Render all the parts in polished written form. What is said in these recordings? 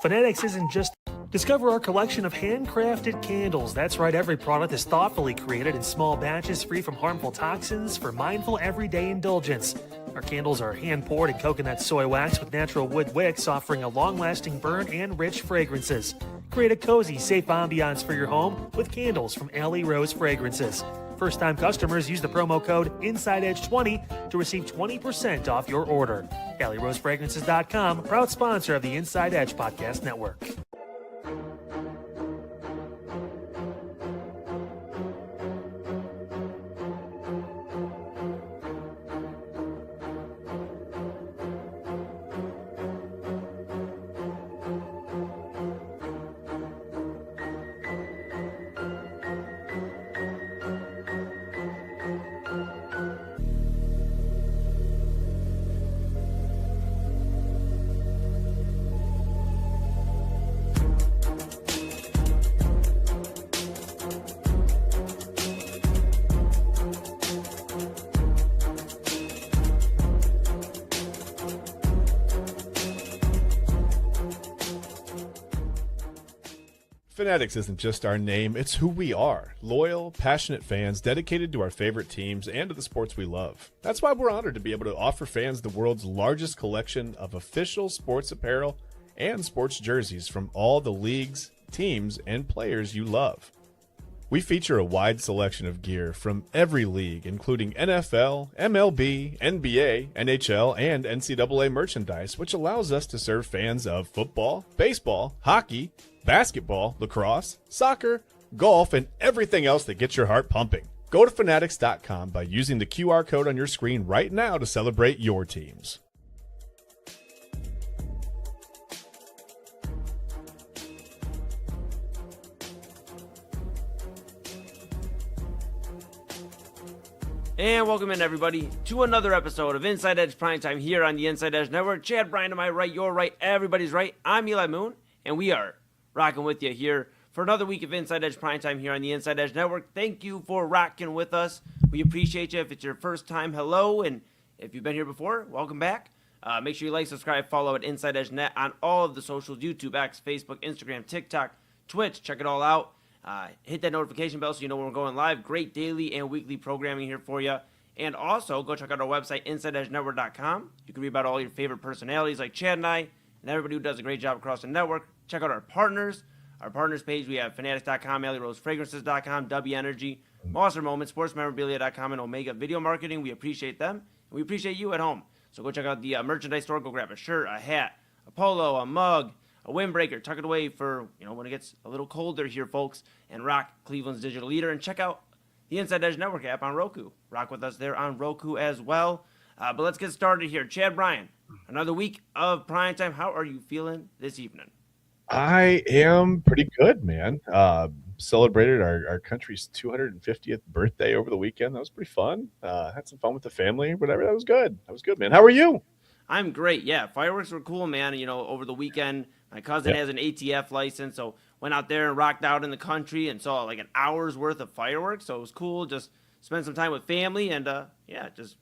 Fanatics isn't just... Discover our collection of handcrafted candles. That's right, every product is thoughtfully created in small batches free from harmful toxins for mindful everyday indulgence. Our candles are hand-poured in coconut soy wax with natural wood wicks, offering a long-lasting burn and rich fragrances. Create a cozy, safe ambiance for your home with candles from Alley Rose Fragrances. First-time customers use the promo code InsideEdge20 to receive 20% off your order. AlleyRoseFragrances.com, proud sponsor of the Inside Edge Podcast Network. Fanatics isn't just our name, it's who we are. Loyal, passionate fans dedicated to our favorite teams and to the sports we love. That's why we're honored to be able to offer fans the world's largest collection of official sports apparel and sports jerseys from all the leagues, teams, and players you love. We feature a wide selection of gear from every league, including NFL, MLB, NBA, NHL, and NCAA merchandise, which allows us to serve fans of football, baseball, hockey, basketball, lacrosse, soccer, golf, and everything else that gets your heart pumping. Go to Fanatics.com by using the QR code on your screen right now to celebrate your teams. And welcome in, everybody, to another episode of Inside Edge Primetime here on the Inside Edge Network. Chad Bryan to my right, your right, everybody's right. I'm Eli Moon, and we are rocking with you here for another week of Inside Edge Primetime here on the Inside Edge Network. Thank you for rocking with us. We appreciate you. If it's your first time, hello, and if you've been here before, welcome back. Make sure you like, subscribe, follow at Inside Edge Net on all of the socials, YouTube, X, Facebook, Instagram, TikTok, Twitch. Check it all out. Hit that notification bell so you know when we're going live. Great daily and weekly programming here for you. And also, go check out our website, InsideEdgeNetwork.com. You can read about all your favorite personalities like Chad and I, and everybody who does a great job across the network. Check out our partners. Our partners page, we have Fanatics.com, AlleyRoseFragrances.com, W Energy, Monster Moments, SportsMemorabilia.com, and Omega Video Marketing. We appreciate them, and we appreciate you at home. So go check out the merchandise store. Go grab a shirt, a hat, a polo, a mug, a windbreaker. Tuck it away for, when it gets a little colder here, folks, and rock Cleveland's digital leader. And check out the Inside Edge Network app on Roku. Rock with us there on Roku as well. But let's get started here. Chad Bryan, another week of primetime. How are you feeling this evening? I am pretty good, man. Celebrated our country's 250th birthday over the weekend. That was pretty fun. Had some fun with the family, whatever. That was good. Man. How are you? I'm great. Yeah, fireworks were cool, man. Over the weekend, my cousin has an ATF license, so went out there and rocked out in the country and saw like an hour's worth of fireworks. So it was cool. Just spend some time with family and just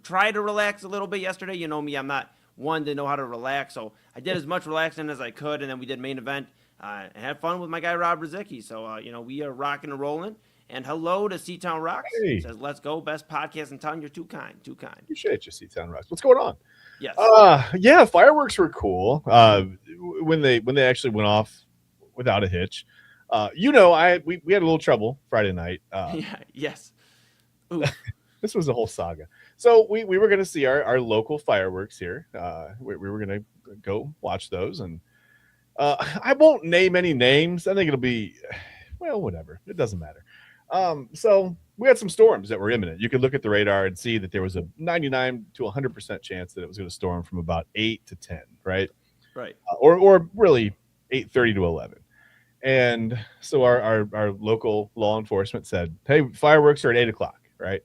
try to relax a little bit yesterday. You know me, I'm not one to know how to relax, so I did as much relaxing as I could, and then we did main event and had fun with my guy Rob Rizicki. So we are rocking and rolling. And hello to C-Town Rocks. Hey. Says, let's go, best podcast in town. You're too kind. Appreciate you, C-Town Rocks. What's going on? Yes. Fireworks were cool. When they actually went off without a hitch. We had a little trouble Friday night. Yes. This was a whole saga. So we were going to see our local fireworks here. We were going to go watch those, and I won't name any names. I think it'll be, whatever. It doesn't matter. So we had some storms that were imminent. You could look at the radar and see that there was a 99 to 100% chance that it was going to storm from about 8 to 10, right? Right. Or really 8:30 to 11. And so our local law enforcement said, hey, fireworks are at 8 o'clock, right?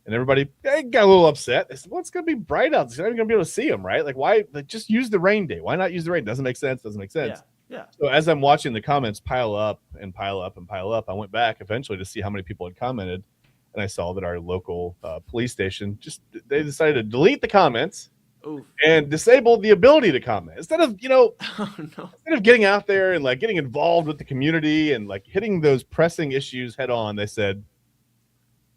And everybody got a little upset. They said, well, it's going to be bright out. You're not even going to be able to see them, right? Like, why? Like, just use the rain day. Why not use the rain? Doesn't make sense. Yeah. So as I'm watching the comments pile up, I went back eventually to see how many people had commented, and I saw that our local police station they decided to delete the comments, Oof. and disabled the ability to comment. Instead of, Oh, no. instead of getting out there and like getting involved with the community and like hitting those pressing issues head on, they said,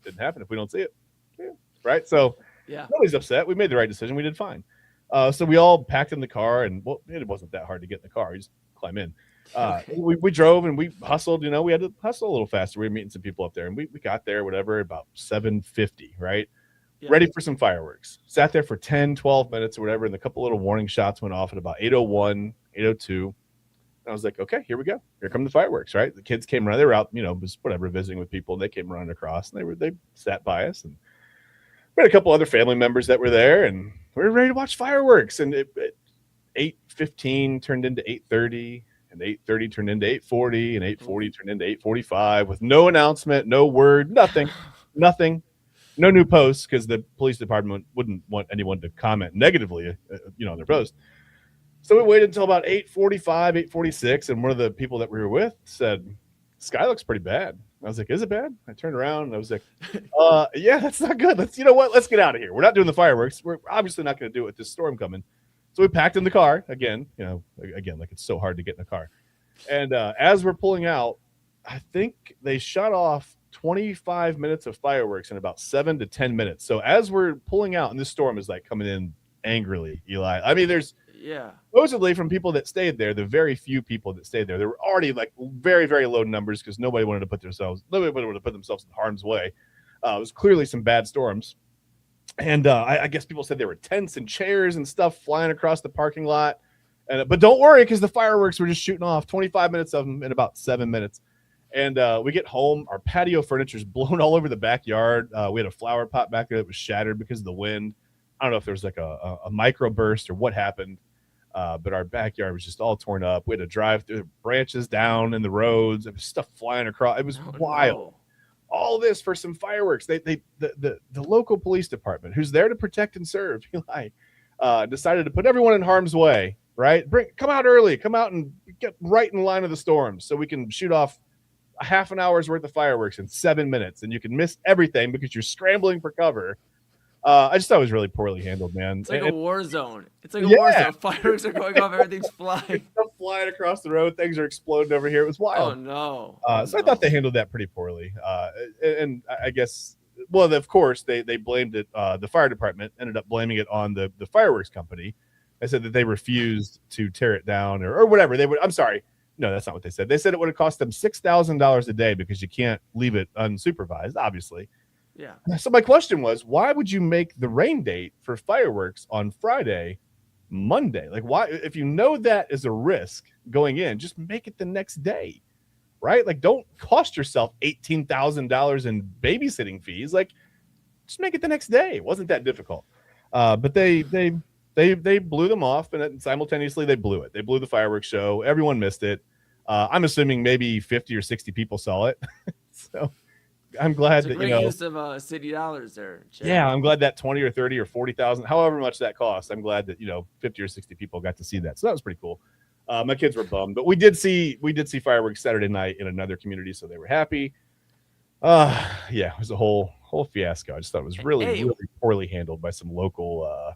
didn't happen if we don't see it. Yeah. Right. So Yeah. nobody's upset. We made the right decision. We did fine. So we all packed in the car, and well, it wasn't that hard to get in the car. You just climb in. Okay. We drove and we hustled. We had to hustle a little faster. We were meeting some people up there, and we got there, whatever, about 7:50, right? Yeah. Ready for some fireworks. Sat there for 10, 12 minutes or whatever, and a couple little warning shots went off at about 8:01, 8:02. And I was like, okay, here we go. Here come the fireworks, right? The kids came around. They were out, was whatever, visiting with people. And they came running across, and they sat by us, and we had a couple other family members that were there, and we were ready to watch fireworks. And 8:15 turned into 8:30, and 8:30 turned into 8:40, and 8:40 turned into 8:45 with no announcement, no word, nothing, no new posts, because the police department wouldn't want anyone to comment negatively, on their post. So we waited until about 8:45, 8:46, and one of the people that we were with said, "Sky looks pretty bad." I was like, "Is it bad?" I turned around and I was like, "Yeah, that's not good. Let's get out of here. We're not doing the fireworks. We're obviously not going to do it with this storm coming." So we packed in the car again. Like it's so hard to get in the car. And as we're pulling out, I think they shut off 25 minutes of fireworks in about 7 to 10 minutes. So as we're pulling out, and this storm is like coming in angrily, Eli. I mean, there's supposedly from people that stayed there, the very few people that stayed there were already like very, very low numbers because nobody wanted to put themselves in harm's way. It was clearly some bad storms. And I guess people said there were tents and chairs and stuff flying across the parking lot. But don't worry, because the fireworks were just shooting off 25 minutes of them in about 7 minutes. And we get home, our patio furniture is blown all over the backyard. We had a flower pot back there that was shattered because of the wind. I don't know if there was like a micro burst or what happened. But our backyard was just all torn up. We had to drive through branches down in the roads. There was stuff flying across. It was wild. No. All this for some fireworks. The local police department, who's there to protect and serve, Eli, decided to put everyone in harm's way. Right? Come out early. Come out and get right in line of the storms so we can shoot off a half an hour's worth of fireworks in 7 minutes, and you can miss everything because you're scrambling for cover. I just thought it was really poorly handled, man. It's like a war zone. It's like a war zone. Fireworks are going off. Everything's flying. Stuff flying across the road. Things are exploding over here. It was wild. Oh, no. So I thought they handled that pretty poorly. And I guess, well, of course, they blamed it. The fire department ended up blaming it on the fireworks company. They said that they refused to tear it down or whatever. I'm sorry. No, that's not what they said. They said it would have cost them $6,000 a day because you can't leave it unsupervised, obviously. Yeah. So my question was, why would you make the rain date for fireworks on Friday, Monday? Like, why? If you know that is a risk going in, just make it the next day, right? Like, don't cost yourself $18,000 in babysitting fees. Like, just make it the next day. It wasn't that difficult. But they blew them off, and simultaneously they blew it. They blew the fireworks show. Everyone missed it. I'm assuming maybe 50 or 60 people saw it. So I'm glad that, great use of city dollars there. Chad. Yeah, I'm glad that 20 or 30 or 40,000, however much that cost. I'm glad that 50 or 60 people got to see that. So that was pretty cool. My kids were bummed, but we did see fireworks Saturday night in another community, so they were happy. Yeah, it was a whole fiasco. I just thought it was really poorly handled by some local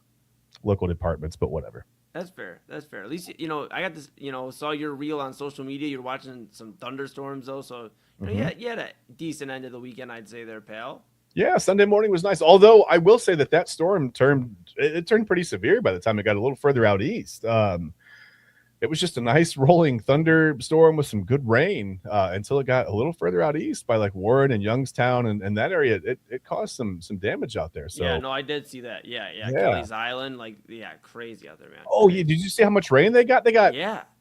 departments, but whatever. That's fair. At least I got this. Saw your reel on social media. You're watching some thunderstorms though, so you had a decent end of the weekend, I'd say there, pal. Yeah, Sunday morning was nice. Although I will say that storm turned pretty severe by the time it got a little further out east. It was just a nice rolling thunderstorm with some good rain until it got a little further out east by like Warren and Youngstown and that area. It caused some damage out there. So yeah, no, I did see that. Yeah. Kelly's Island, crazy out there, man. Oh yeah, did you see how much rain they got? They got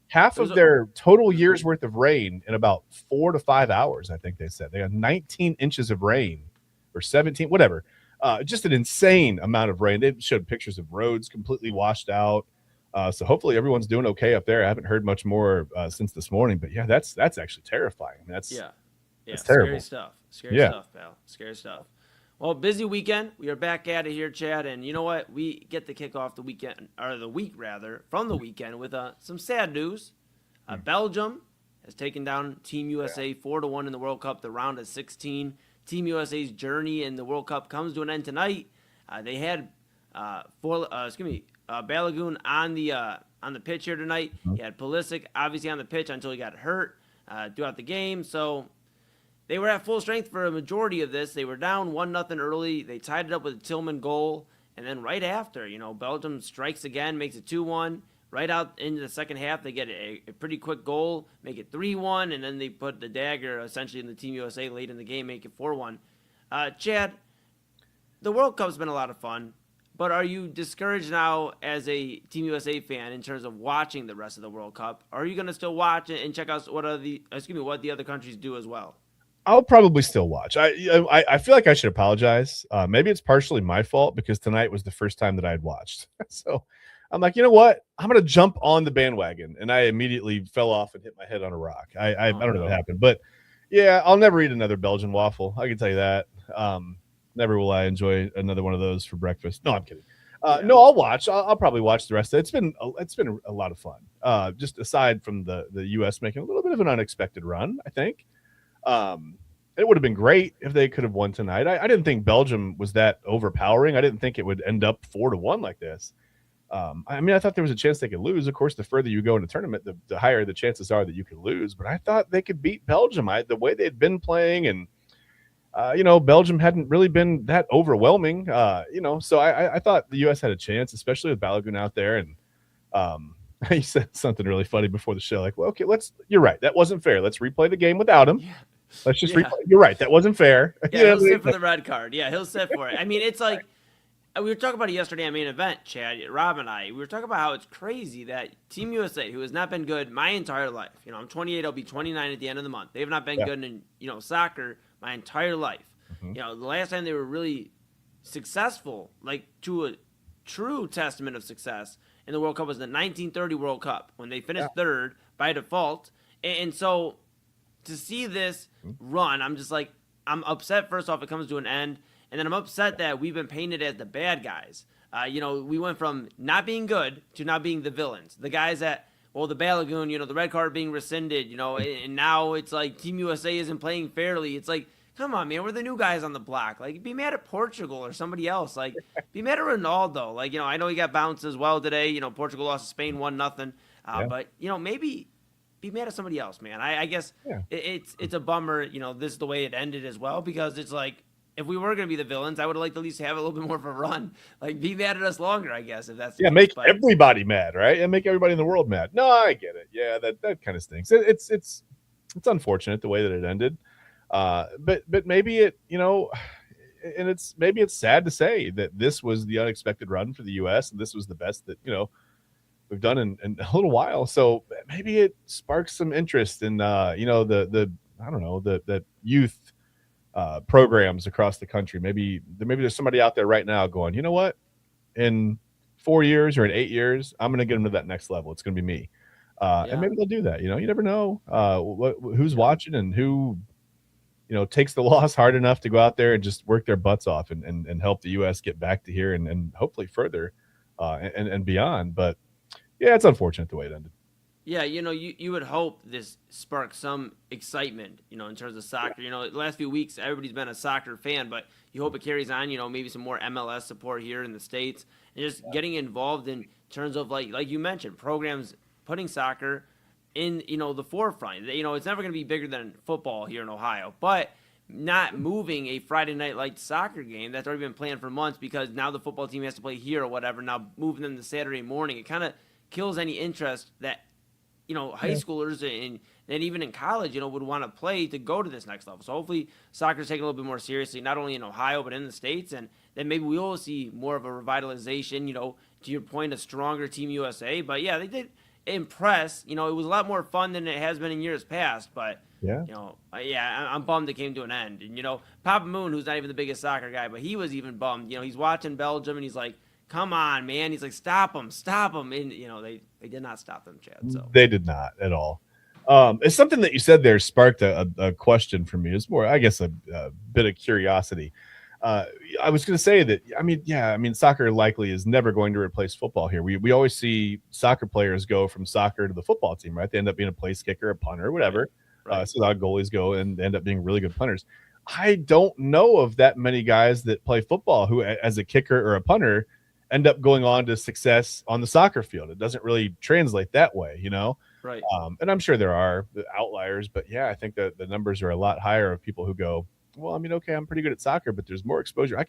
half of their total year's worth of rain in about 4 to 5 hours. I think they said they got 19 inches of rain or 17, whatever. Just an insane amount of rain. They showed pictures of roads completely washed out. So hopefully everyone's doing okay up there. I haven't heard much more since this morning, but yeah, that's actually terrifying. That's terrible. Scary stuff, pal. Scary stuff. Well, busy weekend. We are back at it here, Chad, and you know what? We get to kick off the weekend, or the week rather, from the weekend with some sad news. Belgium has taken down Team USA 4-1 in the World Cup, the round of 16. Team USA's journey in the World Cup comes to an end tonight. They had Balogun on the pitch here tonight. He had Pulisic obviously on the pitch until he got hurt throughout the game. So they were at full strength for a majority of this. They were down 1-0 early. They tied it up with a Tillman goal. And then right after, Belgium strikes again, makes it 2-1. Right out into the second half, they get a pretty quick goal, make it 3-1, and then they put the dagger essentially in the Team USA late in the game, make it 4-1. Chad, the World Cup's been a lot of fun, but are you discouraged now as a Team USA fan in terms of watching the rest of the World Cup? Or are you going to still watch it and check out what the other countries do as well? I'll probably still watch. I feel like I should apologize. Maybe it's partially my fault because tonight was the first time that I had watched. So I'm like, you know what? I'm going to jump on the bandwagon. And I immediately fell off and hit my head on a rock. I don't know what happened. But, yeah, I'll never eat another Belgian waffle. I can tell you that. Never will I enjoy another one of those for breakfast. No, I'm kidding. No, I'll watch. I'll probably watch the rest of it. It's been a lot of fun. Just aside from the U.S. making a little bit of an unexpected run, I think. It would have been great if they could have won tonight. I didn't think Belgium was that overpowering. I didn't think it would end up 4-1 like this. I thought there was a chance they could lose. Of course, the further you go in the tournament, the higher the chances are that you could lose. But I thought they could beat Belgium. The way they'd been playing, and Belgium hadn't really been that overwhelming. So I thought the U.S. had a chance, especially with Balogun out there. And he said something really funny before the show, like, "Well, okay, you're right. That wasn't fair. Let's replay the game without him. Yeah. Let's just replay. You're right. That wasn't fair." Yeah, he'll sit for the red card. Yeah, he'll sit for it. It's like we were talking about it yesterday on Main Event, Chad, Rob and I. We were talking about how it's crazy that Team USA, who has not been good my entire life, I'm 28, I'll be 29 at the end of the month. They have not been good in soccer my entire life. Mm-hmm. The last time they were really successful, like to a true testament of success in the World Cup, was the 1930 World Cup when they finished third by default. And so to see this run, I'm just like, I'm upset. First off, it comes to an end. And then I'm upset that we've been painted as the bad guys. We went from not being good to not being the villains. The guys that, the Balogun, the red card being rescinded, and now it's like Team USA isn't playing fairly. It's like, come on, man, we're the new guys on the block. Like, be mad at Portugal or somebody else. Like, be mad at Ronaldo. Like, I know he got bounced as well today. Portugal lost to Spain 1-0. But, maybe be mad at somebody else, man. I guess it's a bummer, this is the way it ended as well, because it's like, if we were going to be the villains, I would have liked to at least have a little bit more of a run. Like, be mad at us longer, I guess, if that's the case. Make everybody mad, right? And make everybody in the world mad. No, I get it. Yeah, that kind of stinks. It's unfortunate the way that it ended. But maybe it, and maybe it's sad to say that this was the unexpected run for the U.S. and this was the best that, we've done in a little while. So maybe it sparks some interest in, the youth programs across the country. Maybe there's somebody out there right now going, you know what, in 4 years or in 8 years, I'm going to get them to that next level. It's going to be me. And maybe they'll do that. You never know who's watching and who, takes the loss hard enough to go out there and just work their butts off and help the U.S. get back to here and hopefully further and beyond. But yeah, it's unfortunate the way it ended. Yeah, you would hope this sparks some excitement, in terms of soccer. The last few weeks, everybody's been a soccer fan, but you hope it carries on, maybe some more MLS support here in the States, and just getting involved in terms of, like you mentioned, programs putting soccer in, the forefront. It's never going to be bigger than football here in Ohio, but not moving a Friday night light soccer game that's already been planned for months because now the football team has to play here or whatever, now moving them to Saturday morning, it kind of kills any interest that high schoolers and even in college, would want to play to go to this next level. So hopefully soccer's taken a little bit more seriously, not only in Ohio, but in the States. And then maybe we will see more of a revitalization, to your point, a stronger Team USA. But yeah, they did impress. It was a lot more fun than it has been in years past. But, I'm bummed it came to an end. And, Papa Moon, who's not even the biggest soccer guy, but he was even bummed. He's watching Belgium and he's like, come on, man. He's like, stop them. And, they did not stop them, Chad. So they did not at all. It's something that you said there sparked a question for me. It's more, I guess, a bit of curiosity. I was going to say that, soccer likely is never going to replace football here. We always see soccer players go from soccer to the football team, right? They end up being a place kicker, a punter, whatever. Right. So a lot of goalies go and end up being really good punters. I don't know of that many guys that play football who, as a kicker or a punter, end up going on to success on the soccer field. It doesn't really translate that way, you know? Right. And I'm sure there are outliers, but yeah, I think that the numbers are a lot higher of people who go, well, I mean, okay, I'm pretty good at soccer, but there's more exposure.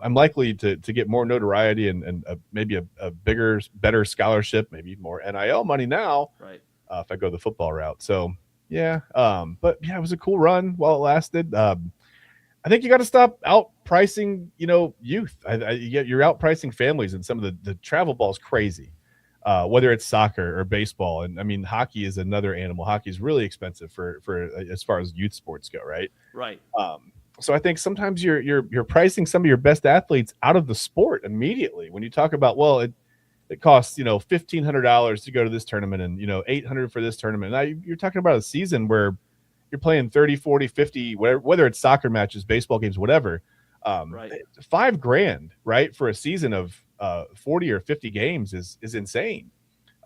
I'm likely to get more notoriety and maybe a bigger, better scholarship, maybe more NIL money now. Right. If I go the football route. So yeah. But yeah, it was a cool run while it lasted. I think you got to stop outpricing, youth. You're outpricing families, and some of the travel ball is crazy. Whether it's soccer or baseball, and I mean, hockey is another animal. Hockey is really expensive for as far as youth sports go, right? Right. So I think sometimes you're pricing some of your best athletes out of the sport immediately. When you talk about, well, it costs $1,500 to go to this tournament, and $800 for this tournament. Now you're talking about a season where you're playing 30, 40, 50, whether it's soccer matches, baseball games, whatever. Right. $5,000, right, for a season of 40 or 50 games is insane.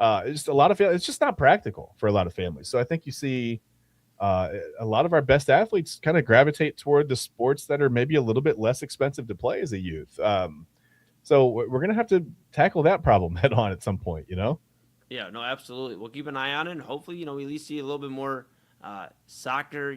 It's just a lot of it's just not practical for a lot of families. So I think you see a lot of our best athletes kind of gravitate toward the sports that are maybe a little bit less expensive to play as a youth. So we're going to have to tackle that problem head on at some point, Yeah, no, absolutely. We'll keep an eye on it, and hopefully, we at least see a little bit more soccer,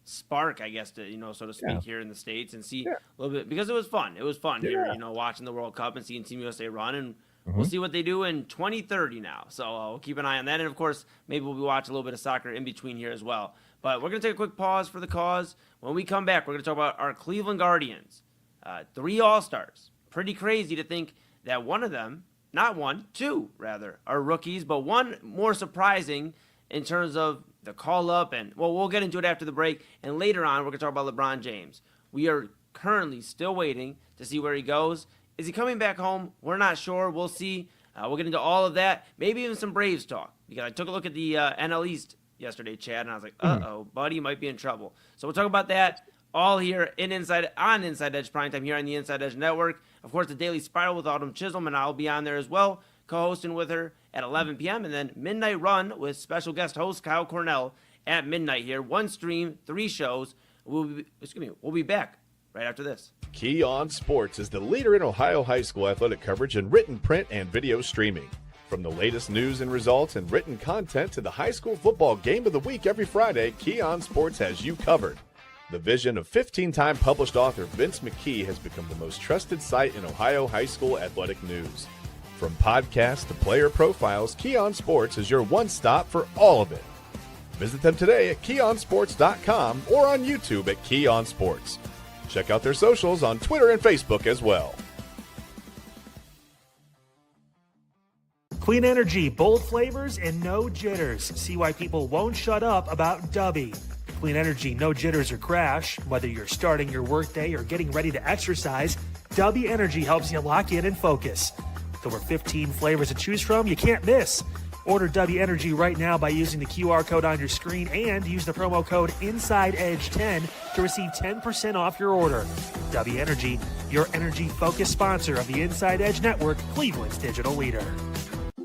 spark, I guess, to, so to speak, here in the States, and see a little bit, because it was fun. It was fun here, watching the World Cup and seeing Team USA run, and we'll see what they do in 2030 now. So we'll keep an eye on that. And of course, maybe we'll be watching a little bit of soccer in between here as well. But we're going to take a quick pause for the cause. When we come back, we're going to talk about our Cleveland Guardians. 3 All-Stars. Pretty crazy to think that one of them, not one, 2 rather, are rookies, but one more surprising in terms of the call-up. And, well, we'll get into it after the break. And later on, we're going to talk about LeBron James. We are currently still waiting to see where he goes. Is he coming back home? We're not sure. We'll see. We'll get into all of that. Maybe even some Braves talk. Because I took a look at the NL East yesterday, Chad, and I was like, uh-oh, buddy might be in trouble. So we'll talk about that all here on Inside Edge Primetime here on the Inside Edge Network. Of course, the Daily Spiral with Autumn Chisholm, and I'll be on there as well, co-hosting with her at 11 p.m. And then Midnight Run with special guest host Kyle Cornell at midnight here. 1 stream, 3 shows. We'll be back right after this. Key On Sports is the leader in Ohio high school athletic coverage in written, print, and video streaming. From the latest news and results and written content to the high school football game of the week every Friday, Key On Sports has you covered. The vision of 15-time published author Vince McKee has become the most trusted site in Ohio high school athletic news. From podcasts to player profiles, Key On Sports is your one-stop for all of it. Visit them today at keyonsports.com or on YouTube at Key On Sports. Check out their socials on Twitter and Facebook as well. Clean energy, bold flavors, and no jitters. See why people won't shut up about Dubby. Clean energy, no jitters or crash. Whether you're starting your workday or getting ready to exercise, Dubby Energy helps you lock in and focus. With over 15 flavors to choose from, you can't miss. Order Dubby Energy right now by using the QR code on your screen and use the promo code InsideEdge10 to receive 10% off your order. Dubby Energy, your energy-focused sponsor of the Inside Edge Network, Cleveland's digital leader.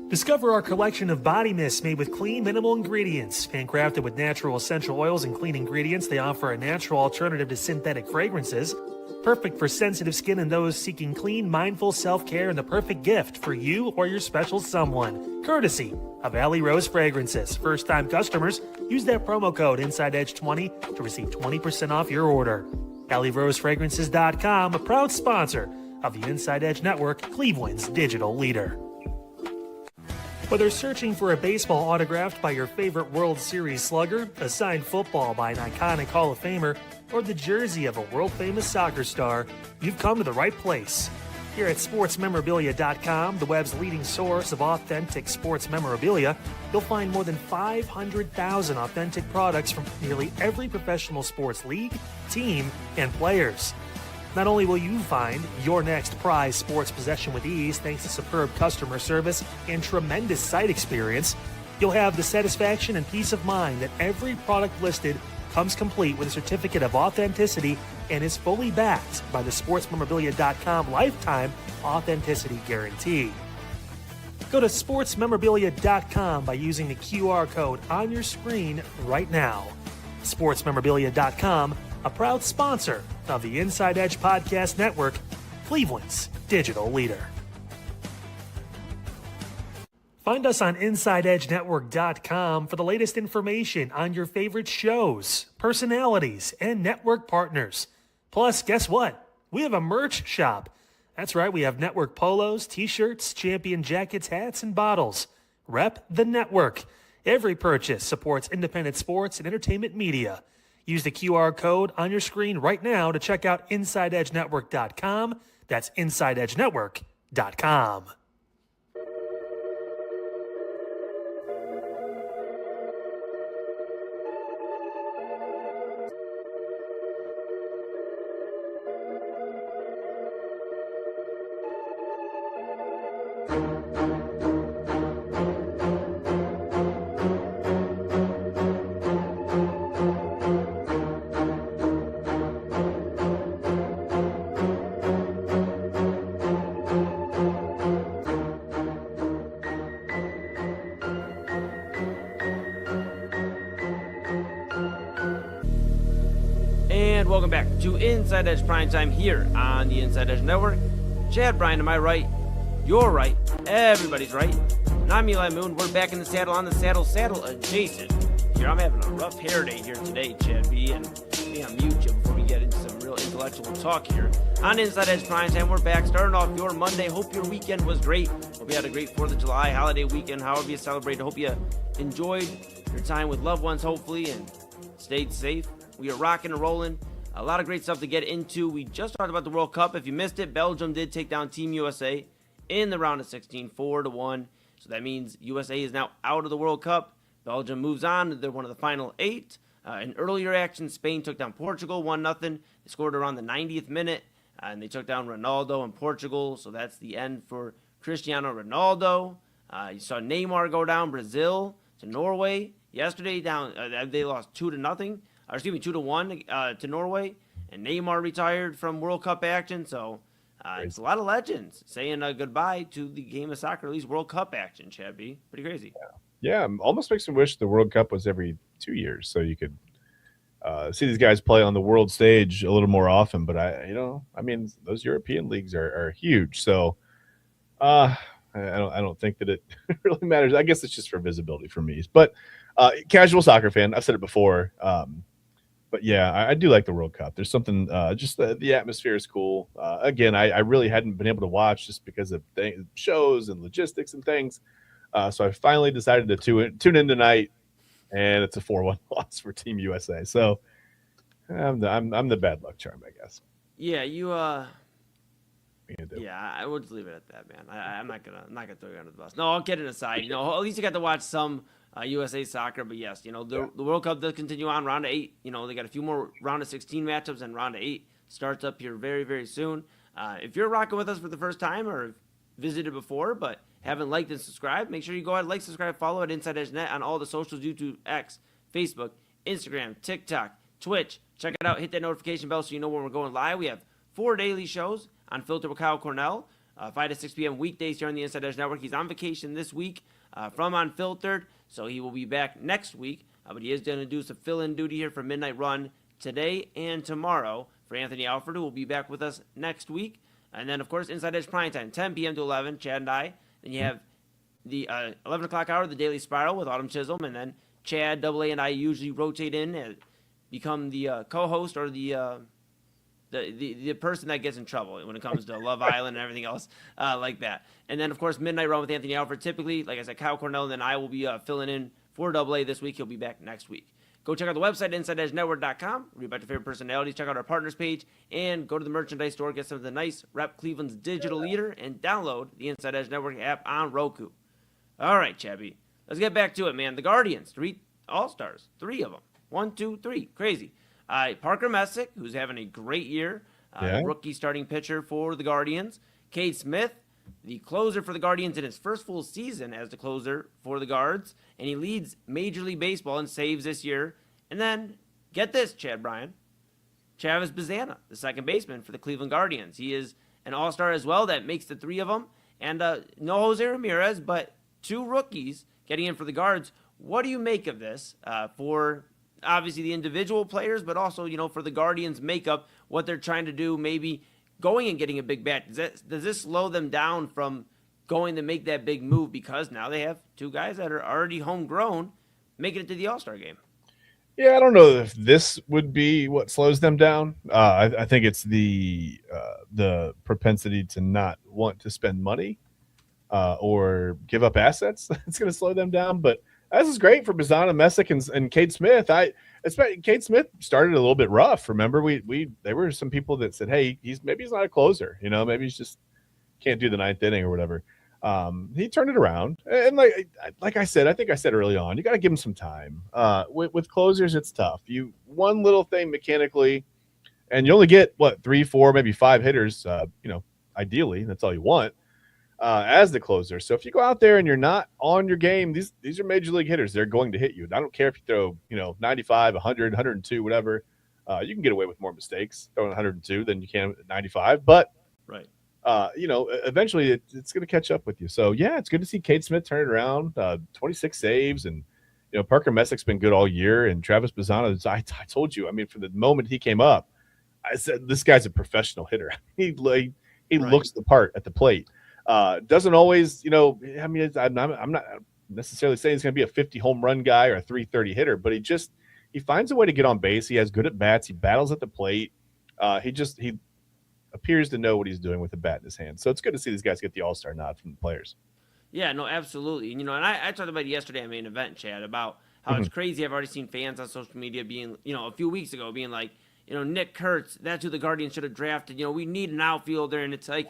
Discover our collection of body mists made with clean, minimal ingredients. Handcrafted with natural essential oils and clean ingredients, they offer a natural alternative to synthetic fragrances. Perfect for sensitive skin and those seeking clean, mindful self-care, and the perfect gift for you or your special someone. Courtesy of Valley Rose Fragrances. First-time customers, use that promo code InsideEdge20 to receive 20% off your order. ValleyRoseFragrances.com, a proud sponsor of the Inside Edge Network, Cleveland's digital leader. Whether searching for a baseball autographed by your favorite World Series slugger, a signed football by an iconic Hall of Famer, or the jersey of a world-famous soccer star, you've come to the right place. Here at sportsmemorabilia.com, the web's leading source of authentic sports memorabilia, you'll find more than 500,000 authentic products from nearly every professional sports league, team, and players. Not only will you find your next prized sports possession with ease thanks to superb customer service and tremendous site experience, you'll have the satisfaction and peace of mind that every product listed comes complete with a certificate of authenticity and is fully backed by the sportsmemorabilia.com lifetime authenticity guarantee. Go to sportsmemorabilia.com by using the QR code on your screen right now. Sportsmemorabilia.com, a proud sponsor of the Inside Edge Podcast Network, Cleveland's digital digital leader. Find us on InsideEdgeNetwork.com for the latest information on your favorite shows, personalities, and network partners. Plus, guess what? We have a merch shop. That's right, we have network polos, t-shirts, champion jackets, hats, and bottles. Rep the network. Every purchase supports independent sports and entertainment media. Use the QR code on your screen right now to check out InsideEdgeNetwork.com. That's InsideEdgeNetwork.com. And welcome back to Inside Edge Primetime here on the Inside Edge Network. Chad Bryan to my right, you're right, everybody's right. And I'm Eli Moon. We're back in the saddle, on the saddle adjacent. Here, I'm having a rough hair day here today, Chad B. And maybe I'll mute you before we get into some real intellectual talk here. On Inside Edge Primetime, we're back, starting off your Monday. Hope your weekend was great. Hope you had a great 4th of July holiday weekend, however you celebrate. Hope you enjoyed your time with loved ones, hopefully, and stayed safe. We are rocking and rolling. A lot of great stuff to get into. We just talked about the World Cup. If you missed it, Belgium did take down Team USA in the round of 16, 4-1. So that means USA is now out of the World Cup. Belgium moves on. They're one of the final 8. In earlier action, Spain took down Portugal 1-0. They scored around the 90th minute, and they took down Ronaldo in Portugal. So that's the end for Cristiano Ronaldo. You saw Neymar go down, Brazil to Norway. Yesterday, they lost 2-1 to Norway, and Neymar retired from World Cup action. So it's a lot of legends saying goodbye to the game of soccer, at least World Cup action, Chad B. Pretty crazy. Yeah, almost makes me wish the World Cup was every 2 years, so you could see these guys play on the world stage a little more often. But I mean, those European leagues are huge, so I don't think that it really matters. I guess it's just for visibility for me. But casual soccer fan, I've said it before. But yeah, I do like the World Cup. There's something, just the atmosphere is cool. Again, I really hadn't been able to watch just because of shows and logistics and things. So I finally decided to tune in tonight, and it's a 4-1 loss for Team USA. So I'm the bad luck charm, I guess. Yeah, yeah, I would just leave it at that, man. I'm not gonna throw you under the bus. No, I'll get it aside. At least you got to watch some USA soccer. But yes, the World Cup does continue on round of 8. They got a few more round of 16 matchups, and round of 8 starts up here very, very soon. If you're rocking with us for the first time or visited before but haven't liked and subscribed, make sure you go ahead, like, subscribe, follow at Inside Edge Net on all the socials: YouTube, X, Facebook, Instagram, TikTok, Twitch. Check it out. Hit that notification bell so you know when we're going live. We have 4 daily shows on Filter with Kyle Cornell, 5 to 6 p.m. weekdays here on the Inside Edge Network. He's on vacation this week from Unfiltered, so he will be back next week. But he is going to do some fill-in duty here for Midnight Run today and tomorrow for Anthony Alford, who will be back with us next week. And then, of course, Inside Edge Primetime, 10 p.m. to 11, Chad and I. Then you have the 11 o'clock hour, the Daily Spiral with Autumn Chisholm. And then Chad, AA, and I usually rotate in and become the co-host or the person that gets in trouble when it comes to Love Island and everything else like that. And then, of course, Midnight Run with Anthony Alford. Typically, like I said, Kyle Cornell, and then I will be filling in for AA this week. He'll be back next week. Go check out the website, InsideEdgeNetwork.com. Read about your favorite personalities. Check out our partners page. And go to the merchandise store. Get some of the nice Rep Cleveland's digital leader. And download the Inside Edge Network app on Roku. All right, Chabby. Let's get back to it, man. The Guardians. 3 All-Stars. 3 of them. 1, 2, 3. Crazy. Parker Messick, who's having a great year. Rookie starting pitcher for the Guardians. Cade Smith, the closer for the Guardians in his first full season as the closer for the Guards. And he leads Major League Baseball in saves this year. And then, get this, Chad Bryan. Travis Bazana, the second baseman for the Cleveland Guardians. He is an all-star as well. That makes the 3 of them. And no Jose Ramirez, but 2 rookies getting in for the Guards. What do you make of this for obviously the individual players, but also, for the Guardians' makeup, what they're trying to do, maybe going and getting a big bat. Does this slow them down from going to make that big move because now they have two guys that are already homegrown making it to the All-Star game? Yeah, I don't know if this would be what slows them down. I think it's the propensity to not want to spend money or give up assets that's going to slow them down. But this is great for Bazana, Messick, and Cade Smith. Cade Smith started a little bit rough. Remember, there were some people that said, "Hey, he's not a closer. Maybe he's just can't do the ninth inning or whatever." He turned it around, and like I said, I think I said early on, you got to give him some time. With closers, it's tough. One little thing mechanically, and you only get 3, 4, maybe 5 hitters. Ideally, that's all you want as the closer. So if you go out there and you're not on your game, these are major league hitters. They're going to hit you. I don't care if you throw 95, 100, 102, whatever. You can get away with more mistakes throwing 102 than you can at 95, but right. Eventually it's going to catch up with you. So, yeah, it's good to see Cade Smith turn it around, 26 saves. And, Parker Messick's been good all year. And Travis Bazana, I told you, from the moment he came up, I said, this guy's a professional hitter. He looks the part at the plate. Doesn't always, I'm not necessarily saying he's going to be a 50 home run guy or a 330 hitter, but he finds a way to get on base. He has good at bats. He battles at the plate. He appears to know what he's doing with the bat in his hand. So it's good to see these guys get the all-star nod from the players. Yeah, no, absolutely. And I talked about it yesterday at an event, Chad, about how it's crazy. I've already seen fans on social media being, a few weeks ago being like, Nick Kurtz, that's who the Guardians should have drafted. We need an outfielder. And it's like,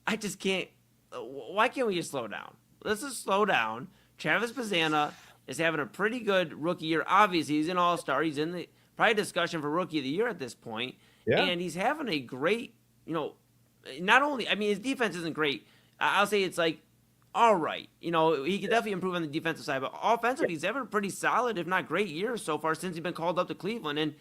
I just can't. Why can't we just slow down? Let's just slow down. Travis Bazana is having a pretty good rookie year. Obviously, he's an all-star. He's in the probably discussion for rookie of the year at this point. Yeah. And he's having a great, not only, his defense isn't great. I'll say it's like, all right. He can definitely improve on the defensive side. But offensively, he's having a pretty solid, if not great year so far since he's been called up to Cleveland. And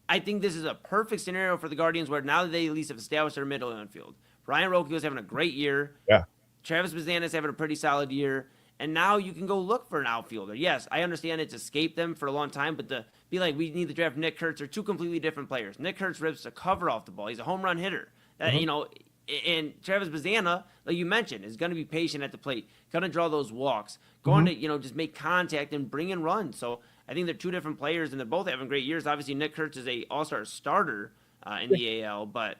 I think this is a perfect scenario for the Guardians where now that they at least have established their middle infield. Ryan Roque was having a great year. Yeah. Travis Bazana is having a pretty solid year. And now you can go look for an outfielder. Yes, I understand it's escaped them for a long time, but to be like, we need to draft Nick Kurtz, are two completely different players. Nick Kurtz rips a cover off the ball. He's a home run hitter. And Travis Bazana, like you mentioned, is going to be patient at the plate, going to draw those walks, going to, just make contact and bring in runs. So I think they're two different players, and they're both having great years. Obviously, Nick Kurtz is a all-star starter in the AL, but,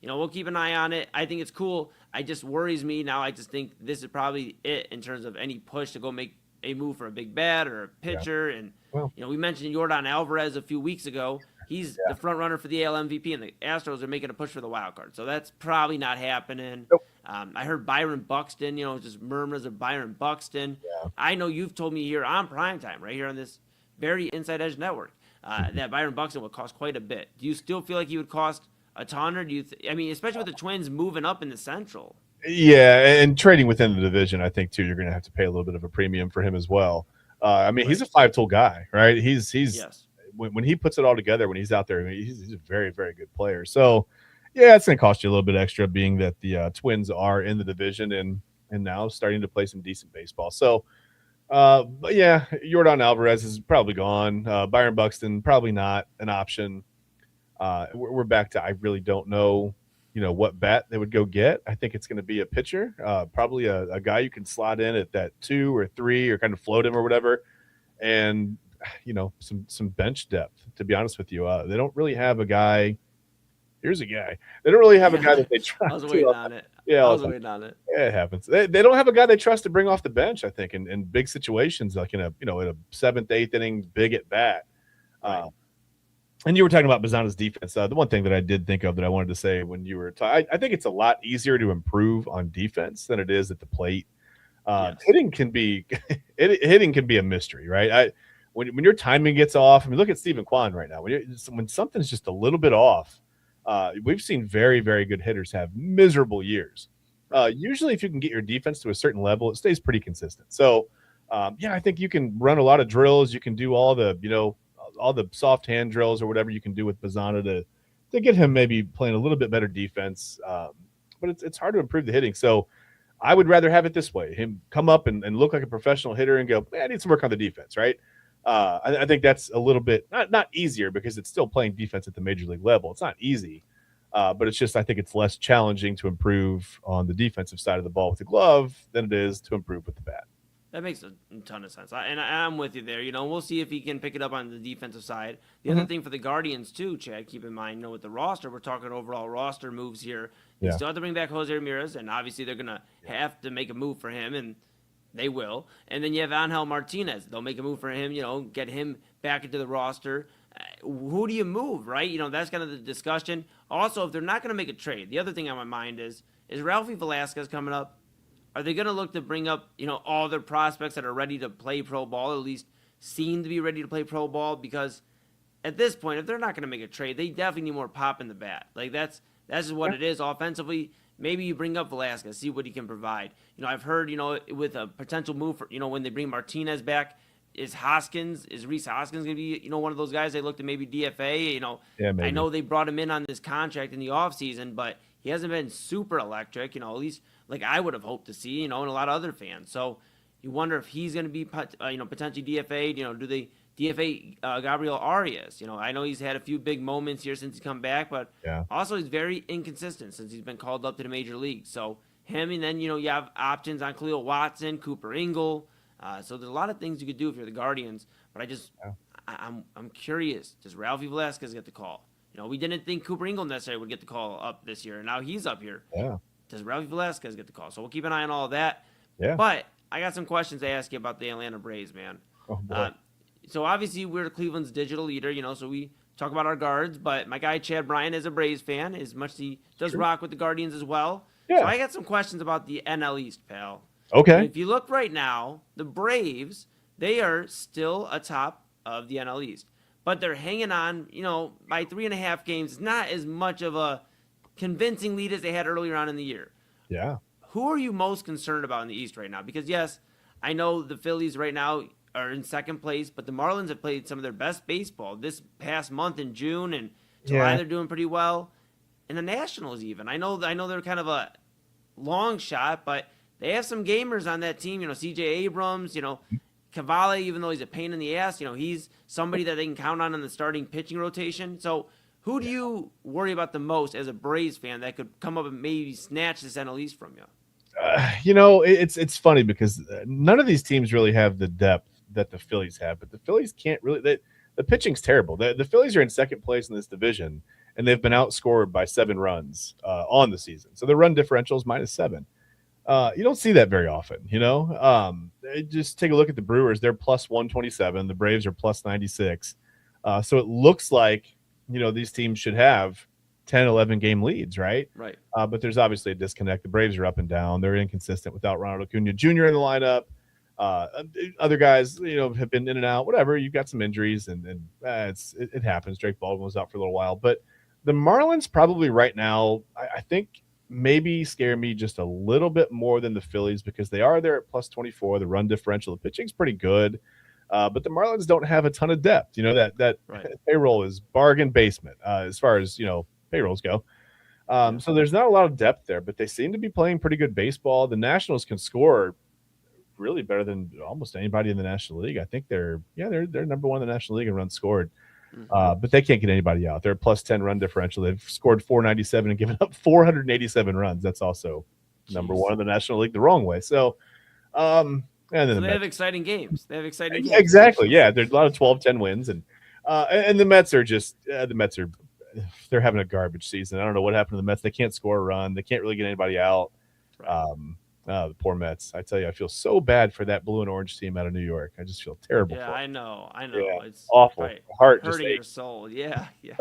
we'll keep an eye on it. I think it's cool. It just worries me now. I just think this is probably it in terms of any push to go make a move for a big bat or a pitcher. Yeah. And, we mentioned Yordan Alvarez a few weeks ago. He's the front runner for the AL MVP, and the Astros are making a push for the wild card. So that's probably not happening. Nope. I heard Byron Buxton, just murmurs of Byron Buxton. Yeah. I know you've told me here on Primetime, right here on this very Inside Edge Network, that Byron Buxton would cost quite a bit. Do you still feel like he would cost a ton, or do you especially with the Twins moving up in the Central? Yeah, and trading within the division, I think, too, you're going to have to pay a little bit of a premium for him as well. Right. He's a 5-tool guy, right? He's yes. When he puts it all together, when he's out there, he's a very, very good player. So, yeah, it's going to cost you a little bit extra, being that the Twins are in the division and now starting to play some decent baseball. So, but yeah, Yordan Alvarez is probably gone. Byron Buxton, probably not an option. We're back to I really don't know, what bat they would go get. I think it's going to be a pitcher, probably a guy you can slot in at that 2 or 3 or kind of float him or whatever. And, some bench depth, to be honest with you. They don't really have a guy. Here's a guy. They don't really have a guy that they trust. I was waiting on it. Yeah, I was waiting on it. Yeah, it happens. They don't have a guy they trust to bring off the bench, I think, in big situations, like in a 7th, 8th inning, big at bat. Right. And you were talking about Bazana's defense. The one thing that I did think of that I wanted to say when you were talking, I think it's a lot easier to improve on defense than it is at the plate. Yes. Hitting can be a mystery, right? When your timing gets off, look at Stephen Kwan right now. When something's just a little bit off, we've seen very, very good hitters have miserable years. Usually, if you can get your defense to a certain level, it stays pretty consistent. So, I think you can run a lot of drills. You can do all the soft hand drills or whatever you can do with Bazana to get him maybe playing a little bit better defense. But it's hard to improve the hitting. So I would rather have it this way: him come up and look like a professional hitter and go, I need some work on the defense, right? I think that's a little bit not easier, because it's still playing defense at the major league level. It's not easy, But it's just I think it's less challenging to improve on the defensive side of the ball with the glove than it is to improve with the bat. That makes a ton of sense. I'm with you there. We'll see if he can pick it up on the defensive side. The Mm-hmm. other thing for the Guardians, too, Chad, keep in mind, with the roster, we're talking overall roster moves here. They Yeah. still have to bring back Jose Ramirez, and obviously they're going to have to make a move for him, and they will. And then you have Angel Martinez. They'll make a move for him, get him back into the roster. Who do you move, right? That's kind of the discussion. Also, if they're not going to make a trade, the other thing on my mind is Ralphie Velasquez coming up? Are they going to look to bring up, all their prospects that are ready to play pro ball, or at least seem to be ready to play pro ball? Because at this point, if they're not going to make a trade, they definitely need more pop in the bat. Like that's just what it is offensively. Maybe you bring up Velasquez, see what he can provide. I've heard, with a potential move for, when they bring Martinez back, is Rhys Hoskins going to be, one of those guys they look to maybe DFA? Yeah, maybe. I know they brought him in on this contract in the offseason, but he hasn't been super electric, at least like I would have hoped to see, and a lot of other fans. So you wonder if he's going to be, potentially DFA'd. Do they DFA Gabriel Arias? I know he's had a few big moments here since he's come back, but also he's very inconsistent since he's been called up to the major league. So him, and then, you have options on Khalil Watson, Cooper Ingle. So there's a lot of things you could do if you're the Guardians. But I'm curious, does Ralphie Velasquez get the call? We didn't think Cooper Ingle necessarily would get the call up this year, and now he's up here. Yeah. Does Ralphie Velasquez get the call? So we'll keep an eye on all of that. Yeah. But I got some questions to ask you about the Atlanta Braves, man. Oh, boy. So obviously we're Cleveland's digital leader, so we talk about our guards, but my guy Chad Bryan is a Braves fan, as much as he does rock with the Guardians as well. Yeah. So I got some questions about the NL East, pal. Okay. And if you look right now, the Braves, they are still atop of the NL East. But they're hanging on, by 3.5 games. It's not as much of a convincing lead as they had earlier on in the year. Yeah. Who are you most concerned about in the East right now? Because, yes, I know the Phillies right now are in second place, but the Marlins have played some of their best baseball this past month in June, and July they're doing pretty well. And the Nationals even. I know they're kind of a long shot, but they have some gamers on that team. C.J. Abrams, Cavalli, even though he's a pain in the ass, he's somebody that they can count on in the starting pitching rotation. So who do you worry about the most as a Braves fan that could come up and maybe snatch this NL East from you? It's funny because none of these teams really have the depth that the Phillies have, but the Phillies can't really. The pitching's terrible. The Phillies are in second place in this division, and they've been outscored by 7 runs on the season. So their run differential is -7. You don't see that very often, Just take a look at the Brewers. They're plus 127. The Braves are plus 96. So it looks like, these teams should have 10, 11 game leads, right? Right. But there's obviously a disconnect. The Braves are up and down. They're inconsistent without Ronald Acuna Jr. in the lineup. Other guys, have been in and out, whatever. You've got some injuries, and it happens. Drake Baldwin was out for a little while. But the Marlins probably right now, I think, maybe scare me just a little bit more than the Phillies because they are there at plus 24. The run differential, the pitching's pretty good. But the Marlins don't have a ton of depth. That right. Payroll is bargain basement as far as, payrolls go. So there's not a lot of depth there, but they seem to be playing pretty good baseball. The Nationals can score really better than almost anybody in the National League. I think they're number one in the National League in runs scored. But they can't get anybody out. They're plus 10 run differential. They've scored 497 and given up 487 runs. That's also number one in the National League the wrong way. So, and then they have exciting games. Exactly. Yeah. There's a lot of 12-10 wins. And the Mets are just, they're having a garbage season. I don't know what happened to the Mets. They can't score a run. They can't really get anybody out. Right. The poor Mets. I tell you, I feel so bad for that blue and orange team out of New York. I just feel terrible. Yeah, for I know. Yeah, it's awful. Right. Heart hurting just your soul. Yeah. Yeah,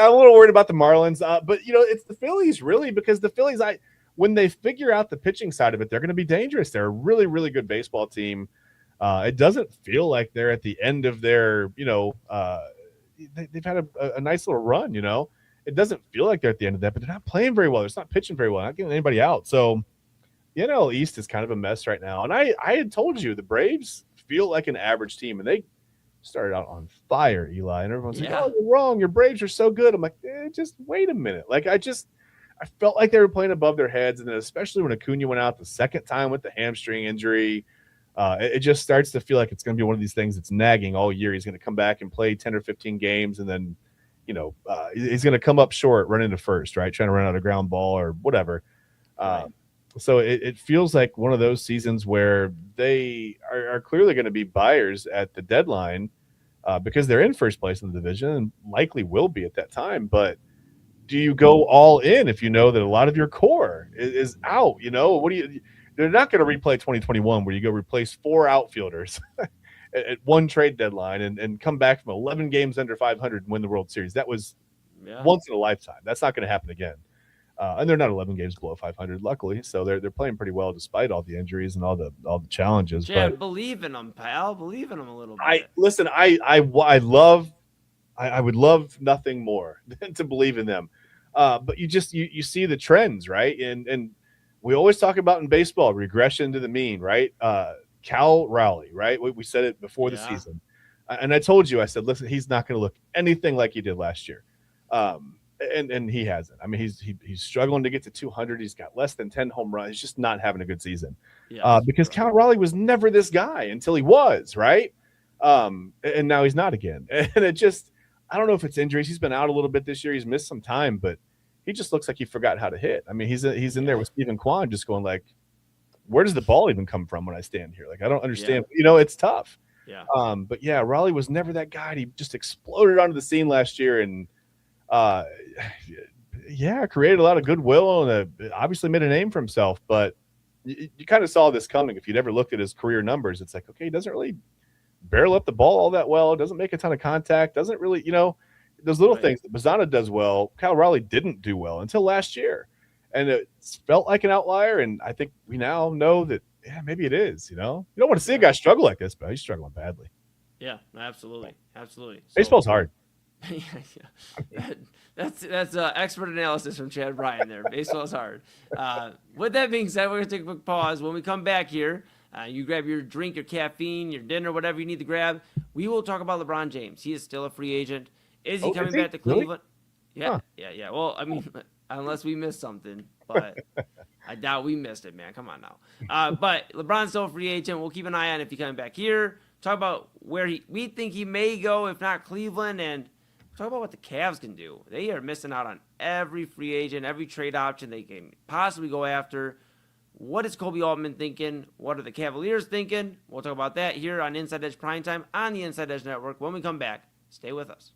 I'm a little worried about the Marlins. But it's the Phillies really, because the Phillies, when they figure out the pitching side of it, they're going to be dangerous. They're a really, really good baseball team. It doesn't feel like they're at the end of their, they've had a nice little run. It doesn't feel like they're at the end of that, but they're not playing very well. They're not pitching very well. Not getting anybody out. So. East is kind of a mess right now. And I had told you the Braves feel like an average team, and they started out on fire, Eli. And everyone's like, "Oh, you're wrong. Your Braves are so good." I'm like, just wait a minute. Like I felt like they were playing above their heads, and then especially when Acuna went out the second time with the hamstring injury, it just starts to feel like it's going to be one of these things that's nagging all year. He's going to come back and play 10 or 15 games, and then he's going to come up short, run into first, right? Trying to run out a ground ball or whatever. Right. So it feels like one of those seasons where they are clearly going to be buyers at the deadline because they're in first place in the division and likely will be at that time. But do you go all in if you know that a lot of your core is out? They're not going to replay 2021 where you go replace 4 outfielders at one trade deadline and come back from 11 games under 500 and win the World Series. That was once in a lifetime. That's not going to happen again. And they're not 11 games below 500, luckily. So they're playing pretty well despite all the injuries and all the challenges. Yeah, but believe in them, pal. Believe in them a little bit. I would love nothing more than to believe in them. But you see the trends, right? And we always talk about in baseball regression to the mean, right? Cal Raleigh, right? We said it before the season, and I told you, I said, listen, he's not going to look anything like he did last year. And he hasn't. I mean, he's struggling to get to 200. He's got less than 10 home runs. He's just not having a good season. Because Cal Raleigh was never this guy until he was, right? And now he's not again. And it just, I don't know if it's injuries. He's been out a little bit this year. He's missed some time, but he just looks like he forgot how to hit. I mean, he's in there with Stephen Kwan just going like, where does the ball even come from when I stand here? Like, I don't understand. It's tough. Yeah. But yeah, Raleigh was never that guy. He just exploded onto the scene last year and created a lot of goodwill and obviously made a name for himself. But you kind of saw this coming. If you'd ever looked at his career numbers, it's like, okay, he doesn't really barrel up the ball all that well. Doesn't make a ton of contact. Doesn't really, those little things that Bazzana does well, Cal Raleigh didn't do well until last year. And it felt like an outlier. And I think we now know that, maybe it is, You don't want to see a guy struggle like this, but he's struggling badly. Yeah, absolutely. Absolutely. Baseball's hard. That's expert analysis from Chad Bryan there. Baseball's hard. With that being said, we're going to take a quick pause. When we come back here, you grab your drink, your caffeine, your dinner, whatever you need to grab. We will talk about LeBron James. He is still a free agent. Is he coming back to Cleveland? Really? Yeah. Well, I mean, unless we missed something, but I doubt we missed it, man. Come on now. But LeBron's still a free agent. We'll keep an eye on if he's coming back here. Talk about where we think he may go, if not Cleveland, and talk about what the Cavs can do. They are missing out on every free agent, every trade option they can possibly go after. What is Kobe Altman thinking? What are the Cavaliers thinking? We'll talk about that here on Inside Edge Primetime on the Inside Edge Network. When we come back, stay with us.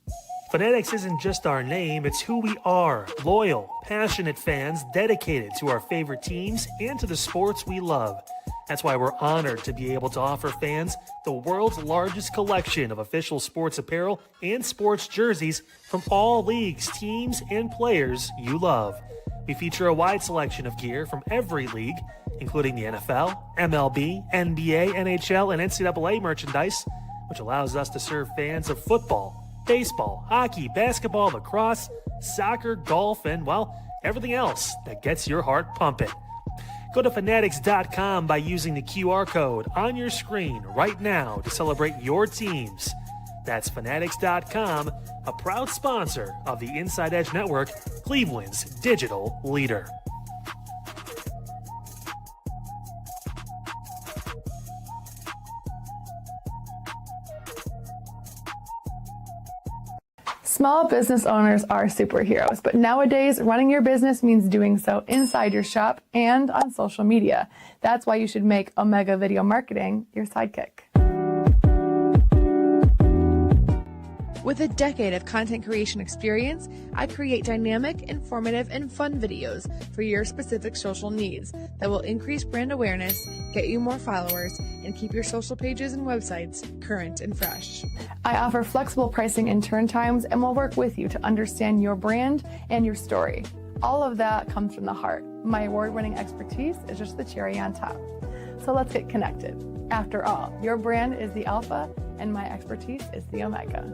Fanatics isn't just our name, it's who we are. Loyal, passionate fans dedicated to our favorite teams and to the sports we love. That's why we're honored to be able to offer fans the world's largest collection of official sports apparel and sports jerseys from all leagues, teams, and players you love. We feature a wide selection of gear from every league, including the NFL, MLB, NBA, NHL, and NCAA merchandise, which allows us to serve fans of football, baseball, hockey, basketball, lacrosse, soccer, golf, and, everything else that gets your heart pumping. Go to fanatics.com by using the QR code on your screen right now to celebrate your teams. That's fanatics.com, a proud sponsor of the Inside Edge Network, Cleveland's digital leader. Small business owners are superheroes, but nowadays running your business means doing so inside your shop and on social media. That's why you should make Omega Video Marketing your sidekick. With a decade of content creation experience, I create dynamic, informative, and fun videos for your specific social needs that will increase brand awareness, get you more followers, and keep your social pages and websites current and fresh. I offer flexible pricing and turn times and will work with you to understand your brand and your story. All of that comes from the heart. My award-winning expertise is just the cherry on top. So let's get connected. After all, your brand is the alpha and my expertise is the omega.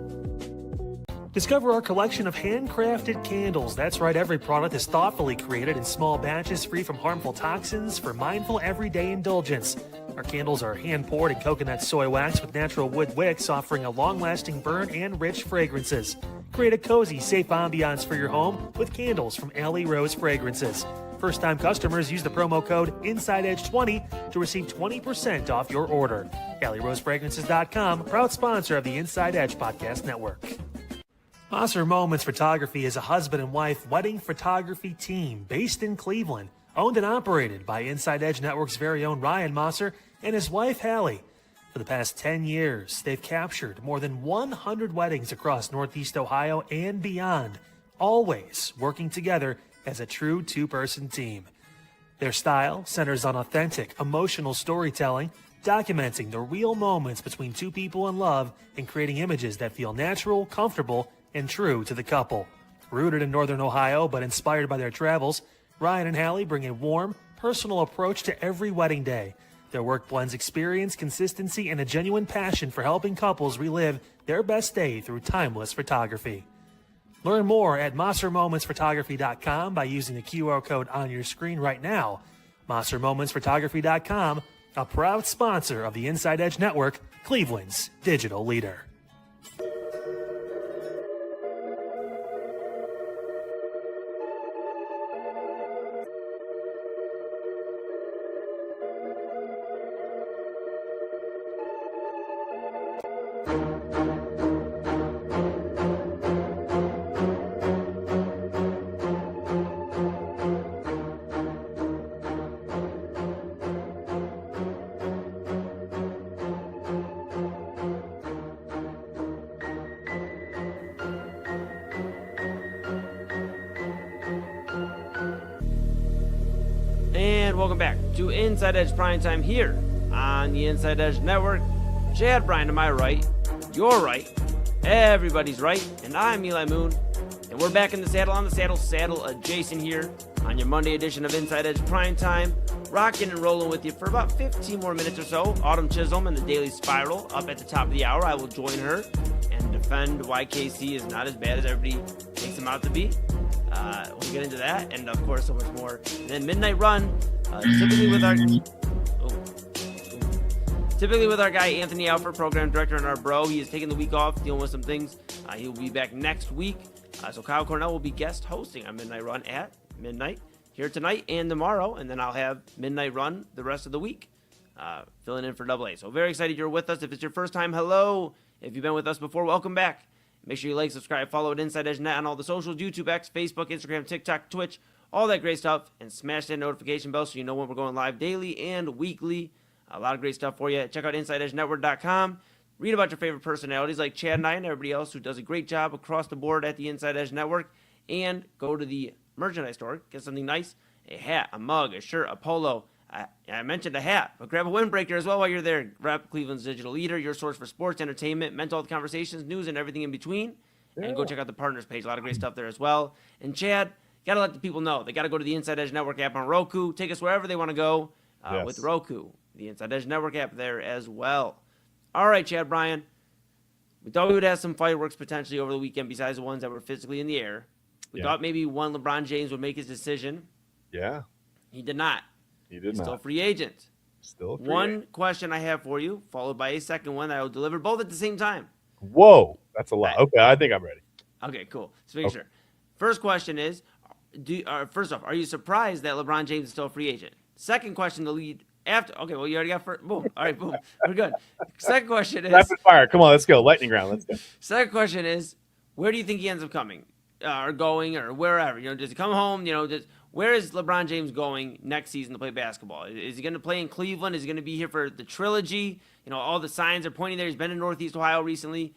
Discover our collection of handcrafted candles. That's right, every product is thoughtfully created in small batches free from harmful toxins for mindful everyday indulgence. Our candles are hand-poured in coconut soy wax with natural wood wicks, offering a long-lasting burn and rich fragrances. Create a cozy, safe ambiance for your home with candles from Alley Rose Fragrances. First-time customers use the promo code InsideEdge20 to receive 20% off your order. AlleyRoseFragrances.com, proud sponsor of the Inside Edge Podcast Network. Mosser Moments Photography is a husband and wife wedding photography team based in Cleveland, owned and operated by InsideEdge Network's very own Ryan Mosser and his wife Hallie. For the past 10 years, they've captured more than 100 weddings across Northeast Ohio and beyond, always working together as a true two-person team. Their style centers on authentic, emotional storytelling, documenting the real moments between two people in love and creating images that feel natural, comfortable, and true to the couple. Rooted in Northern Ohio but inspired by their travels, Ryan and Hallie bring a warm, personal approach to every wedding day. Their work blends experience, consistency, and a genuine passion for helping couples relive their best day through timeless photography. Learn more at MosserMomentsPhotography.com by using the QR code on your screen right now. MosserMomentsPhotography.com, a proud sponsor of the Inside Edge Network, Cleveland's digital leader. And welcome back to Inside Edge Primetime here on the Inside Edge Network. Chad Bryan to my right, you're right, everybody's right, and I'm Eli Moon. And we're back in the saddle, on the saddle adjacent here on your Monday edition of Inside Edge Primetime. Rocking and rolling with you for about 15 more minutes or so. Autumn Chisholm and the Daily Spiral up at the top of the hour. I will join her and defend why KC is not as bad as everybody makes him out to be. We'll get into that, and of course, so much more. And then Midnight Run, typically with our guy Anthony Alford, program director, and our bro. He is taking the week off, dealing with some things. He will be back next week. So Kyle Cornell will be guest hosting on Midnight Run at midnight here tonight and tomorrow, and then I'll have Midnight Run the rest of the week, filling in for Double A. So very excited you're with us. If it's your first time, hello. If you've been with us before, welcome back. Make sure you like, subscribe, follow at Inside Edge Net on all the socials, YouTube, X, Facebook, Instagram, TikTok, Twitch, all that great stuff. And smash that notification bell so you know when we're going live daily and weekly. A lot of great stuff for you. Check out InsideEdgeNetwork.com. Read about your favorite personalities like Chad and I and everybody else who does a great job across the board at the Inside Edge Network. And go to the merchandise store, get something nice, a hat, a mug, a shirt, a polo. I mentioned a hat, but grab a windbreaker as well while you're there. Grab Cleveland's digital leader, your source for sports, entertainment, mental health conversations, news, and everything in between. Yeah. And go check out the partners page. A lot of great stuff there as well. And Chad, got to let the people know. They got to go to the Inside Edge Network app on Roku. Take us wherever they want to go with Roku. The Inside Edge Network app there as well. All right, Chad Bryan. We thought we would have some fireworks potentially over the weekend besides the ones that were physically in the air. We thought maybe one LeBron James would make his decision. Yeah. He did not. He did He's not. Still a free agent. Still a free One agent. question I have for you, followed by a second one that I will deliver both at the same time. Whoa, that's a lot. Okay, I think I'm ready. Okay, cool. Let's make sure. First question is, first off, are you surprised that LeBron James is still a free agent? Second question to lead after. Okay, well, you already got first. Boom. All right, boom. We're good. Second question is. Rapid fire. Come on, let's go. Lightning round. Let's go. Second question is, where do you think he ends up coming or going or wherever? Does he come home? Where is LeBron James going next season to play basketball? Is he going to play in Cleveland? Is he going to be here for the trilogy? All the signs are pointing there. He's been in Northeast Ohio recently.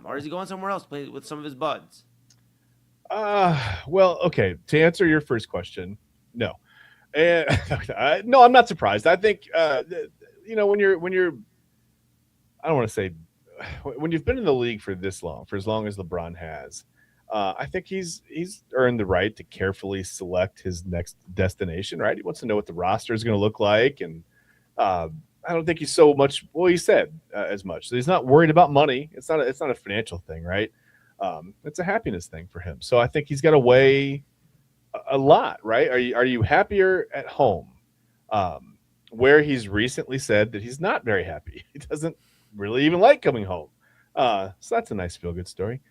Or is he going somewhere else to play with some of his buds? Well, okay. To answer your first question, no. No, I'm not surprised. I think, when you're, I don't want to say, when you've been in the league for this long, for as long as LeBron has, I think he's earned the right to carefully select his next destination, right? He wants to know what the roster is going to look like. And I don't think he's so much, well, he said as much. So he's not worried about money. It's not a financial thing, right? It's a happiness thing for him. So I think he's got to weigh a lot, right? Are you happier at home? Where he's recently said that he's not very happy. He doesn't really even like coming home. So that's a nice feel-good story.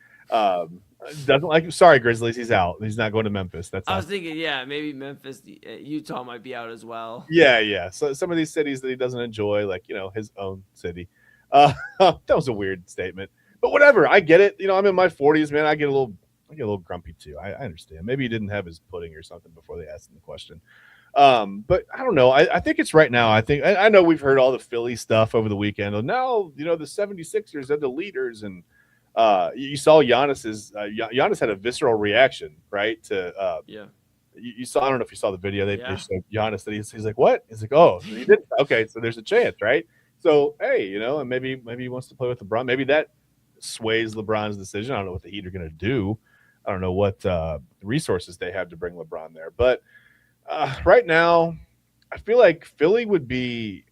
Doesn't like. Sorry, Grizzlies. He's out. He's not going to Memphis. I was thinking, maybe Memphis, Utah might be out as well. Yeah. So some of these cities that he doesn't enjoy, like his own city. That was a weird statement. But whatever, I get it. I'm in my 40s, man. I get a little grumpy too. I understand. Maybe he didn't have his pudding or something before they asked him the question. But I don't know. I think it's right now. I know we've heard all the Philly stuff over the weekend. And now, the 76ers are the leaders. And you saw Giannis had a visceral reaction, right? To you saw, I don't know if you saw the video. They showed Giannis that he's like, what? He's like, oh, he did. Okay, so there's a chance, right? So, hey, and maybe he wants to play with LeBron. Maybe that sways LeBron's decision. I don't know what the Heat are going to do. I don't know what resources they have to bring LeBron there. But right now, I feel like Philly would be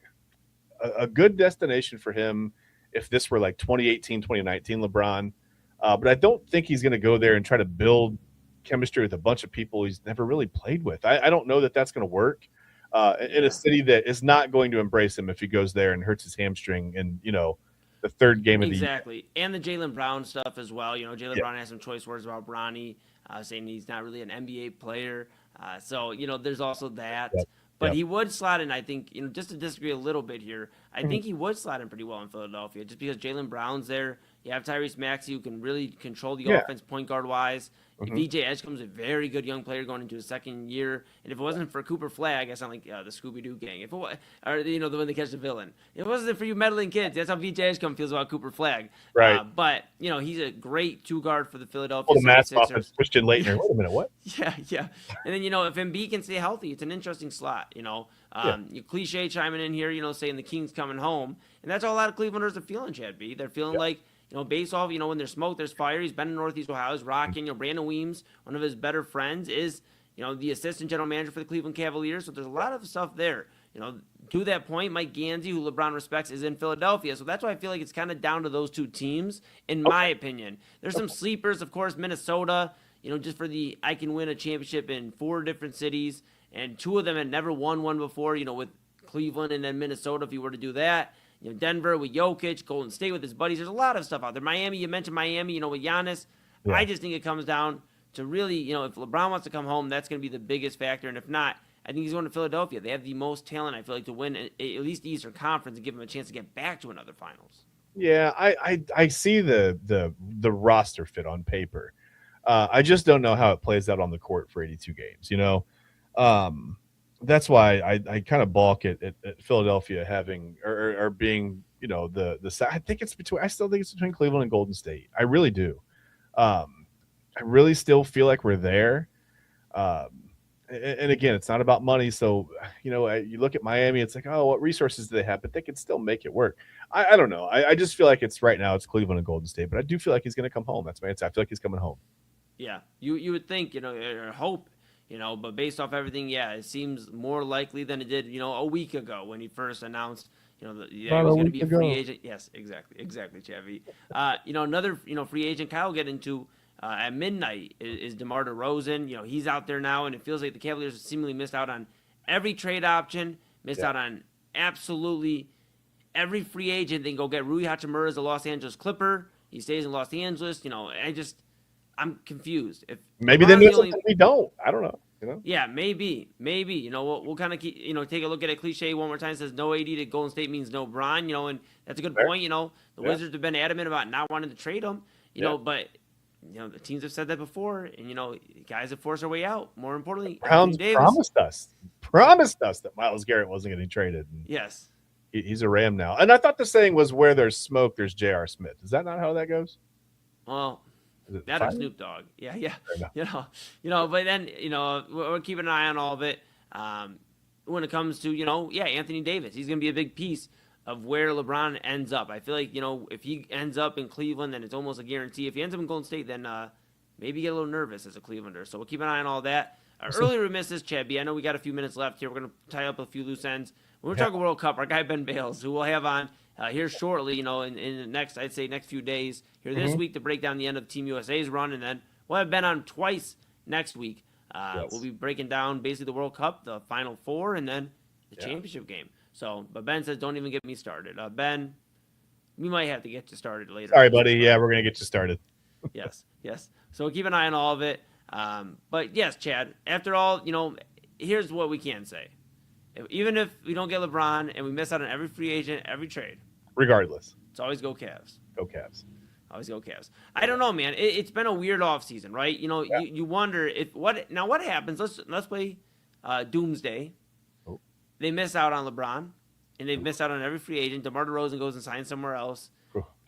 a good destination for him if this were like 2018, 2019 LeBron. But I don't think he's going to go there and try to build chemistry with a bunch of people he's never really played with. I don't know that that's going to work in a city that is not going to embrace him if he goes there and hurts his hamstring and, the third game of the year. Exactly. And the Jaylen Brown stuff as well. Jaylen Brown has some choice words about Bronny, saying he's not really an NBA player. So, there's also that. Yep. But he would slot in, I think, just to disagree a little bit here, I think he would slot in pretty well in Philadelphia just because Jaylen Brown's there. You have Tyrese Maxey who can really control the offense point guard-wise. VJ Edgecombe's a very good young player going into his second year. And if it wasn't for Cooper Flag, I sound like the Scooby-Doo gang. If it was, or, the one that catch the villain. If it wasn't for you meddling kids, that's how VJ Edgecombe feels about Cooper Flag. Right. But, he's a great two-guard for the Philadelphia Pull the mask off 76ers. as Christian Laettner. Wait a minute, what? Yeah. And then, if Embiid can stay healthy, it's an interesting slot, You cliche chiming in here, saying the King's coming home. And that's all a lot of Clevelanders are feeling, Chad B. They're feeling like, based off, when there's smoke, there's fire. He's been in Northeast Ohio. He's rocking. Brandon Weems, one of his better friends, is, the assistant general manager for the Cleveland Cavaliers. So there's a lot of stuff there. To that point, Mike Gansey, who LeBron respects, is in Philadelphia. So that's why I feel like it's kind of down to those two teams, in my opinion. There's some sleepers, of course, Minnesota, just for the I can win a championship in 4 different cities. And 2 of them had never won one before, with Cleveland and then Minnesota, if you were to do that. Denver with Jokic, Golden State with his buddies. There's a lot of stuff out there. Miami, you mentioned Miami, with Giannis. Yeah. I just think it comes down to really, if LeBron wants to come home, that's going to be the biggest factor. And if not, I think he's going to Philadelphia. They have the most talent, I feel like, to win at least the Eastern Conference and give him a chance to get back to another finals. Yeah, I see the roster fit on paper. I just don't know how it plays out on the court for 82 games, That's why I kind of balk at Philadelphia having or being, I think it's between. I still think it's between Cleveland and Golden State. I really do. I really still feel like we're there. And again, it's not about money. So, you look at Miami, it's like, oh, what resources do they have? But they can still make it work. I don't know. I just feel like right now it's Cleveland and Golden State. But I do feel like he's going to come home. That's my answer. I feel like he's coming home. Yeah, you would think, or hope. But based off everything, it seems more likely than it did, a week ago when he first announced, he was going to be a free agent. Yes, exactly, Chevy. Another, free agent Kyle get into at midnight is DeMar DeRozan. He's out there now, and it feels like the Cavaliers seemingly missed out on every trade option, missed out on absolutely every free agent. They can go get Rui Hachimura as a Los Angeles Clipper. He stays in Los Angeles. I'm confused. If maybe they know something we don't. I don't know. Yeah, maybe. We'll kind of keep, take a look at a cliche one more time. It says no AD to Golden State means no Bron. And that's a good point. The Wizards have been adamant about not wanting to trade him. But the teams have said that before, and guys have forced their way out. More importantly, Browns promised us that Myles Garrett wasn't getting traded. Yes, he's a Ram now. And I thought the saying was, "Where there's smoke, there's J.R. Smith." Is that not how that goes? Well. That or Snoop Dogg. Yeah. But then, we're keeping an eye on all of it. When it comes to, Anthony Davis, he's going to be a big piece of where LeBron ends up. I feel like, if he ends up in Cleveland, then it's almost a guarantee. If he ends up in Golden State, then maybe get a little nervous as a Clevelander. So we'll keep an eye on all that. Earlier we missed this, Chad B. I know we got a few minutes left here. We're going to tie up a few loose ends. When we're talking World Cup, our guy Ben Bales, who we'll have on here shortly, in the next few days here this week to break down the end of Team USA's run, and then we'll have Ben on twice next week. We'll be breaking down basically the World Cup, the Final Four, and then the championship game. So, but Ben says, don't even get me started. Ben, we might have to get you started later. Sorry, buddy. Yeah, we're going to get you started. Yes. So keep an eye on all of it. But yes, Chad, after all, here's what we can say. Even if we don't get LeBron and we miss out on every free agent, every trade. Regardless. It's always go Cavs. Go Cavs. Always go Cavs. I don't know, man. It's been a weird offseason, right? You know, you wonder if what happens. Let's play Doomsday. Oh. They miss out on LeBron, and they've missed out on every free agent. DeMar DeRozan goes and signs somewhere else,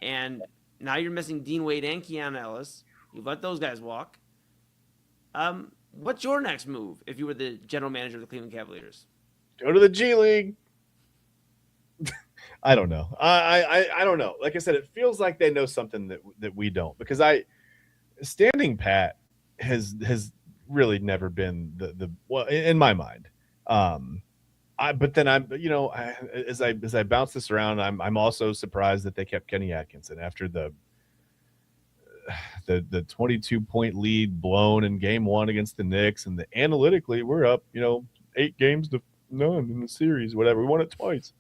and now you're missing Dean Wade and Keanu Ellis. You let those guys walk. What's your next move if you were the general manager of the Cleveland Cavaliers? Go to the G League. I don't know. I don't know. Like I said, it feels like they know something that we don't, because standing pat has really never been the well in my mind. But then as I bounce this around, I'm also surprised that they kept Kenny Atkinson after the 22-point lead blown in game 1 against the Knicks, and analytically we're up 8-0 in the series, whatever. We won it twice.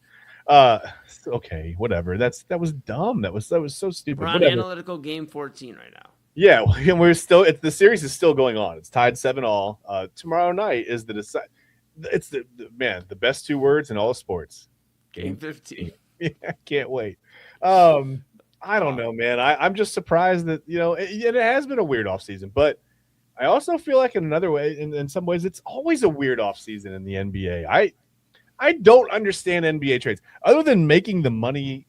Okay, whatever. That was dumb. That was so stupid. We're on Whatever. analytical game 14 right now. Yeah, and the series is still going on. It's tied 7-all. Tomorrow night is it's the best 2 words in all of sports. Game 15. Yeah, I can't wait. I don't know, man. I'm just surprised that it has been a weird offseason, but I also feel like in another way, in some ways, it's always a weird offseason in the NBA. I don't understand NBA trades other than making the money,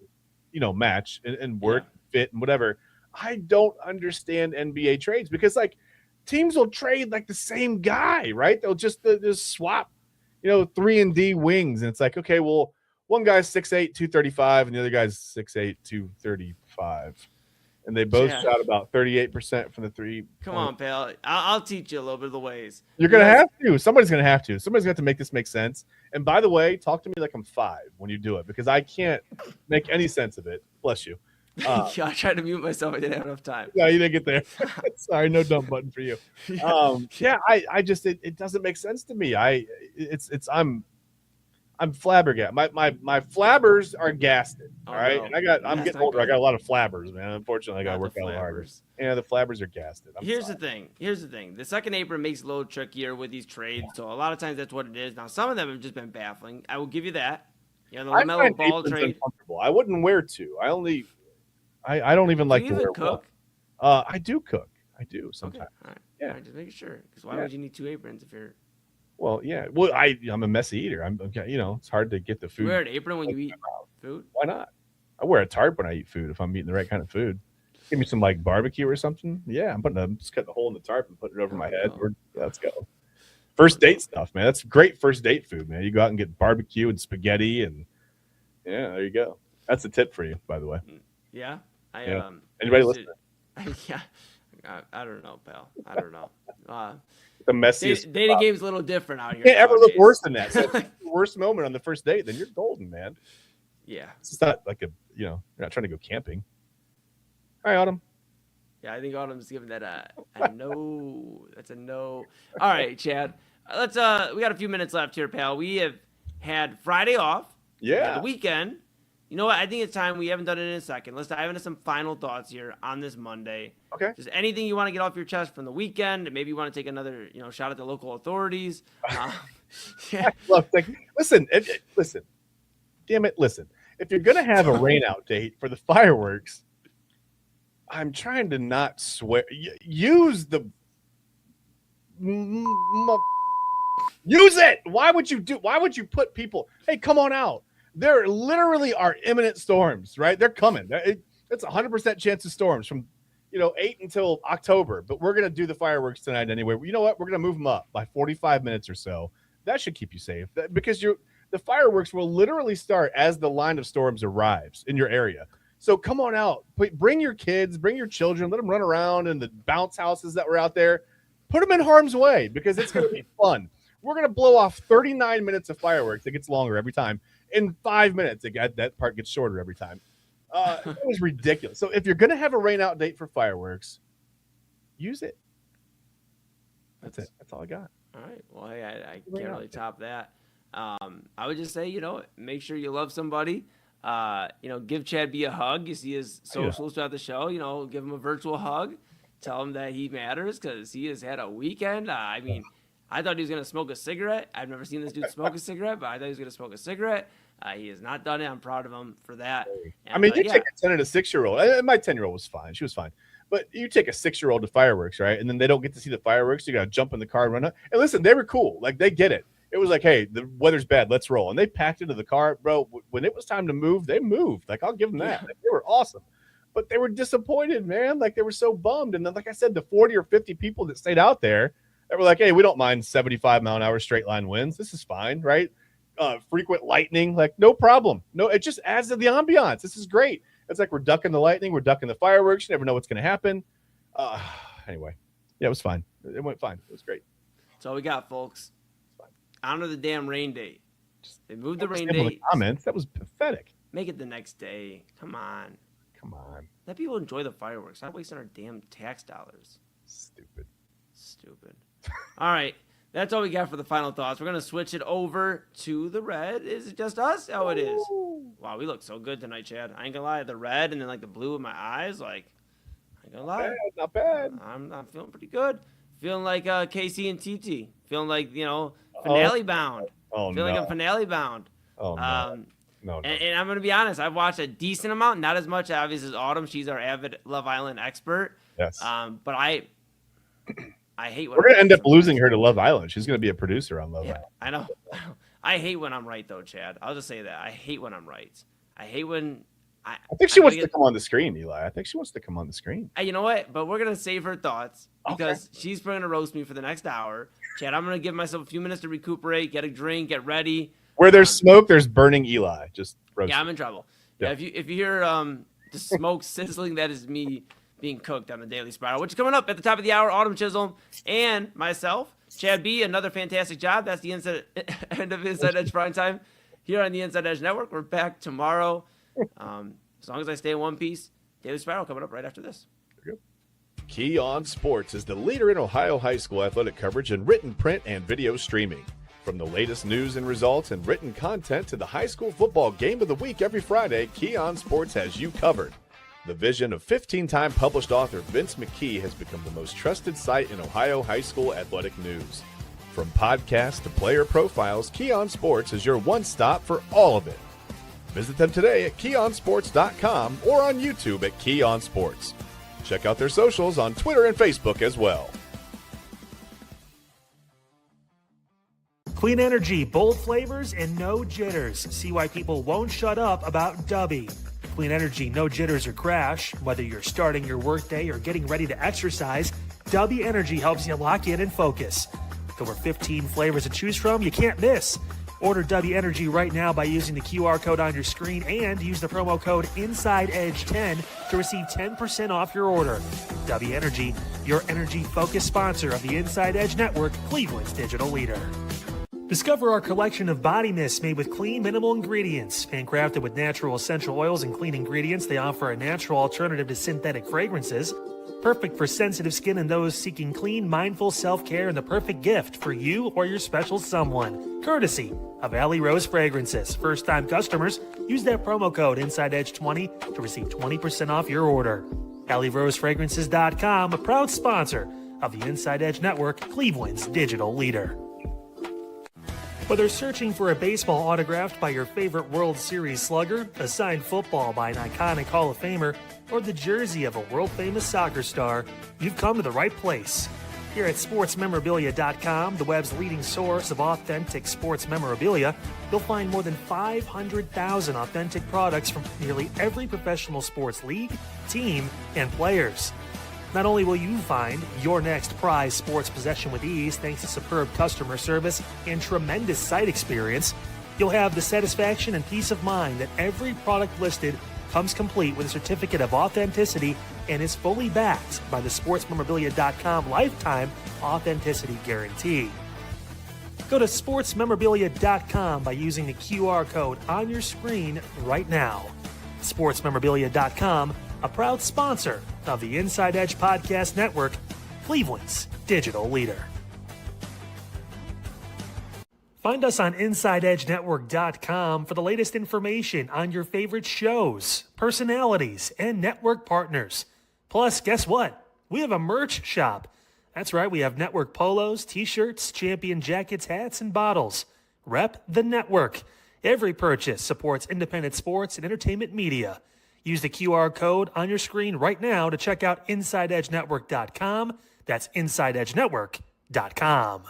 match and work, fit, and whatever. I don't understand NBA trades because teams will trade the same guy, right? They'll just swap, 3-and-D wings, and it's okay, well, one guy's 6'8", 235, and the other guy's 6'8", 235. And they both shot about 38% from the three. Come on, pal. I'll teach you a little bit of the ways. You're going to have to. Somebody's going to have to. Somebody's got to make this make sense. And by the way, talk to me like I'm 5 when you do it, because I can't make any sense of it. Bless you. I tried to mute myself. I didn't have enough time. Yeah, you didn't get there. Sorry, no dumb button for you. I just it doesn't make sense to me. I'm flabbergasted. My flabbers are gasted. All right. No. And I'm getting older. I got a lot of flabbers, man. Unfortunately, I got to work out harder. Yeah, the flabbers are gasted. Here's the thing. The second apron makes it a little trickier with these trades. Yeah. So a lot of times that's what it is. Now, some of them have just been baffling. I will give you that. The LaMelo Ball trade. I wouldn't wear 2. I don't even like to wear cook? One. I do cook. I do sometimes. Okay. All right. Yeah. All right, just making sure. Because why would you need 2 aprons if you're... Well, yeah. Well, I'm a messy eater. It's hard to get the food. You wear an apron when you eat food? Why not? I wear a tarp when I eat food if I'm eating the right kind of food. Give me some barbecue or something. Yeah, I'm just cutting a hole in the tarp and putting it over my head. Let's go. First date stuff, man. That's great first date food, man. You go out and get barbecue and spaghetti, and there you go. That's a tip for you, by the way. Yeah. Anybody listening? Yeah. I don't know, pal. I don't know. The messiest. Dating game's a little different out here. You can't ever look worse than that. So if it's the worst moment on the first date, then you're golden, man. Yeah. It's not you're not trying to go camping. All right, Autumn. Yeah, I think Autumn's giving that a no. That's a no. All right, Chad. We got a few minutes left here, pal. We have had Friday off. Yeah. The weekend. You know what? I think it's time. We haven't done it in a second. Let's dive into some final thoughts here on this Monday. Okay. Just anything you want to get off your chest from the weekend. Maybe you want to take another, shot at the local authorities. Yeah. Look, listen. Damn it, listen. If you're gonna have a rainout date for the fireworks, I'm trying to not swear. Use it. Why would you put people? Hey, come on out. There literally are imminent storms, right? They're coming. It's 100% chance of storms from, 8 until October. But we're going to do the fireworks tonight anyway. You know what? We're going to move them up by 45 minutes or so. That should keep you safe because the fireworks will literally start as the line of storms arrives in your area. So come on out. Bring your kids, bring your children. Let them run around in the bounce houses that were out there. Put them in harm's way because it's going to be fun. We're going to blow off 39 minutes of fireworks. It gets longer every time. In 5 minutes, that part gets shorter every time. It was ridiculous. So if you're going to have a rain out date for fireworks, use it. That's it. That's all I got. All right. Well, hey, I can't really top that. I would just say, make sure you love somebody. Give Chad B a hug. You see his socials throughout the show. Give him a virtual hug. Tell him that he matters because he has had a weekend. I thought he was going to smoke a cigarette. I've never seen this dude smoke a cigarette, but I thought he was going to smoke a cigarette. He has not done it. I'm proud of him for that. And, I mean, you take a 10 and a 6-year-old. My 10-year-old was fine. She was fine. But you take a 6-year-old to fireworks, right? And then they don't get to see the fireworks. You got to jump in the car and run up. And listen, they were cool. Like, they get it. It was like, hey, the weather's bad. Let's roll. And they packed into the car. Bro, when it was time to move, they moved. Like, I'll give them that. Like, they were awesome. But they were disappointed, man. Like, they were so bummed. And then, like I said, the 40 or 50 people that stayed out there that were like, hey, we don't mind 75-mile-an-hour straight line winds. This is fine, right? Frequent lightning, like, no problem. No, it just adds to the ambiance. This is great. It's like we're ducking the lightning. We're ducking the fireworks. You never know what's going to happen. Anyway, yeah, it was fine. It went fine. It was great. That's all we got, folks. Honor the damn rain date. They moved the rain date. Comments. That was pathetic. Make it the next day. Come on. Let people enjoy the fireworks. Not wasting our damn tax dollars. Stupid. All right. That's all we got for the final thoughts. We're going to switch it over to the red. Is it just us? Oh, it is. Wow, we look so good tonight, Chad. I ain't going to lie. The red and then like the blue in my eyes, like, I ain't going to lie. Not bad. I'm feeling pretty good. Feeling like KC and TT. Feeling like, finale bound. Oh, Feeling no. like I'm finale bound. Oh, no. No. And I'm going to be honest. I've watched a decent amount. Not as much, obviously, as Autumn. She's our avid Love Island expert. Yes. But I hate when we're going to end up losing her to Love Island. She's going to be a producer on Love Island. I know. I hate when I'm right, though, Chad. I'll just say that. I hate when I'm right. I hate when I think she wants to come on the screen, Eli. I think she wants to come on the screen. You know what? But we're going to save her thoughts because she's going to roast me for the next hour. Chad, I'm going to give myself a few minutes to recuperate, get a drink, get ready. Where there's smoke, there's burning Eli. Just roast. Yeah, I'm in trouble. Yeah, if you hear the smoke sizzling, that is me being cooked on the Daily Spiral, which is coming up at the top of the hour. Autumn Chisholm and myself, Chad B, another fantastic job. That's the end of Inside Edge Primetime here on the Inside Edge Network. We're back tomorrow. As long as I stay in one piece, Daily Spiral coming up right after this. Key On Sports is the leader in Ohio high school athletic coverage in written, print, and video streaming. From the latest news and results and written content to the high school football game of the week every Friday, Key On Sports has you covered. The vision of 15-time published author Vince McKee has become the most trusted site in Ohio high school athletic news. From podcasts to player profiles, Key On Sports is your one-stop for all of it. Visit them today at keyonsports.com or on YouTube at Key On Sports. Check out their socials on Twitter and Facebook as well. Clean energy, bold flavors, and no jitters. See why people won't shut up about Dubby. Clean energy, no jitters or crash. Whether you're starting your workday or getting ready to exercise, Dubby Energy helps you lock in and focus. With over 15 flavors to choose from, you can't miss. Order Dubby Energy right now by using the QR code on your screen and use the promo code InsideEdge10 to receive 10% off your order. Dubby Energy, your energy-focused sponsor of the Inside Edge Network, Cleveland's digital leader. Discover our collection of body mists made with clean, minimal ingredients. Handcrafted with natural essential oils and clean ingredients, they offer a natural alternative to synthetic fragrances. Perfect for sensitive skin and those seeking clean, mindful self-care, and the perfect gift for you or your special someone. Courtesy of Alley Rose Fragrances. First-time customers, use that promo code InsideEdge20 to receive 20% off your order. AlleyRoseFragrances.com, a proud sponsor of the Inside Edge Network, Cleveland's digital leader. Whether searching for a baseball autographed by your favorite World Series slugger, a signed football by an iconic Hall of Famer, or the jersey of a world-famous soccer star, you've come to the right place. Here at SportsMemorabilia.com, the web's leading source of authentic sports memorabilia, you'll find more than 500,000 authentic products from nearly every professional sports league, team, and players. Not only will you find your next prized sports possession with ease thanks to superb customer service and tremendous site experience, you'll have the satisfaction and peace of mind that every product listed comes complete with a certificate of authenticity and is fully backed by the SportsMemorabilia.com lifetime authenticity guarantee. Go to SportsMemorabilia.com by using the QR code on your screen right now. SportsMemorabilia.com, a proud sponsor of the Inside Edge Podcast Network, Cleveland's digital leader. Find us on InsideEdgeNetwork.com for the latest information on your favorite shows, personalities, and network partners. Plus, guess what? We have a merch shop. That's right, we have network polos, t-shirts, champion jackets, hats, and bottles. Rep the network. Every purchase supports independent sports and entertainment media. Use the QR code on your screen right now to check out InsideEdgeNetwork.com. That's InsideEdgeNetwork.com.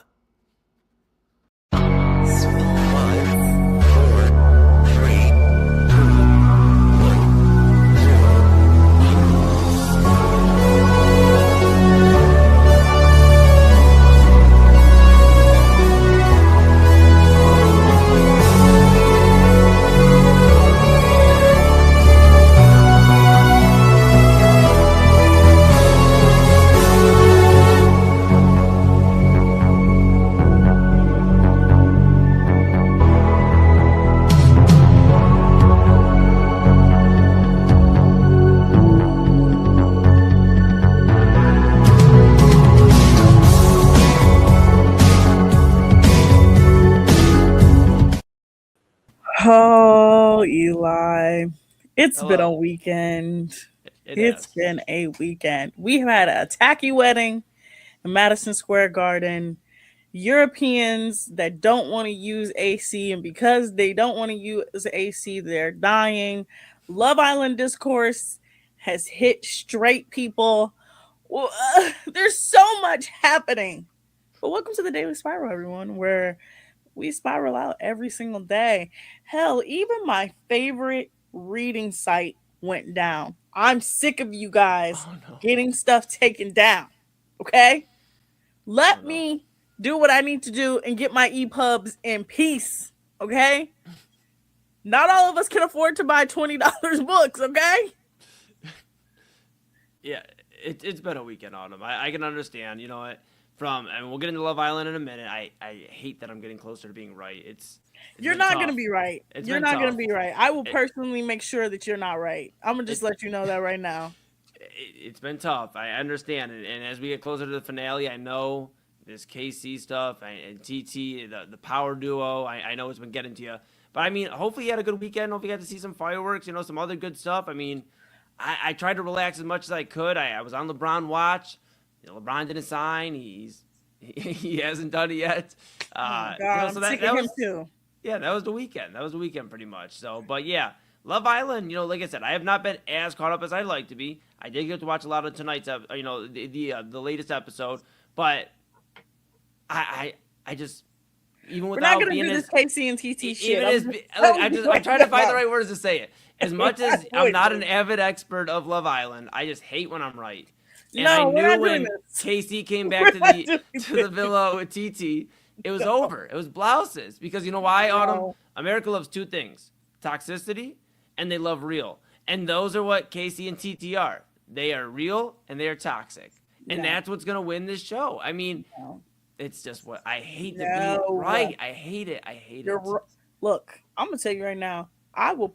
Oh, Eli. It's been a Hello. weekend. It's been a weekend. We have had a tacky wedding in Madison Square Garden. Europeans that don't want to use AC, and because they don't want to use AC, they're dying. Love Island discourse has hit straight people. Well, there's so much happening. But welcome to the Daily Spiral, everyone, where we spiral out every single day. Hell, even my favorite reading site went down. I'm sick of you guys getting stuff taken down. Okay? Let me do what I need to do and get my EPUBs in peace. Okay? Not all of us can afford to buy $20 books, okay? Yeah, it's been a weekend on them. I can understand, you know what? We'll get into Love Island in a minute. I hate that I'm getting closer to being right. You're not going to be right. You're not going to tough. be right. I will personally make sure that you're not right. I'm going to just let you know that right now. It's been tough. I understand. And as we get closer to the finale, I know this KC stuff and TT, the power duo, I know it's been getting to you. But, I mean, hopefully you had a good weekend. Hopefully you got to see some fireworks, you know, some other good stuff. I mean, I tried to relax as much as I could. I was on LeBron watch. You know, LeBron didn't sign. He hasn't done it yet. God, you know, so that was him too. Yeah, that was the weekend. That was the weekend pretty much. So, but yeah, Love Island. You know, like I said, I have not been as caught up as I'd like to be. I did get to watch a lot of tonight's, the latest episode. But I just even We're without not gonna being do as this KC and TT shit. I try to find the right words to say it. As much as I'm not an avid expert of Love Island, I just hate when I'm right. And I knew when KC came back to the villa with TT, it was over. It was blouses. Because you know why, Autumn? America loves two things: toxicity and they love real. And those are what KC and TT are. They are real and they are toxic. And that's what's going to win this show. I mean, it's just what I hate to be right. I hate it. Look, I'm going to tell you right now. I will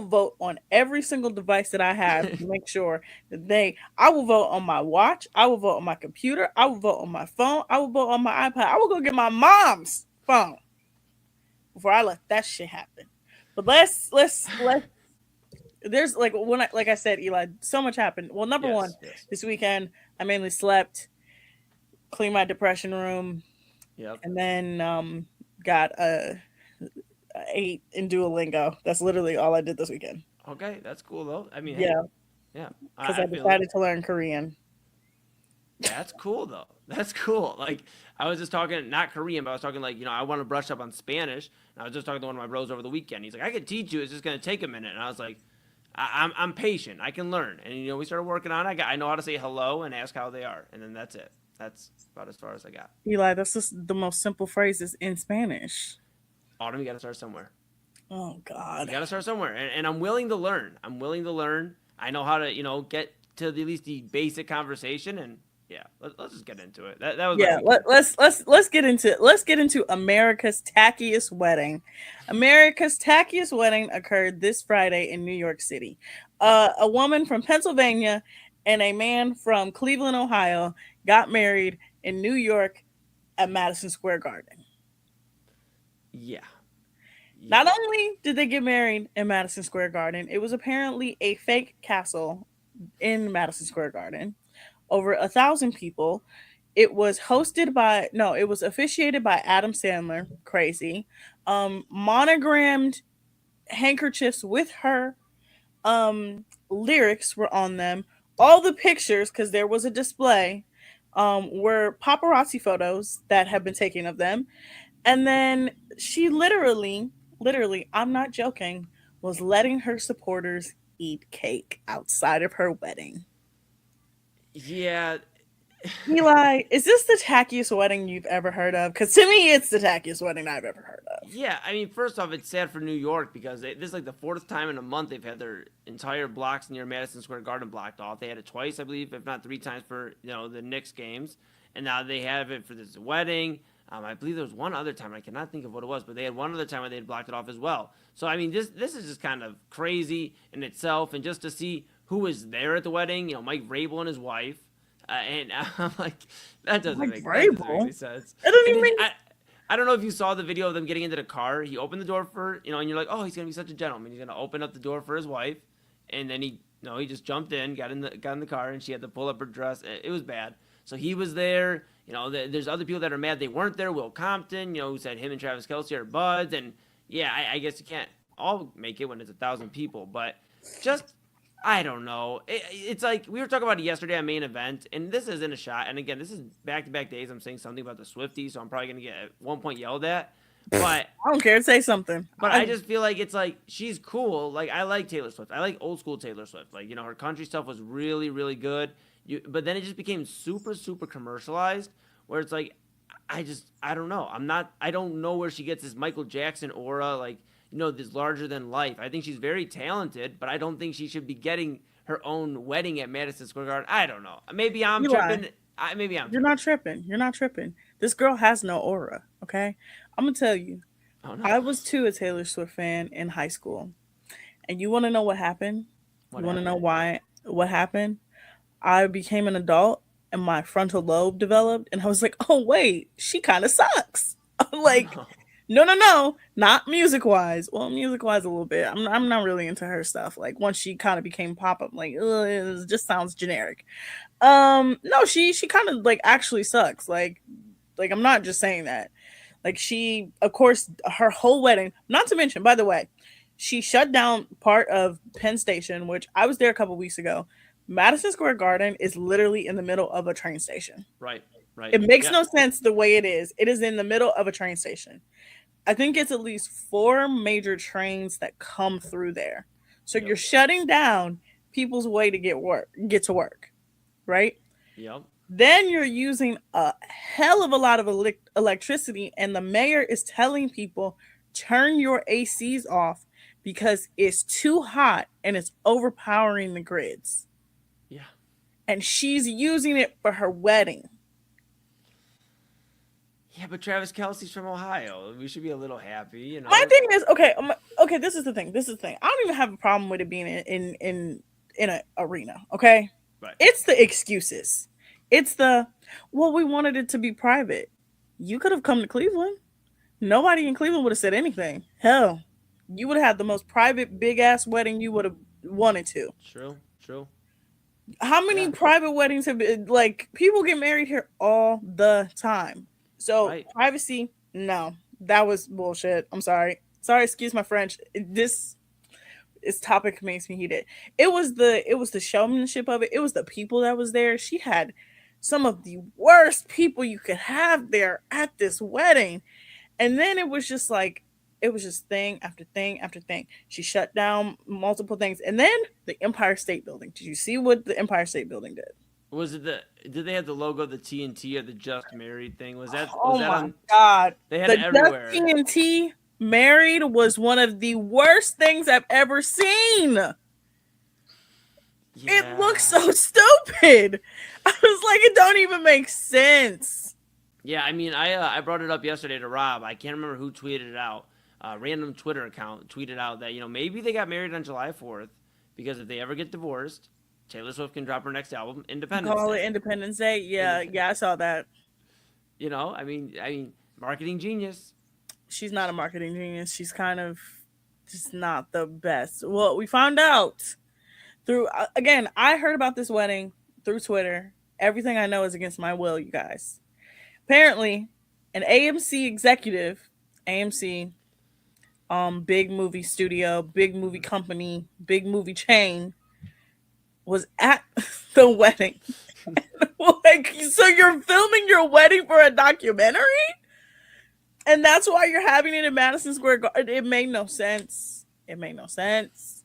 vote on every single device that I have to make sure that I will vote on my watch. I will vote on my computer. I will vote on my phone. I will vote on my iPad. I will go get my mom's phone before I let that shit happen. But let's there's like I said, Eli, so much happened. Well, number one, this weekend, I mainly slept, cleaned my depression room. Yep. And then got ate in Duolingo. That's literally all I did this weekend. Okay, that's cool though. I mean, yeah, because I decided to learn Korean. That's cool though. That's cool. Like I was just talking, not Korean, but I was talking like, you know, I want to brush up on Spanish. And I was just talking to one of my bros over the weekend. He's like, I could teach you. It's just gonna take a minute. And I was like, I'm patient. I can learn. And you know, we started working on it. I know how to say hello and ask how they are, and then that's it. That's about as far as I got. Eli, that's just the most simple phrases in Spanish. Autumn, you got to start somewhere. Oh, God. You got to start somewhere. And I'm willing to learn. I know how to, you know, get to at least the basic conversation. And yeah, let's just get into it. That was let's get into America's tackiest wedding. America's tackiest wedding occurred this Friday in New York City. A woman from Pennsylvania and a man from Cleveland, Ohio got married in New York at Madison Square Garden. Yeah. Not only did they get married in Madison Square Garden, it was apparently a fake castle in Madison Square Garden. over 1,000 people. It was it was officiated by Adam Sandler. Crazy. Monogrammed handkerchiefs with her lyrics were on them. All the pictures, because there was a display, were paparazzi photos that have been taken of them. And then she literally, I'm not joking, was letting her supporters eat cake outside of her wedding. Yeah. Eli, is this the tackiest wedding you've ever heard of? Because to me, it's the tackiest wedding I've ever heard of. Yeah, I mean, first off, it's sad for New York because this is like the fourth time in a month they've had their entire blocks near Madison Square Garden blocked off. They had it twice, I believe, if not 3 times for the Knicks games, and now they have it for this wedding. I believe there was one other time, I cannot think of what it was, but they had one other time where they had blocked it off as well. So I mean, this is just kind of crazy in itself, and just to see who was there at the wedding, Mike Vrabel and his wife. And I'm like, that doesn't make any sense. I don't even. I don't know if you saw the video of them getting into the car. He opened the door for and you're like, oh, he's gonna be such a gentleman. He's gonna open up the door for his wife, and then he just jumped in, got in the car, and she had to pull up her dress. It was bad. So he was there. There's other people that are mad they weren't there. Will Compton, who said him and Travis Kelce are buds, and yeah, I guess you can't all make it when it's 1,000 people, but just. I don't know. It's like we were talking about it yesterday on Main Event, and this isn't a shot. And again, this is back-to-back days. I'm saying something about the Swifties, so I'm probably going to get at one point yelled at. But I don't care. Say something. But I just feel like it's like she's cool. Like I like Taylor Swift. I like old school Taylor Swift. Like her country stuff was really, really good. But then it just became super, super commercialized, where it's like I don't know. I don't know where she gets this Michael Jackson aura. Like. This larger than life. I think she's very talented, but I don't think she should be getting her own wedding at Madison Square Garden. I don't know. Maybe I'm tripping. You're not tripping. You're not tripping. This girl has no aura, okay? I'm going to tell you. Oh, no. I was too a Taylor Swift fan in high school. And you want to know what happened? You want to know what happened? I became an adult and my frontal lobe developed, and I was like, oh, wait, she kind of sucks. I'm like... No, not music-wise. Well, music-wise a little bit. I'm not really into her stuff. Like, once she kind of became pop-up, like, it just sounds generic. No, she kind of, like, actually sucks. Like, I'm not just saying that. Like, she, of course, her whole wedding, not to mention, by the way, she shut down part of Penn Station, which I was there a couple weeks ago. Madison Square Garden is literally in the middle of a train station. Right. It makes no sense the way it is. It is in the middle of a train station. I think it's at least 4 major trains that come through there. So you're shutting down people's way to get to work, right? Yep. Then you're using a hell of a lot of electricity, and the mayor is telling people, turn your ACs off because it's too hot and it's overpowering the grids. Yeah. And she's using it for her wedding. Yeah, but Travis Kelce's from Ohio. We should be a little happy, My thing is, okay, this is the thing. I don't even have a problem with it being in an arena, okay? Right. It's the excuses. It's we wanted it to be private. You could have come to Cleveland. Nobody in Cleveland would have said anything. Hell, you would have had the most private, big-ass wedding you would have wanted to. True. How many private weddings have been, like, people get married here all the time. So privacy, no, that was bullshit. I'm sorry, excuse my French. This topic makes me heated. It was the showmanship of it. It was the people that was there. She had some of the worst people you could have there at this wedding, and then it was just thing after thing after thing. She shut down multiple things, and then the Empire State Building. Did you see what the Empire State Building did? Did they have the logo of the TNT or the Just Married thing? Was that my God. They had it everywhere. Just TNT Married was one of the worst things I've ever seen. Yeah. It looks so stupid. I was like, it don't even make sense. Yeah, I mean, I brought it up yesterday to Rob. I can't remember who tweeted it out. Random Twitter account tweeted out that, maybe they got married on July 4th because if they ever get divorced, Taylor Swift can drop her next album, Independence Day. Call it Independence Day. Yeah, I saw that. I mean, marketing genius. She's not a marketing genius. She's kind of just not the best. Well, we found out through, again, I heard about this wedding through Twitter, Everything I know is against my will, you guys. Apparently, an AMC executive, AMC, big movie studio, big movie company, big movie chain, was at the wedding. Like, so you're filming your wedding for a documentary? And that's why you're having it in Madison Square Garden. It made no sense. It made no sense.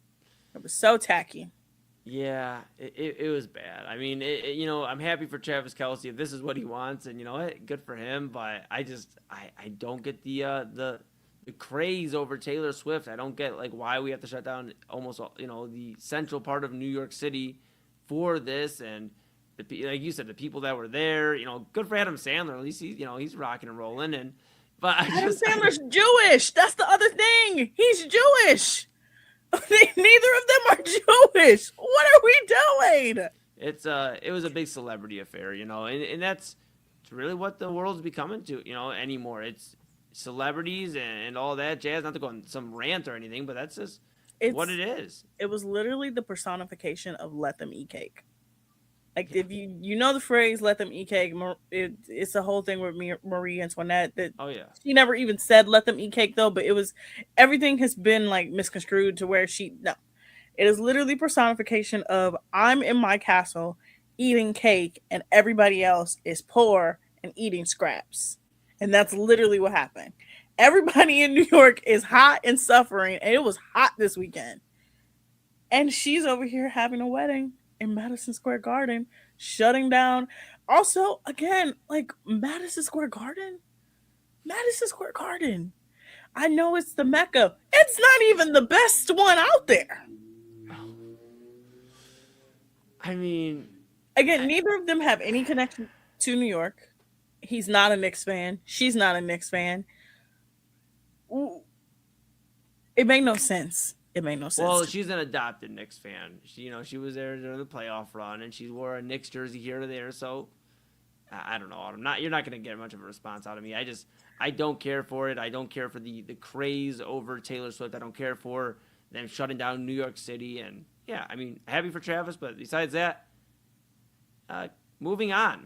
It was so tacky. Yeah, it was bad. I mean, I'm happy for Travis Kelce if this is what he wants, and you know what, good for him. But I don't get the craze over Taylor Swift. I don't get like why we have to shut down almost the central part of New York City for this. And like you said, the people that were there, good for Adam Sandler. At least he's rocking and rolling. Adam Sandler's Jewish. That's the other thing. He's Jewish. Neither of them are Jewish. What are we doing? It was a big celebrity affair, and that's really what the world's becoming to, anymore. It's celebrities and all that jazz. Not to go on some rant or anything, but that's just what it is. It was literally the personification of let them eat cake. Like, if you know the phrase "let them eat cake," it's the whole thing with Marie Antoinette. That she never even said "let them eat cake" though, but everything has been like misconstrued to where it is literally personification of I'm in my castle eating cake and everybody else is poor and eating scraps, and that's literally what happened. Everybody in New York is hot and suffering, and it was hot this weekend, and she's over here having a wedding in Madison Square Garden, shutting down. Also, again, like Madison Square Garden. I know it's the Mecca. It's not even the best one out there. I mean, again, neither of them have any connection to New York. He's not a Knicks fan. She's not a Knicks fan. It made no sense. Well, she's an adopted Knicks fan. She was there during the playoff run, and she wore a Knicks jersey here or there. So I don't know. You're not going to get much of a response out of me. I don't care for it. I don't care for the craze over Taylor Swift. I don't care for them shutting down New York City. And yeah, I mean, happy for Travis, but besides that, moving on.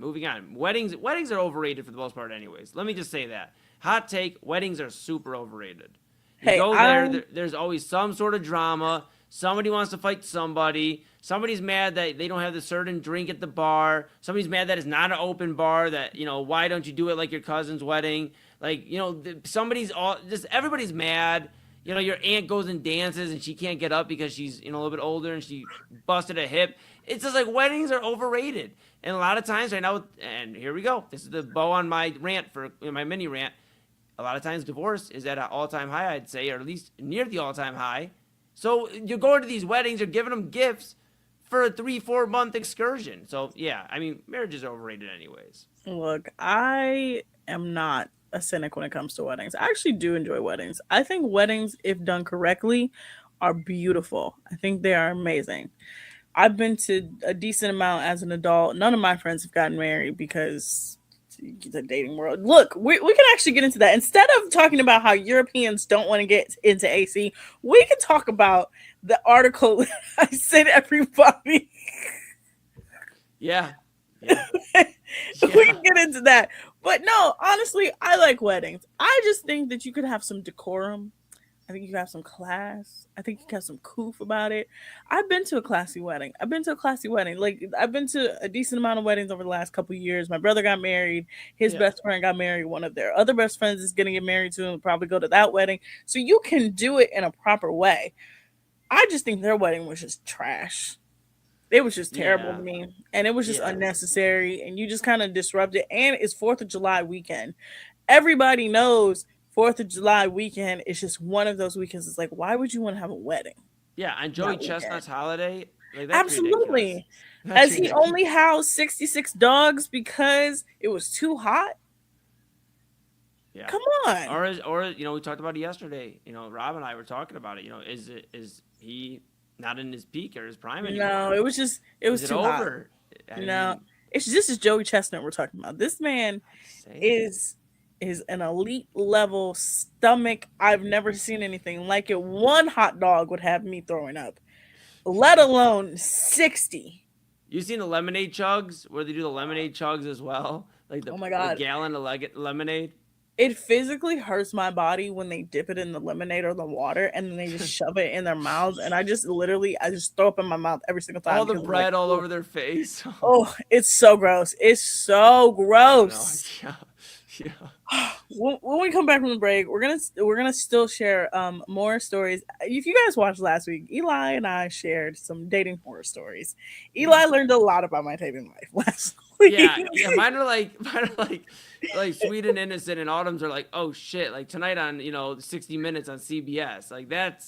Weddings are overrated for the most part, anyways. Let me just say that. Hot take: weddings are super overrated. You go there, there's always some sort of drama. Somebody wants to fight somebody. Somebody's mad that they don't have the certain drink at the bar. Somebody's mad that it's not an open bar, that, why don't you do it like your cousin's wedding? Like, everybody's mad. Your aunt goes and dances and she can't get up because she's, a little bit older and she busted a hip. It's just like weddings are overrated. And a lot of times right now, and here we go. This is the bow on my rant my mini rant. A lot of times divorce is at an all-time high, I'd say, or at least near the all-time high. So you're going to these weddings, you're giving them gifts for a 3-4 month excursion. So yeah, I mean, marriages are overrated anyways. Look, I am not a cynic when it comes to weddings. I actually do enjoy weddings. I think weddings, if done correctly, are beautiful. I think they are amazing. I've been to a decent amount as an adult. None of my friends have gotten married because the dating world. Look, we can actually get into that. Instead of talking about how Europeans don't want to get into AC, we can talk about the article I sent everybody. Yeah. We can get into that. But no, honestly, I like weddings. I just think that you could have some decorum. I think you can have some class. I think you can have some coof about it. I've been to a classy wedding. Like, I've been to a decent amount of weddings over the last couple of years. My brother got married. His best friend got married. One of their other best friends is going to get married soon. We'll probably go to that wedding. So you can do it in a proper way. I just think their wedding was just trash. It was just terrible to me. And it was just unnecessary. And you just kind of disrupted. And it's 4th of July weekend. Everybody knows 4th of July weekend is just one of those weekends. It's like, why would you want to have a wedding? Yeah, on Joey Chestnut's holiday. Like, that's absolutely. As he only housed 66 dogs because it was too hot. Yeah. Come on. Or we talked about it yesterday. Rob and I were talking about it. Is he not in his peak or his prime anymore? No, it was too over? Hot. This is Joey Chestnut we're talking about. This man is an elite level stomach. I've never seen anything like it. One hot dog would have me throwing up, let alone 60. You seen the lemonade chugs where they do the lemonade chugs as well? Like Oh my God. the gallon of lemonade. It physically hurts my body when they dip it in the lemonade or the water and then they just shove it in their mouths. And I just throw up in my mouth every single time. All the bread all over their face. Oh, it's so gross. It's so gross. Yeah. When we come back from the break, we're gonna still share more stories. If you guys watched last week, Eli and I shared some dating horror stories. Eli learned a lot about my dating life last week. Yeah. Mine are like sweet and innocent, and Autumn's are like, oh shit, like tonight on 60 Minutes on CBS. Like that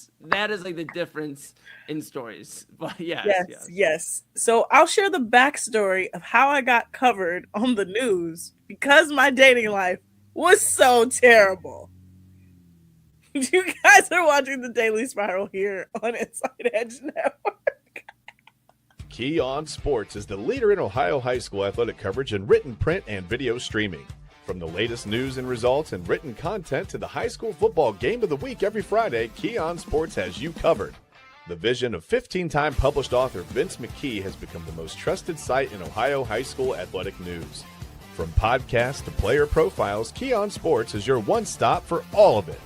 is like the difference in stories. But yes. So I'll share the backstory of how I got covered on the news because my dating life was so terrible. You guys are watching the Daily Spiral here on Inside Edge Network. Key On Sports is the leader in Ohio high school athletic coverage in written, print, and video streaming. From the latest news and results and written content to the high school football game of the week every Friday, Key On Sports has you covered. The vision of 15-time published author Vince McKee has become the most trusted site in Ohio high school athletic news. From podcasts to player profiles, Key On Sports is your one-stop for all of it.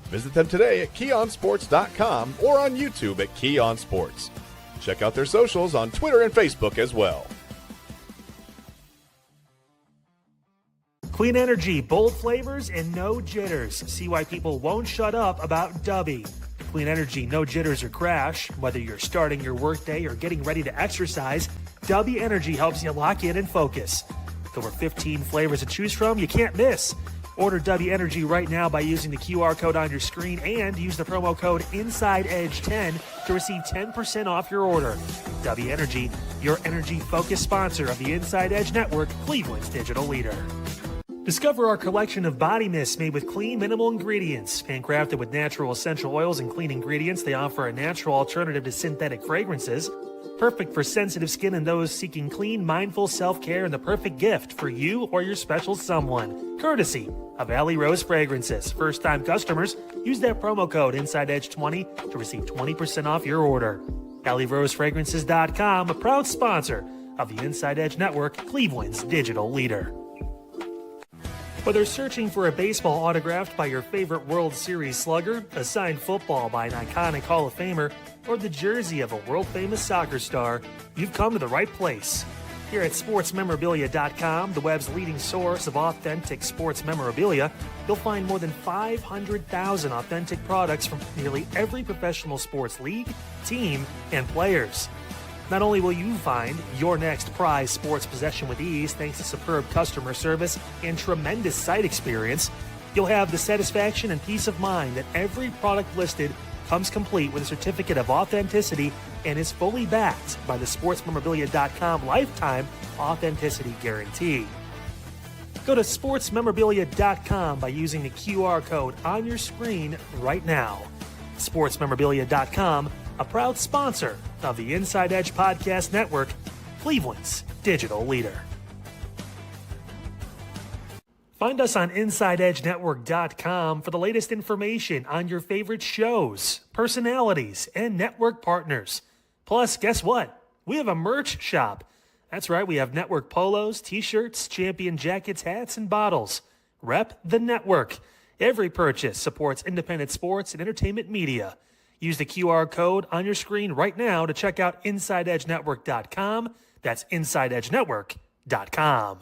Visit them today at keyonsports.com or on YouTube at Key On Sports. Check out their socials on Twitter and Facebook as well. Clean energy, bold flavors, and no jitters. See why people won't shut up about Dubby. Clean energy, no jitters or crash. Whether you're starting your workday or getting ready to exercise, Dubby Energy helps you lock in and focus. With over 15 flavors to choose from, you can't miss. Order Dubby Energy right now by using the QR code on your screen and use the promo code InsideEdge10 to receive 10% off your order. Dubby Energy, your energy-focused sponsor of the Inside Edge Network, Cleveland's digital leader. Discover our collection of body mists made with clean, minimal ingredients. Handcrafted with natural essential oils and clean ingredients, they offer a natural alternative to synthetic fragrances. Perfect for sensitive skin and those seeking clean, mindful self-care, and the perfect gift for you or your special someone. Courtesy of Alley Rose Fragrances. First-time customers, use that promo code InsideEdge20 to receive 20% off your order. AlleyRoseFragrances.com, a proud sponsor of the Inside Edge Network, Cleveland's digital leader. Whether searching for a baseball autographed by your favorite World Series slugger, a signed football by an iconic Hall of Famer, or the jersey of a world-famous soccer star, you've come to the right place. Here at SportsMemorabilia.com, the web's leading source of authentic sports memorabilia, you'll find more than 500,000 authentic products from nearly every professional sports league, team, and players. Not only will you find your next prized sports possession with ease thanks to superb customer service and tremendous site experience, you'll have the satisfaction and peace of mind that every product listed comes complete with a certificate of authenticity and is fully backed by the SportsMemorabilia.com lifetime authenticity guarantee. Go to SportsMemorabilia.com by using the QR code on your screen right now. SportsMemorabilia.com, a proud sponsor of the Inside Edge Podcast Network, Cleveland's digital leader. Find us on InsideEdgeNetwork.com for the latest information on your favorite shows, personalities, and network partners. Plus, guess what? We have a merch shop. That's right, we have network polos, t-shirts, champion jackets, hats, and bottles. Rep the network. Every purchase supports independent sports and entertainment media. Use the QR code on your screen right now to check out InsideEdgeNetwork.com. That's InsideEdgeNetwork.com.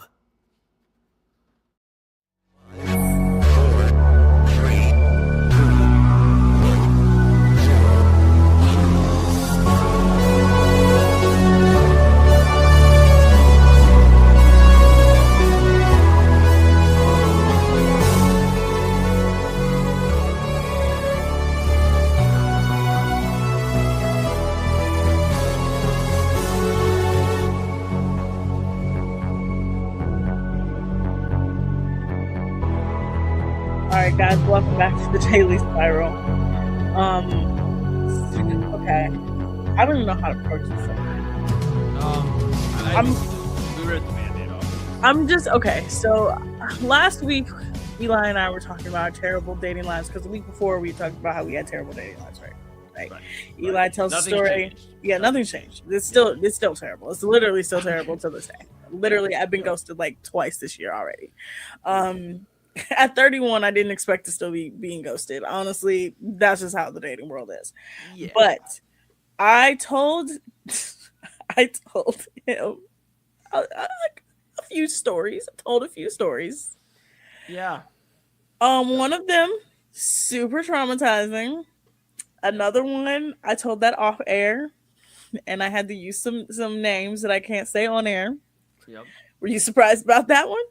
Alright guys, welcome back to the Daily Spiral. Okay. I don't even know how to approach this. We were at the Band-Aid office. I'm just, okay, so last week, Eli and I were talking about our terrible dating lives, because the week before we talked about how we had terrible dating lives, right? Right. Right. Eli tells a Nothing's story. changed. Yeah, nothing's changed. It's still terrible. It's literally still terrible to this day. Literally, I've been ghosted like twice this year already. At 31, I didn't expect to still be being ghosted. Honestly, that's just how the dating world is. Yeah. But I told him a few stories. I told a few stories. Yeah. One of them super traumatizing. Another one I told that off air, and I had to use some names that I can't say on air. Yep. Were you surprised about that one?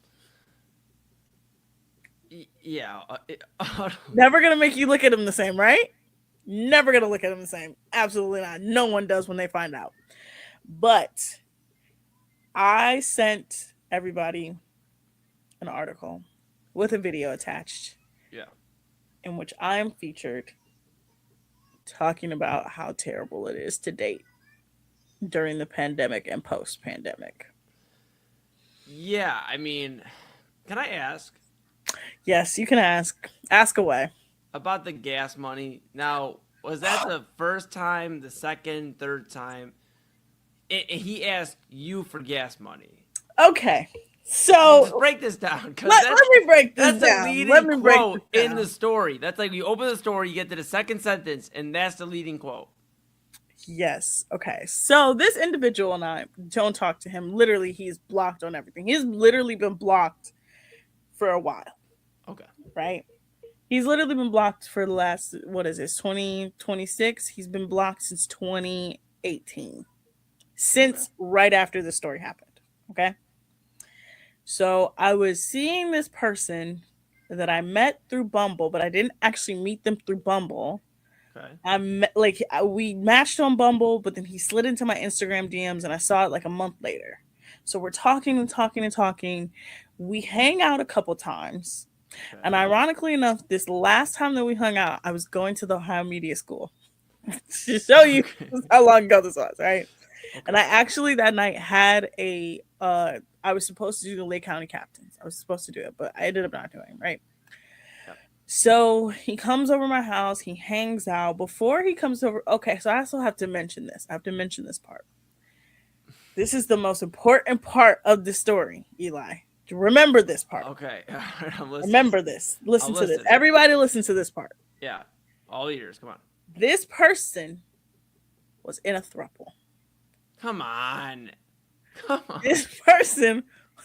Yeah. Never gonna make you look at him the same, right? Never gonna look at him the same. Absolutely not. No one does when they find out. But I sent everybody an article with a video attached. Yeah. In which I am featured talking about how terrible it is to date during the pandemic and post-pandemic. Yeah. I mean, can I ask? Yes, you can ask. Ask away. About the gas money. Now, was that the first time, the second, third time? He asked you for gas money. Okay. So just break this down. Let me break this that's down. The leading Let me break quote this in down. the story. That's like you open the story, you get to the second sentence, and that's the leading quote. Yes. Okay. So this individual and I don't talk to him. Literally, he's blocked on everything. He's literally been blocked for a while. Okay. Right? He's literally been blocked for the last, 2026? He's been blocked since 2018. Since right after the story happened. Okay? So I was seeing this person that I met through Bumble, but I didn't actually meet them through Bumble. Okay. We matched on Bumble, but then he slid into my Instagram DMs and I saw it like a month later. So we're talking and talking and talking. We hang out a couple times. Okay. And ironically enough, this last time that we hung out, I was going to the Ohio Media School to show you how long ago this was, right? Okay. And I actually that night had I was supposed to do the Lake County Captains. I was supposed to do it, but I ended up not doing it, right? Yep. So he comes over my house. He hangs out. Before he comes over, okay, so I also have to mention this. I have to mention this part. This is the most important part of the story, Eli. Remember this part. Okay. Remember this. Listen to this. Everybody listen to this part. Yeah. All ears. Come on. This person was in a throuple. Come on. This person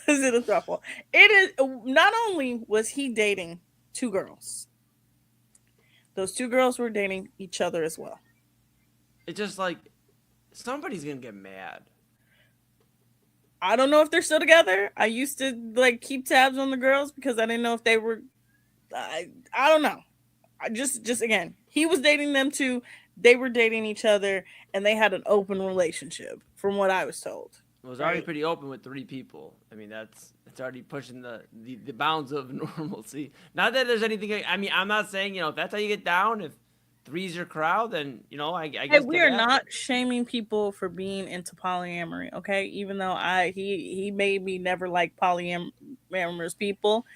was in a throuple. It is not only was he dating two girls. Those two girls were dating each other as well. It's just like somebody's gonna get mad. I don't know if they're still together. I used to keep tabs on the girls because I didn't know if they were. I don't know. I just again, he was dating them too. They were dating each other, and they had an open relationship, from what I was told. It was already pretty open with 3 people. I mean, it's already pushing the bounds of normalcy. Not that there's anything. I mean, I'm not saying if that's how you get down. If 3's your crowd, then I guess we are not shaming people for being into polyamory, okay? Even though he made me never like polyamorous people.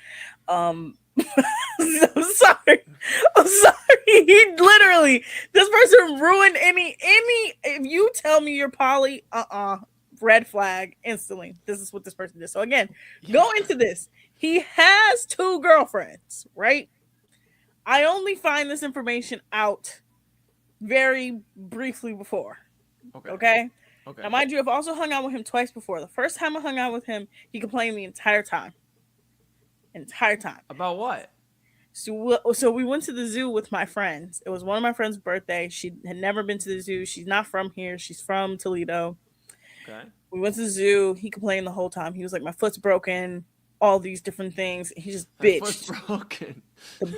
I'm sorry. He literally, this person ruined any. If you tell me you're poly, red flag instantly. This is what this person did. So again, go into this. He has 2 girlfriends, right? I only find this information out very briefly before. Okay. Now, mind you, I've also hung out with him twice before. The first time I hung out with him, he complained the entire time. About what? So we went to the zoo with my friends. It was one of my friends' birthday. She had never been to the zoo. She's not from here. She's from Toledo. Okay. We went to the zoo. He complained the whole time. He was like, my foot's broken. All these different things. He just bitched. Broken.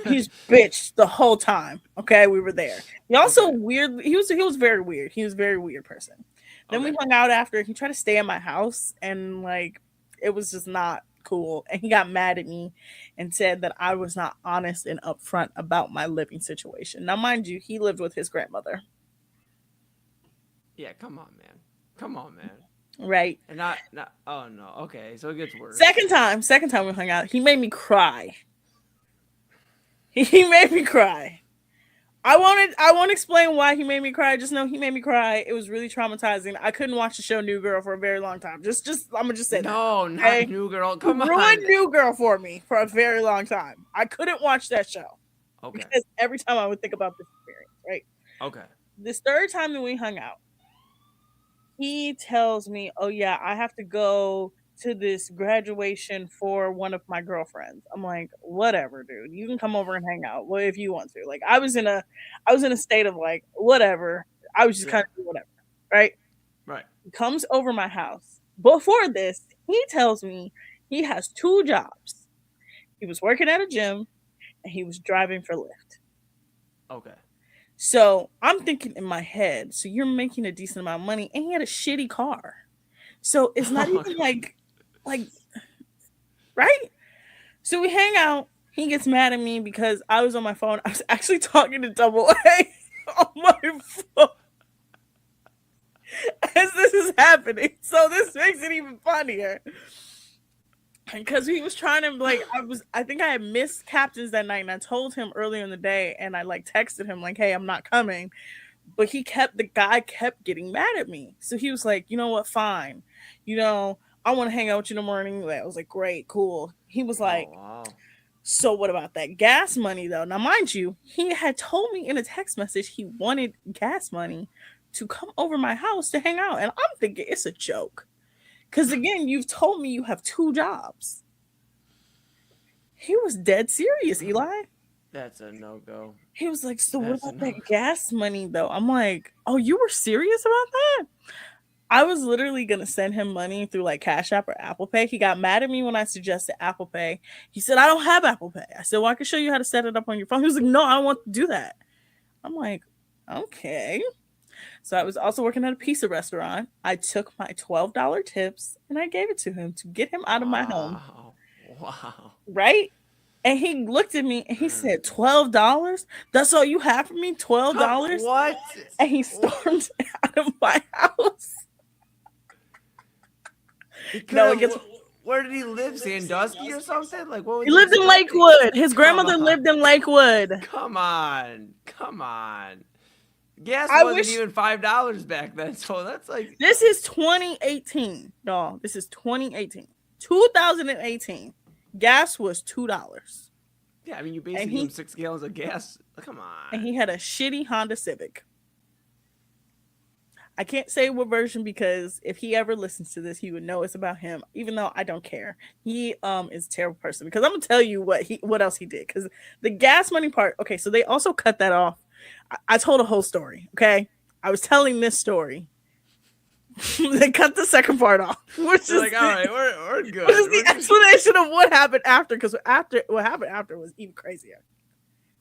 He just bitched the whole time. Okay, we were there. He also weird. He was very weird. He was a very weird person. Then we hung out after. He tried to stay at my house, and it was just not cool. And he got mad at me and said that I was not honest and upfront about my living situation. Now, mind you, he lived with his grandmother. Yeah, come on, man. Right. And not oh no. Okay, so it gets worse. Second time we hung out, he made me cry. He made me cry. I won't explain why he made me cry. Just know he made me cry. It was really traumatizing. I couldn't watch the show New Girl for a very long time. Just I'm gonna just say No, that. not Okay? New Girl. Come on. Ruined New Girl for me for a very long time. I couldn't watch that show. Okay. Because every time I would think about this experience, right? Okay. This third time that we hung out, he tells me, "Oh yeah, I have to go to this graduation for one of my girlfriends." I'm like, "Whatever, dude. You can come over and hang out. Well, if you want to." Like I was in a state of like, whatever. I was just kind of whatever, right? Right. He comes over my house. Before this, he tells me he has 2 jobs. He was working at a gym and he was driving for Lyft. Okay. So I'm thinking in my head, so you're making a decent amount of money and he had a shitty car. So it's not even like, right? So we hang out. He gets mad at me because I was on my phone. I was actually talking to Double A on my phone as this is happening. So this makes it even funnier. Because he was trying to I think I had missed captains that night and I told him earlier in the day and I texted him hey, I'm not coming. But the guy kept getting mad at me. So he was like, you know what, fine. I want to hang out with you in the morning. I was like, great, cool. He was like, wow. So what about that gas money though? Now, mind you, he had told me in a text message he wanted gas money to come over my house to hang out. And I'm thinking it's a joke. Because again, you've told me you have 2 jobs. He was dead serious, Eli. That's a no-go. He was like, so what about that gas money though? I'm like, oh, you were serious about that? I was literally going to send him money through Cash App or Apple Pay. He got mad at me when I suggested Apple Pay. He said, I don't have Apple Pay. I said, well, I can show you how to set it up on your phone. He was like, no, I don't want to do that. I'm like, okay. So I was also working at a pizza restaurant. I took my $12 tips and I gave it to him to get him out of my home. Wow. Right? And he looked at me and he said, $12? That's all you have for me? $12? What? And he stormed out of my house. Where did he live? Sandusky or something? He lived in Lakewood. His grandmother lived in Lakewood. Come on. Gas wasn't even $5 back then, so that's This is 2018, y'all. This is 2018. 2018. Gas was $2. Yeah, I mean, you basically give him 6 gallons of gas. Come on. And he had a shitty Honda Civic. I can't say what version because if he ever listens to this, he would know it's about him, even though I don't care. He is a terrible person because I'm going to tell you what else he did. Because the gas money part, okay, so they also cut that off. I told a whole story, okay? I was telling this story. They cut the second part off. Which is all right, we're good. Which is the explanation of what happened after, because what happened after was even crazier.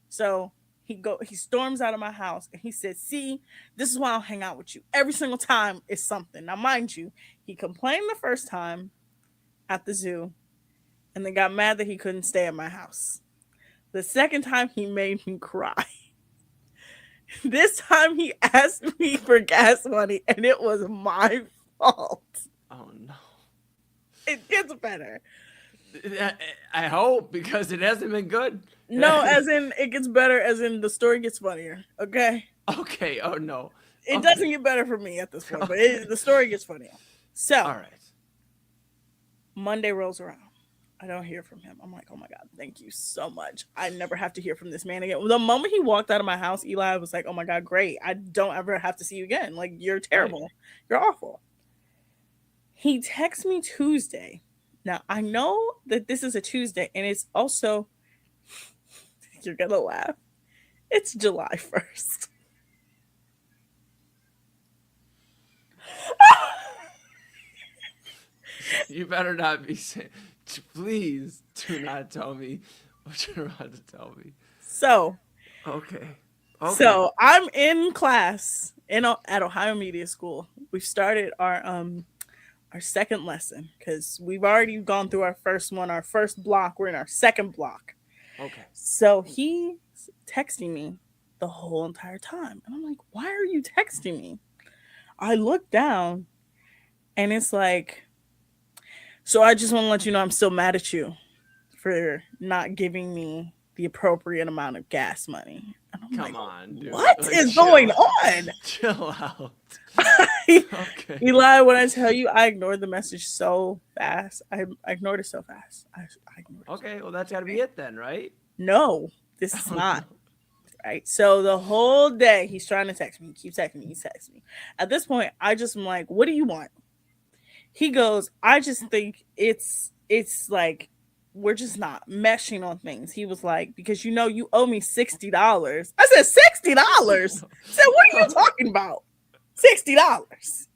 So he storms out of my house and he said, see, this is why I'll hang out with you. Every single time is something. Now, mind you, he complained the first time at the zoo and then got mad that he couldn't stay at my house. The second time he made me cry. This time he asked me for gas money and it was my fault. Oh no. It gets better. I hope, because it hasn't been good. No, as in it gets better, as in the story gets funnier. Okay. Okay. Oh no. It doesn't get better for me at this point, but the story gets funnier. So, all right. Monday rolls around. I don't hear from him. I'm like, oh my God, thank you so much. I never have to hear from this man again. The moment he walked out of my house, Eli was like, oh my God, great. I don't ever have to see you again. You're terrible. Right. You're awful. He texts me Tuesday. Now, I know that this is a Tuesday, and it's also, you're going to laugh, it's July 1st. You better not be saying, please do not tell me what you're about to tell me. So, okay. So I'm in class at Ohio Media School. We've started our second lesson because we've already gone through our first one, our first block. We're in our second block. Okay. So he's texting me the whole entire time. And I'm like, why are you texting me? I look down and it's like, so I just want to let you know I'm still mad at you for not giving me the appropriate amount of gas money. And I'm Come like, on, dude. what is going on? Chill out. Okay. Eli, when I tell you, I ignored the message so fast. I ignored it so fast. I ignored it. Okay, well, that's got to be it then, right? No, this is not. Right. So the whole day he's trying to text me. He keeps texting me. He's texting me. At this point, I just am like, what do you want? He goes, I just think it's like we're just not meshing on things. He was like, because you owe me $60. I said, $60? I said, what are you talking about? $60.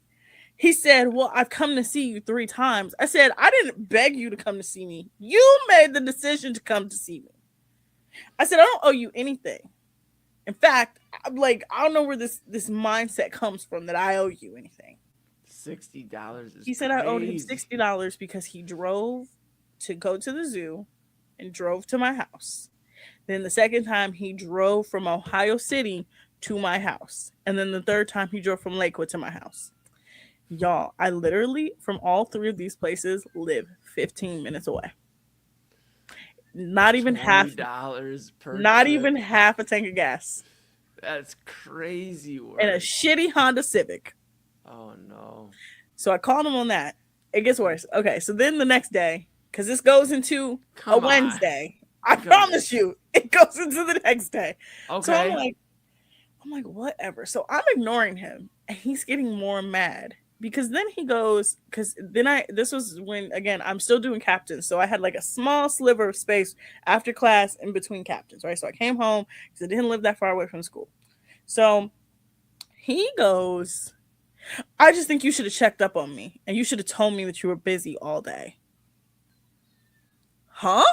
He said, well, I've come to see you 3 times. I said, I didn't beg you to come to see me. You made the decision to come to see me. I said, I don't owe you anything. In fact, I'm like, I don't know where this mindset comes from that I owe you anything. $60 is He said crazy. I owed him $60 because he drove to go to the zoo and drove to my house. Then the second time he drove from Ohio City to my house. And then the third time he drove from Lakewood to my house. Y'all, I literally, from all 3 of these places, live 15 minutes away. Not even half $20 per Not trip. even half a tank of gas. That's crazy work. And a shitty Honda Civic. Oh no. So I called him on that. It gets worse. Okay, so then the next day, because this goes into Come a on. Wednesday. I promise you, it goes into the next day. Okay. So I'm like, whatever. So I'm ignoring him, and he's getting more mad because then he goes, this was when, again, I'm still doing captains. So I had like a small sliver of space after class in between captains, right? So I came home because I didn't live that far away from school. So he goes, I just think you should have checked up on me and you should have told me that you were busy all day. Huh?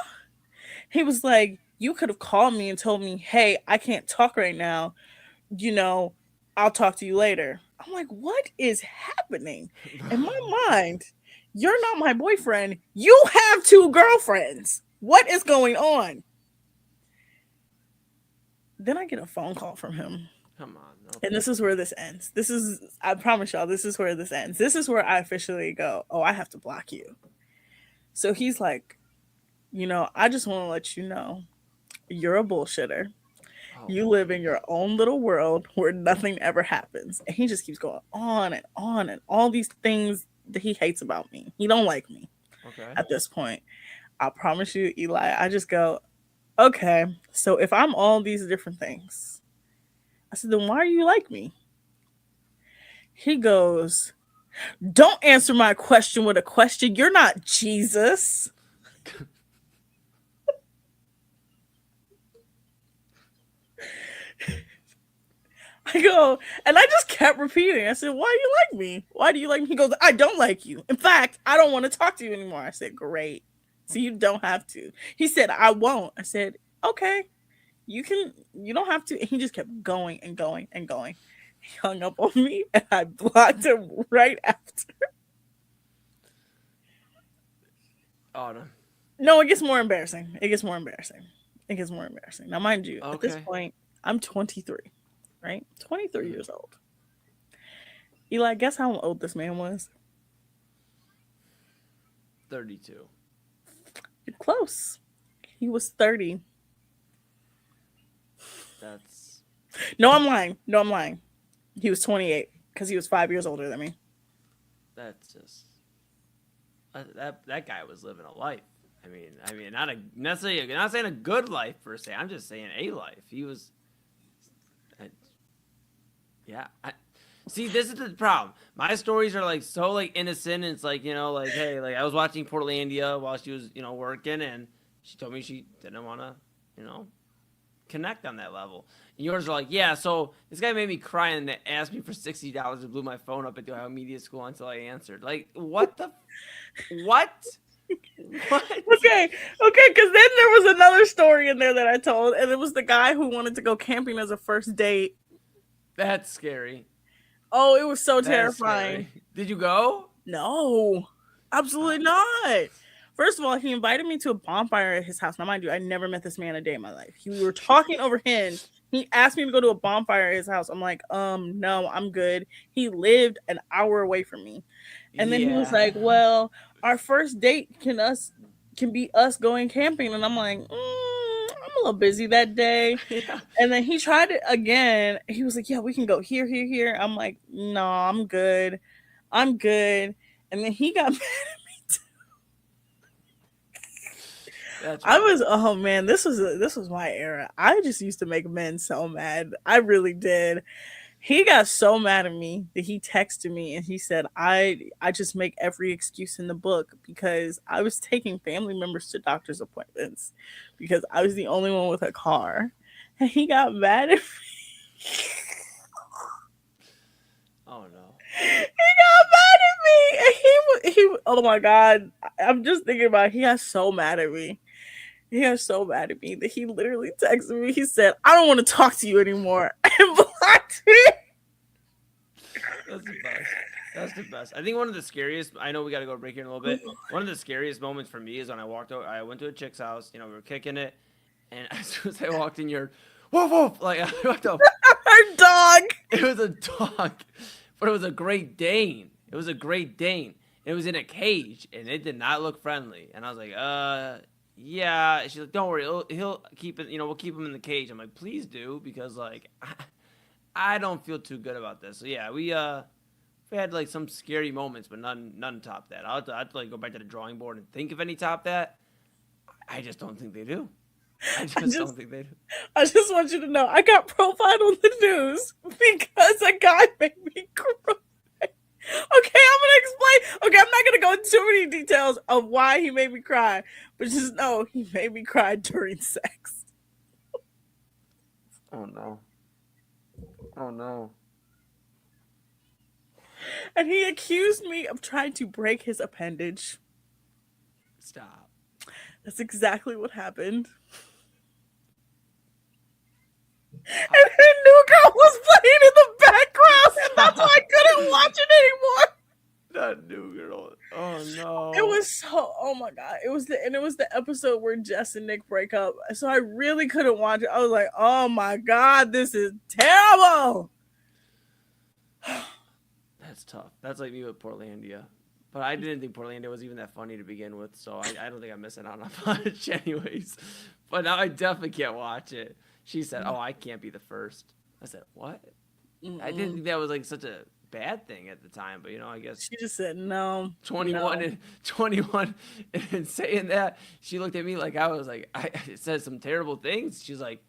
He was like, you could have called me and told me, hey, I can't talk right now. I'll talk to you later. I'm like, what is happening? In my mind, you're not my boyfriend. You have 2 girlfriends. What is going on? Then I get a phone call from him. Come on. Okay. And this is where this ends. I promise y'all, this is where this ends. This is where I officially go, oh, I have to block you. So he's like, I just want to let you know, you're a bullshitter. Oh. You live in your own little world where nothing ever happens. And he just keeps going on and on and all these things that he hates about me. He don't like me. Okay. At this point. I promise you, Eli, I just go, okay, so if I'm all these different things, I said, then why are you like me? He goes, don't answer my question with a question. You're not Jesus. I go, and I just kept repeating. I said, why do you like me? Why do you like me? He goes, I don't like you. In fact, I don't want to talk to you anymore. I said, great. So you don't have to. He said, I won't. I said, okay, you don't have to. And he just kept going and going and going. He hung up on me and I blocked him right after. Oh, no. No, it gets more embarrassing. Now, mind you, at this Okay. point, I'm 23, right? 23 years old. Eli, guess how old this man was? 32. You're close. He was 30. That's No, I'm lying. He was 28 because he was 5 years older than me. that's just that guy was living a life. I mean, not necessarily not saying a good life per se. I'm just saying a life. He was. See, this is the problem. My stories are like so like innocent. And it's like, like, hey, like I was watching Portlandia while she was, working, and she told me she didn't want to, connect on that level. And yours are like, yeah, so this guy made me cry and asked me for $60 and blew my phone up at the Ohio Media School until I answered. Like, what the? What? What? Okay, because then there was another story in there that I told, and it was the guy who wanted to go camping as a first date. That's scary. Oh, it was so That's terrifying. scary. Did you go? No, absolutely not. First of all, he invited me to a bonfire at his house. Now, mind you, I never met this man a day in my life. We were talking over Hinge. He asked me to go to a bonfire at his house. I'm like, no, I'm good. He lived an hour away from me. And then he was like, well, our first date can be us going camping. And I'm like, I'm a little busy that day. Yeah. And then he tried it again. He was like, yeah, we can go here, here, here. I'm like, no, I'm good. I'm good. And then he got mad at me too. I was, oh man, this was my era. I just used to make men so mad. I really did. He got so mad at me that he texted me and he said, I just make every excuse in the book because I was taking family members to doctor's appointments because I was the only one with a car. And he got mad at me. Oh no. He got mad at me. And he oh my God. I'm just thinking about it. He got so mad at me. He got so mad at me that he literally texted me. He said, I don't want to talk to you anymore. And blocked me. That's the best. That's the best. I think one of the scariest, I know we got to go break here in a little bit. One of the scariest moments for me is when I walked over, I went to a chick's house, we were kicking it. And as soon as I walked in here, woof, woof, like, I walked up. Our dog. It was a dog, but it was a Great Dane. It was a Great Dane. It was in a cage, and it did not look friendly. And I was like, yeah. And she's like, don't worry, he'll keep it, we'll keep him in the cage. I'm like, please do, because, like, I don't feel too good about this. So, yeah, we had, like, some scary moments, but none top that. I'll have to, like, go back to the drawing board and think of any top that. I just don't think they do. I just don't think they do. I just want you to know, I got profiled on the news because a guy made me cry. Okay, I'm going to explain. Okay, I'm not going to go into too many details of why he made me cry, but just know he made me cry during sex. Oh, no. Oh, no. And he accused me of trying to break his appendage. Stop. That's exactly what happened. And her new girl was playing in the background, and that's why I couldn't watch it anymore. That new girl. Oh no. It was so. Oh my God. It was the episode where Jess and Nick break up. So I really couldn't watch it. I was like, oh my God, this is terrible. That's tough. That's like me with Portlandia. But I didn't think Portlandia was even that funny to begin with, so I don't think I'm missing out on much anyways. But now I definitely can't watch it. She said, oh, I can't be the first. I said, what? I didn't think that was like such a bad thing at the time, but I guess she just said no. 21 no. and 21 and saying that, she looked at me like I was like, it said some terrible things. She's like,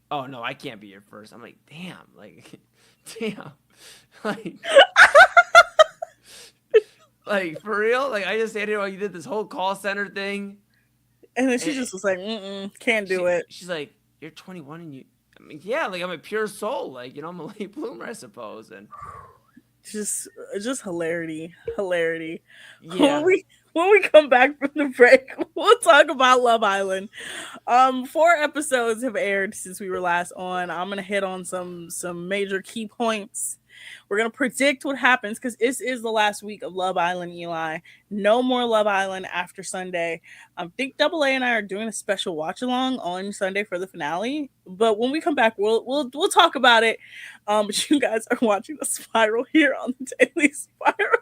oh no, I can't be your first. I'm like, damn, like for real? Like I just said, you did this whole call center thing. And then she just was like, can't do it. She's like, you're 21 and yeah, like I'm a pure soul. Like, I'm a late bloomer, I suppose. And just hilarity. Yeah. When we come back from the break, we'll talk about Love Island. 4 episodes have aired since we were last on. I'm gonna hit on some major key points. We're going to predict what happens because this is the last week of Love Island, Eli. No more Love Island after Sunday. I think AA and I are doing a special watch along on Sunday for the finale. But when we come back, we'll talk about it. But you guys are watching The Spiral here on the Daily Spiral.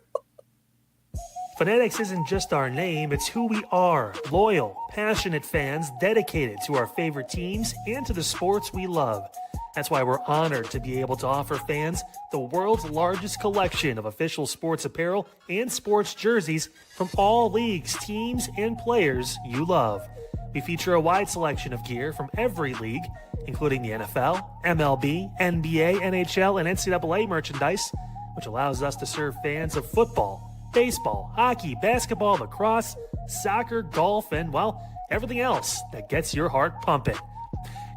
Fanatics isn't just our name, it's who we are. Loyal, passionate fans dedicated to our favorite teams and to the sports we love. That's why we're honored to be able to offer fans the world's largest collection of official sports apparel and sports jerseys from all leagues, teams, and players you love. We feature a wide selection of gear from every league, including the NFL, MLB, NBA, NHL, and NCAA merchandise, which allows us to serve fans of football, baseball, hockey, basketball, lacrosse, soccer, golf, and, well, everything else that gets your heart pumping.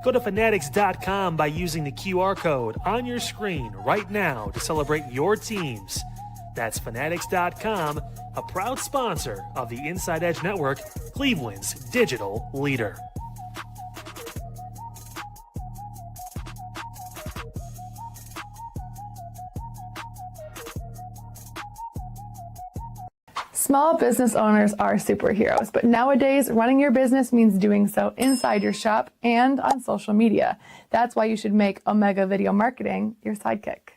Go to fanatics.com by using the QR code on your screen right now to celebrate your teams. That's fanatics.com, a proud sponsor of the Inside Edge Network, Cleveland's digital leader. Small business owners are superheroes, but nowadays running your business means doing so inside your shop and on social media. That's why you should make Omega Video Marketing your sidekick.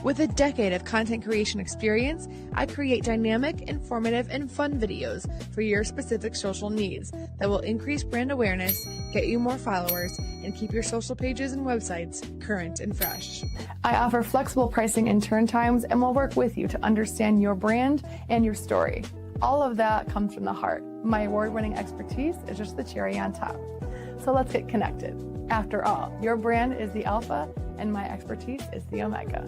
With a decade of content creation experience, I create dynamic, informative, and fun videos for your specific social needs that will increase brand awareness, get you more followers, and keep your social pages and websites current and fresh. I offer flexible pricing and turn times and will work with you to understand your brand and your story. All of that comes from the heart. My award-winning expertise is just the cherry on top. So let's get connected. After all, your brand is the alpha and my expertise is the omega.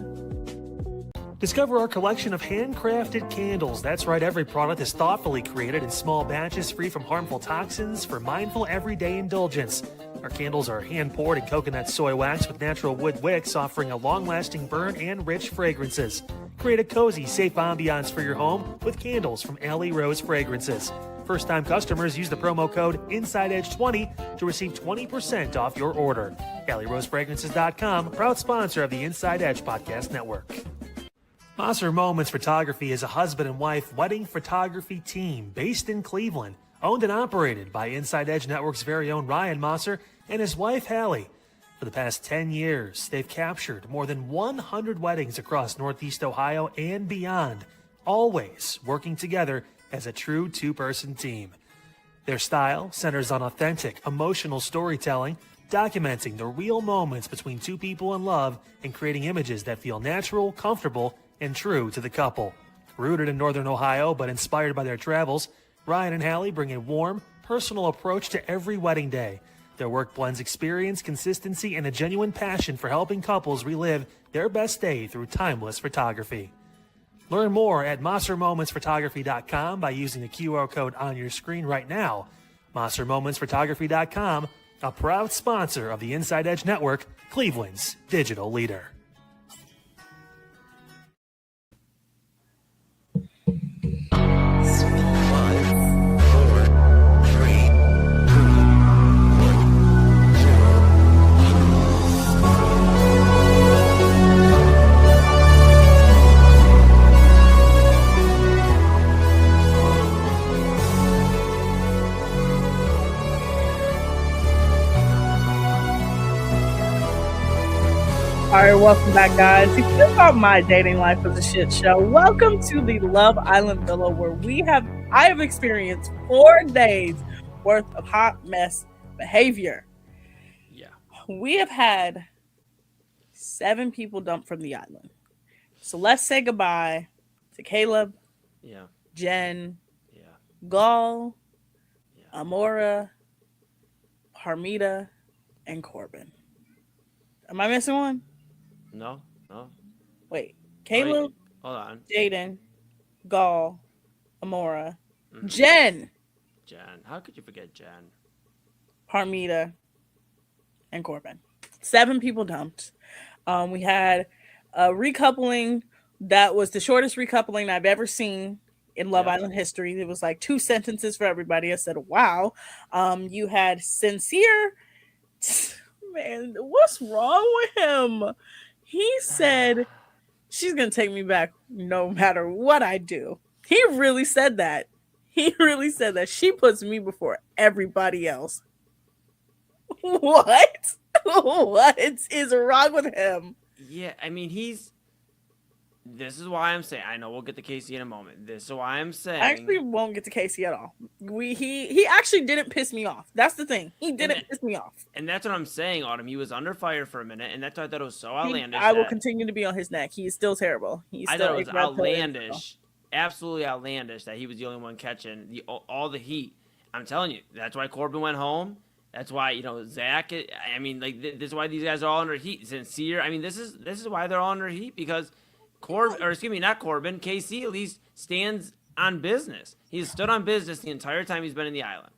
Discover our collection of handcrafted candles. That's right, every product is thoughtfully created in small batches free from harmful toxins for mindful everyday indulgence. Our candles are hand-poured in coconut soy wax with natural wood wicks, offering a long-lasting burn and rich fragrances. Create a cozy, safe ambiance for your home with candles from Alley Rose Fragrances. First-time customers use the promo code InsideEdge20 to receive 20% off your order. AlleyRoseFragrances.com, proud sponsor of the Inside Edge Podcast Network. Moser Moments Photography is a husband and wife wedding photography team based in Cleveland, owned and operated by InsideEdge Network's very own Ryan Moser and his wife Hallie. For the past 10 years, they've captured more than 100 weddings across Northeast Ohio and beyond, always working together as a true two-person team. Their style centers on authentic, emotional storytelling, documenting the real moments between two people in love and creating images that feel natural, comfortable, and true to the couple. Rooted in Northern Ohio but inspired by their travels, Ryan and Hallie bring a warm, personal approach to every wedding day. Their work blends experience, consistency, and a genuine passion for helping couples relive their best day through timeless photography. Learn more at MoserMomentsPhotography.com by using the QR code on your screen right now. MoserMomentsPhotography.com, a proud sponsor of the Inside Edge Network, Cleveland's digital leader. All right, welcome back, guys. If you thought my dating life was a shit show, welcome to the Love Island Villa, where I have experienced 4 days worth of hot mess behavior. Yeah. We have had 7 people dumped from the island. So let's say goodbye to Caleb, Yeah. Jen, Yeah. Gall, Yeah. Amora, Parmita, and Corbin. Am I missing one? No. Wait, Caleb, Hold on. Jaden, Gall, Amora, Mhm. Jen, How could you forget Jen? Parmita, and Corbin. 7 people dumped. We had a recoupling that was the shortest recoupling I've ever seen in Love Island history. It was like 2 sentences for everybody. I said, wow. You had Sincere. Man, what's wrong with him? He said, she's going to take me back no matter what I do. He really said that. He really said that. She puts me before everybody else. What? What is wrong with him? Yeah, I mean, this is why I'm saying, I know we'll get to Casey in a moment. This is why I'm saying. I actually won't get to Casey at all. He actually didn't piss me off. That's the thing. He didn't piss me off. And that's what I'm saying, Autumn. He was under fire for a minute, and that's why I thought it was so outlandish. I will continue to be on his neck. He is still terrible. I thought it was outlandish. Absolutely outlandish that he was the only one catching all the heat. I'm telling you, that's why Corbin went home. That's why, Zach, I mean, like, this is why these guys are all under heat. Sincere, I mean, this is why they're all under heat, because not Corbin, KC at least stands on business. He's stood on business the entire time he's been in the island.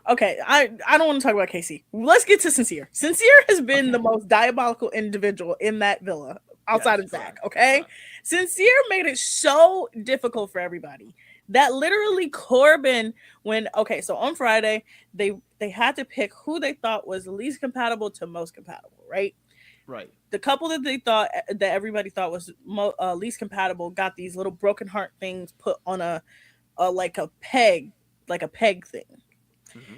Okay, I don't want to talk about KC. Let's get to Sincere. Sincere has been the most diabolical individual in that villa outside of Zach, okay? Correct. Sincere made it so difficult for everybody that literally Corbin, so on Friday, they had to pick who they thought was least compatible to most compatible, right? Right. The couple that they thought that everybody thought was least compatible got these little broken heart things put on a peg thing. Mm-hmm.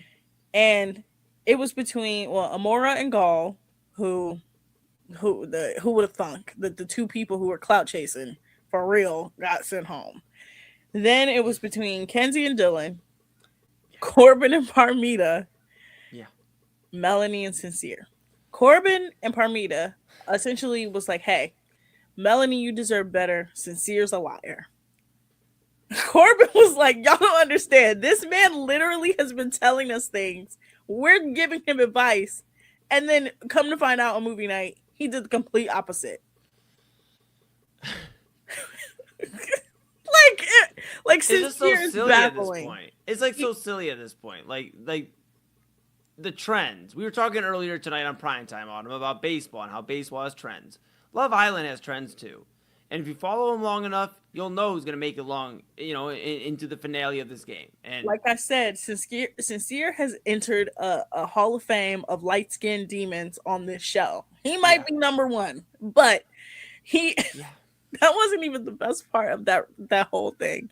And it was between Amora and Gall, who Who would have thunk that the two people who were clout chasing for real got sent home? Then it was between Kenzie and Dylan, Corbin and Parmita, Yeah. Melanie and Sincere. Corbin and Parmita essentially was like, hey, Melanie, you deserve better. Sincere's a liar. Corbin was like, y'all don't understand. This man literally has been telling us things. We're giving him advice. And then come to find out on movie night, he did the complete opposite. like It's just so Sincere is silly at this baffling. point. It's like so silly at this point. Like the trends. We were talking earlier tonight on Primetime on him about baseball and how baseball has trends. Love Island has trends too. And if you follow them long enough, you'll know who's going to make it long, into the finale of this game. And Like I said, Sincere has entered a Hall of Fame of light-skinned demons on this show. He might be number one, but that wasn't even the best part of that whole thing.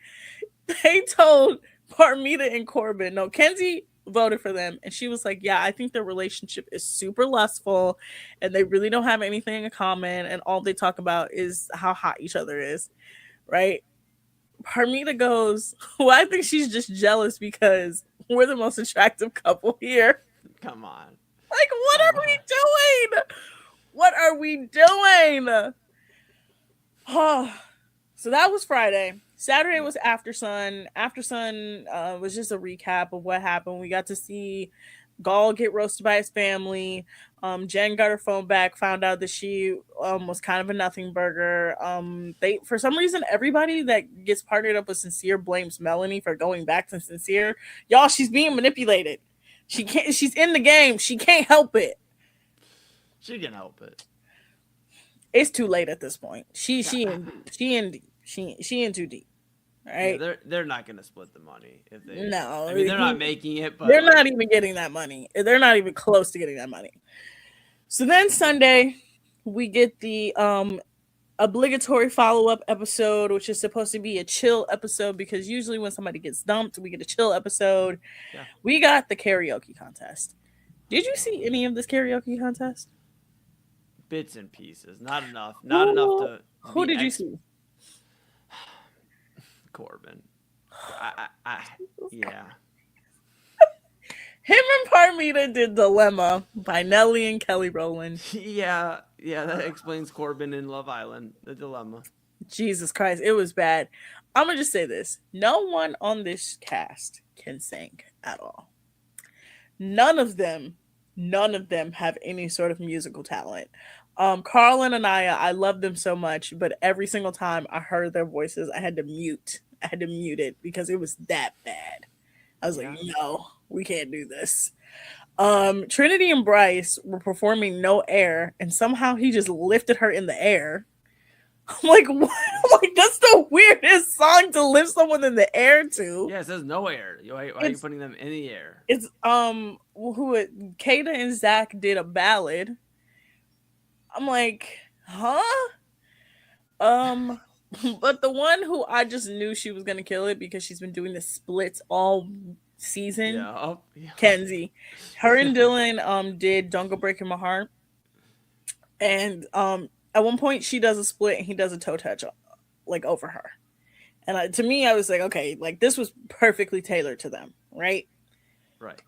They told Parmita and Corbin, no, Kenzie voted for them, and she was like, yeah, I think their relationship is super lustful and they really don't have anything in common, and all they talk about is how hot each other is, right? Parmita goes, well, I think she's just jealous because we're the most attractive couple here. come on. Like, what are we doing? What are we doing? Oh, so that was Friday. Saturday was After Sun. After Sun was just a recap of what happened. We got to see Gall get roasted by his family. Jen got her phone back, found out that she was kind of a nothing burger. They, for some reason, everybody that gets partnered up with Sincere blames Melanie for going back to Sincere. Y'all, she's being manipulated. She can't. She's in the game. She can't help it. She can help it. It's too late at this point. She in too deep. Right? Yeah, they're not going to split the money if they. No, I mean, they're not making it, but they're not even getting that money. They're not even close to getting that money. So then Sunday, we get the obligatory follow-up episode, which is supposed to be a chill episode because usually when somebody gets dumped, we get a chill episode. Yeah. We got the karaoke contest. Did you see any of this karaoke contest? Bits and pieces, not enough. Not enough to. Who did you see? Corbin. Yeah. Him and Parmita did Dilemma by Nelly and Kelly Rowland. Yeah, that explains Corbin in Love Island, the dilemma. Jesus Christ, it was bad. I'm going to just say this. No one on this cast can sing at all. None of them have any sort of musical talent. Carl and Anaya, I love them so much, but every single time I heard their voices, I had to mute it because it was that bad. I was like, no, we can't do this. Trinity and Bryce were performing No Air, and somehow he just lifted her in the air. I'm like, what? Like, that's the weirdest song to lift someone in the air to. Yeah, it says no air. Why are you putting them in the air? It's Kata and Zach did a ballad. I'm like, huh? But the one who I just knew she was gonna kill it because she's been doing the splits all season. Yeah. Kenzie. Her and Dylan did Don't Go Breaking My Heart. And at one point she does a split and he does a toe touch like over her. And to me, I was like, okay, like this was perfectly tailored to them, right? Right.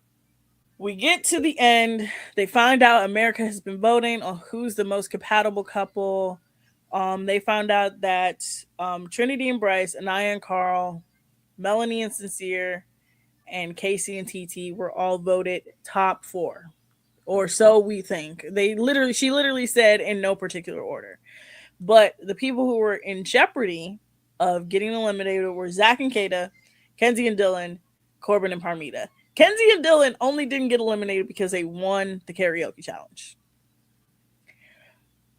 We get to the end. They find out America has been voting on who's the most compatible couple. They found out that Trinity and Bryce, Anaya and Carl, Melanie and Sincere, and Casey and TT were all voted top 4. Or so we think. She literally said in no particular order. But the people who were in jeopardy of getting eliminated were Zach and Kata, Kenzie and Dylan, Corbin and Parmita. Kenzie and Dylan only didn't get eliminated because they won the karaoke challenge.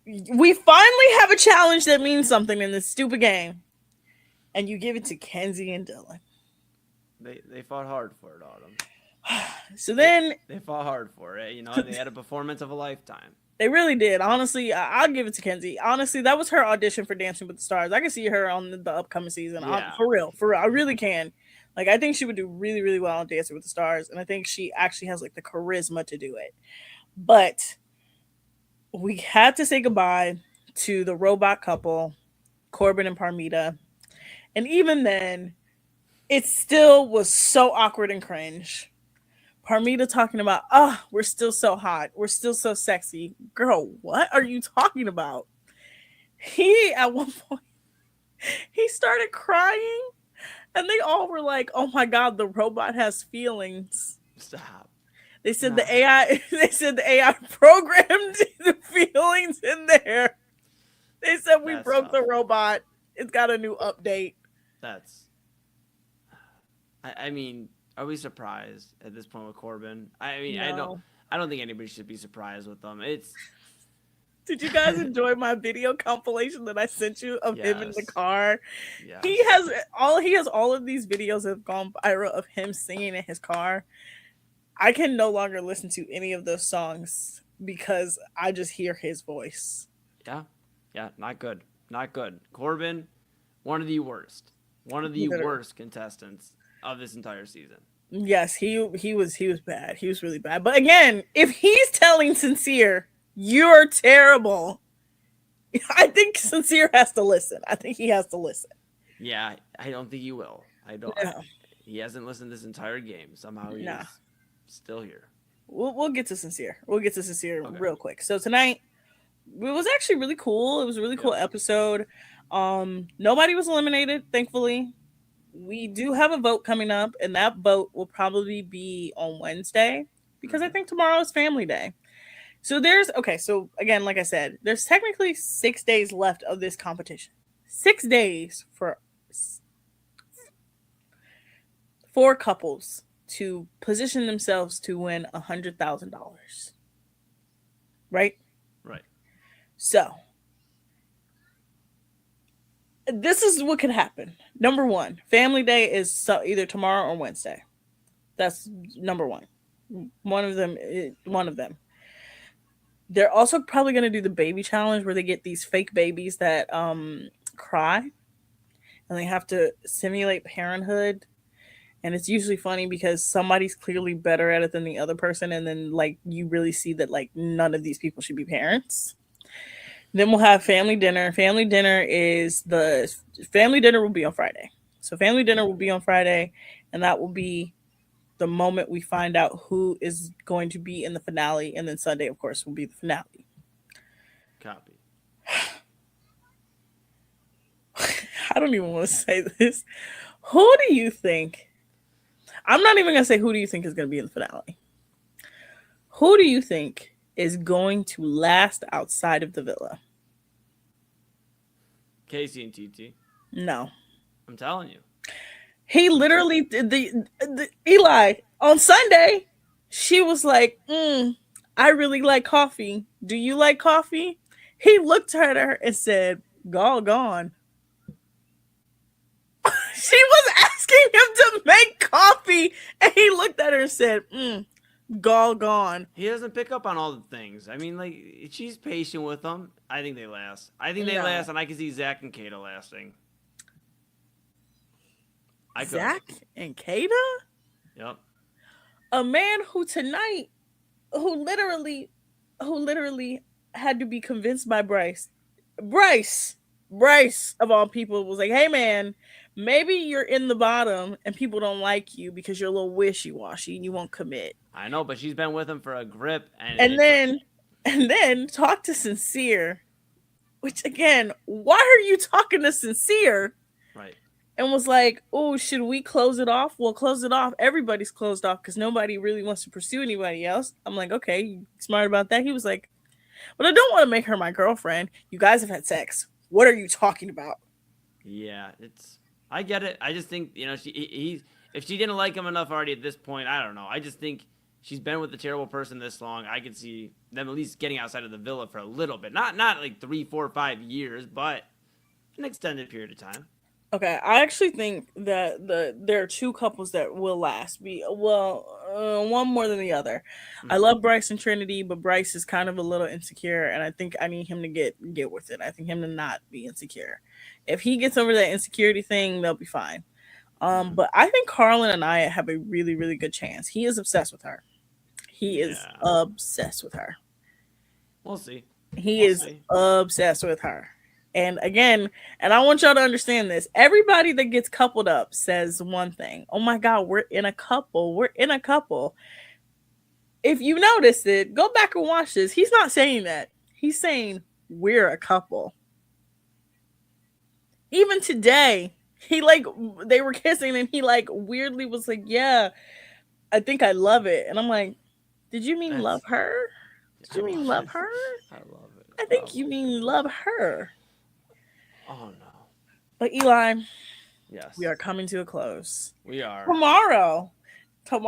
We finally have a challenge that means something in this stupid game. And you give it to Kenzie and Dylan. They fought hard for it, Autumn. So then... They fought hard for it, They had a performance of a lifetime. They really did. Honestly, I'll give it to Kenzie. Honestly, that was her audition for Dancing with the Stars. I can see her on the upcoming season. Yeah. For real. I really can. Like, I think she would do really, really well on Dancing with the Stars. And I think she actually has, like, the charisma to do it. But we had to say goodbye to the robot couple, Corbin and Parmita. And even then, it still was so awkward and cringe. Parmita talking about, oh, we're still so hot. We're still so sexy. Girl, what are you talking about? He, at one point, he started crying. And they all were like, oh my God, the robot has feelings. Stop. They said the AI programmed the feelings in there. They said we broke the robot. It's got a new update. I mean, are we surprised at this point with Corbin? I mean, No. I don't think anybody should be surprised with them. Did you guys enjoy my video compilation that I sent you of him in the car? Yeah. He has all of these videos that have gone viral of him singing in his car. I can no longer listen to any of those songs because I just hear his voice. Yeah, not good. Not good. Corbin, one of the worst. One of the worst contestants of this entire season. Yes, he was bad. He was really bad. But again, if he's telling Sincere, you're terrible, I think Sincere has to listen. I think he has to listen. Yeah, I don't think he will. He hasn't listened this entire game. Somehow he's still here. We'll get to Sincere. Real quick. So tonight, it was actually really cool. It was a really cool episode. Nobody was eliminated, thankfully. We do have a vote coming up, and that vote will probably be on Wednesday because I think tomorrow is family day. So so again, like I said, there's technically 6 days left of this competition. 6 days for 4 couples to position themselves to win $100,000. Right? Right. So, this is what could happen. Number 1, family day is either tomorrow or Wednesday. That's number 1. One of them. They're also probably going to do the baby challenge where they get these fake babies that cry and they have to simulate parenthood. And it's usually funny because somebody's clearly better at it than the other person. And then like you really see that like none of these people should be parents. Then we'll have family dinner. Family dinner will be on Friday. So family dinner will be on Friday, and that will be the moment we find out who is going to be in the finale. And then Sunday, of course, will be the finale. Copy. I don't even want to say this. Who do you think? I'm not even going to say who do you think is going to be in the finale. Who do you think is going to last outside of the villa? Casey and TT. No. I'm telling you. He literally did the Eli on Sunday. She was like, I really like coffee. Do you like coffee? He looked at her and said, gone. She was asking him to make coffee, and he looked at her and said, gone. He doesn't pick up on all the things. I mean, like, she's patient with them. I think they last. They last, and I can see Zach and Kata lasting. Zach and Kata? Yep. A man who literally had to be convinced by Bryce of all people was like, hey man, maybe you're in the bottom and people don't like you because you're a little wishy-washy and you won't commit. I know, but she's been with him for a grip. And then talk to Sincere, which again, why are you talking to Sincere? Right. And was like, oh, should we close it off? Well, close it off. Everybody's closed off because nobody really wants to pursue anybody else. I'm like, okay, you smart about that. He was like, but I don't want to make her my girlfriend. You guys have had sex. What are you talking about? Yeah, I get it. I just think, if she didn't like him enough already at this point, I don't know. I just think she's been with a terrible person this long. I could see them at least getting outside of the villa for a little bit. Not like 3, 4, 5 years, but an extended period of time. Okay, I actually think that there are 2 couples that will last. One more than the other. Mm-hmm. I love Bryce and Trinity, but Bryce is kind of a little insecure, and I think I need him to get with it. I think him to not be insecure. If he gets over that insecurity thing, they'll be fine. But I think Carlin and I have a really, really good chance. He is obsessed with her. He is obsessed with her. We'll see. He We'll is see. obsessed with her. And again, and I want y'all to understand this. Everybody that gets coupled up says one thing. Oh my God, we're in a couple. We're in a couple. If you notice it, go back and watch this. He's not saying that. He's saying we're a couple. Even today, they were kissing and he weirdly was like, yeah, I think I love it. And I'm like, did you mean love her? Did you mean love her? I love it. I think you mean love her. Oh no. But Eli, Yes. we are coming to a close. We are. Tomorrow, I'm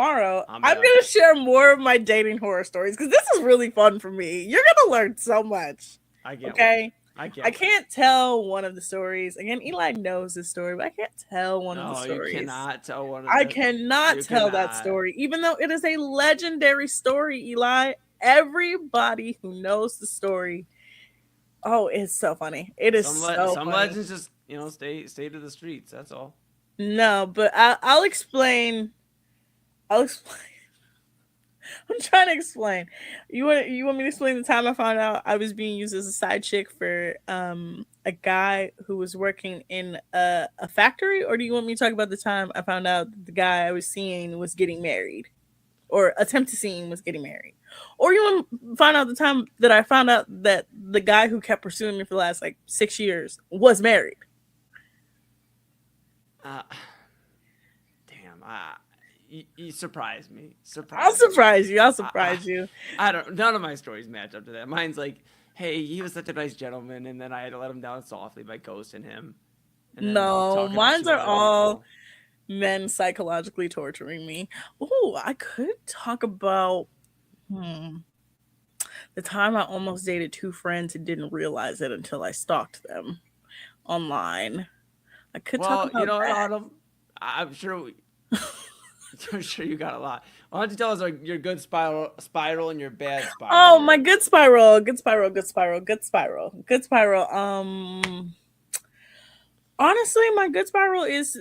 I'm down. going to share more of my dating horror stories because this is really fun for me. You're going to learn so much. I can't. Okay? I I can't tell one of the stories. Again, Eli knows this story, but I can't tell one of the stories. You cannot tell one of I them. cannot tell that story, even though it is a legendary story, Eli. Everybody who knows the story, oh, it's so funny. It is Some funny. legends just stay to the streets. That's all. No, but I'll explain. I'm trying to explain. You want me to explain the time I found out I was being used as a side chick for a guy who was working in a factory, or do you want me to talk about the time I found out the guy I was seeing was getting married, or attempt to seeing was getting married, or you want to find out the time that I found out that the guy who kept pursuing me for the last 6 years was married? Damn. You surprised me. I'll surprise you. I don't. None of my stories match up to that. Mine's hey, he was such a nice gentleman, and then I had to let him down softly by ghosting him. No, mine's are all men psychologically torturing me. Oh, I could talk about the time I almost dated 2 friends and didn't realize it until I stalked them online. I could talk about that. Autumn, I'm sure you got a lot. Why don't you tell us your good spiral and your bad spiral? Oh, my good spiral. Honestly, my good spiral is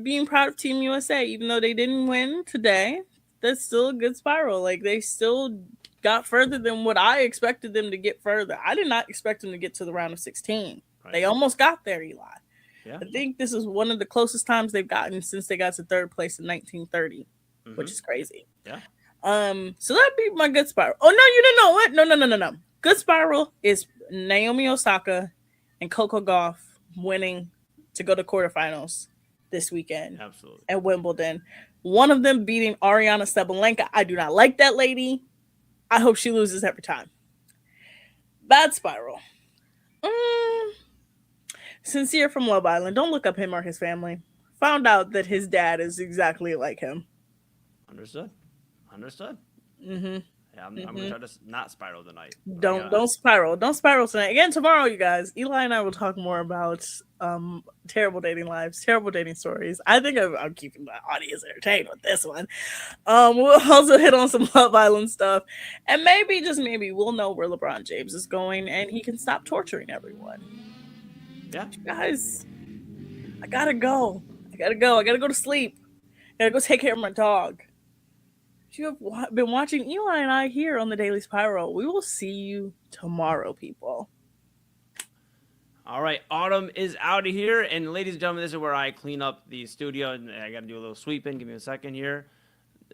being proud of Team USA, even though they didn't win today. That's still a good spiral. They still got further than what I expected them to get further. I did not expect them to get to the round of 16. Right. They almost got there, Eli. Yeah. I think this is one of the closest times they've gotten since they got to 3rd place in 1930, which is crazy. Yeah. So that'd be my good spiral. Oh, no, you didn't know what? No. Good spiral is Naomi Osaka and Coco Gauff winning to go to quarterfinals this weekend. Absolutely. At Wimbledon. One of them beating Ariana Sabalenka. I do not like that lady. I hope she loses every time. Bad spiral. Sincere from Love Island. Don't look up him or his family. Found out that his dad is exactly like him. Understood. Mm-hmm. Yeah, I'm gonna try to not spiral tonight. Don't spiral. Don't spiral tonight. Again, tomorrow, you guys. Eli and I will talk more about terrible dating lives, terrible dating stories. I think I'm keeping my audience entertained with this one. We'll also hit on some Love Island stuff, and maybe, just maybe, we'll know where LeBron James is going, and he can stop torturing everyone. Yeah, guys, I gotta go. I gotta go to sleep. I gotta go take care of my dog. You have been watching Eli and I here on the Daily Spiral. We will see you tomorrow, people. All right, Autumn is out of here. And ladies and gentlemen, this is where I clean up the studio. And I got to do a little sweeping. Give me a second here.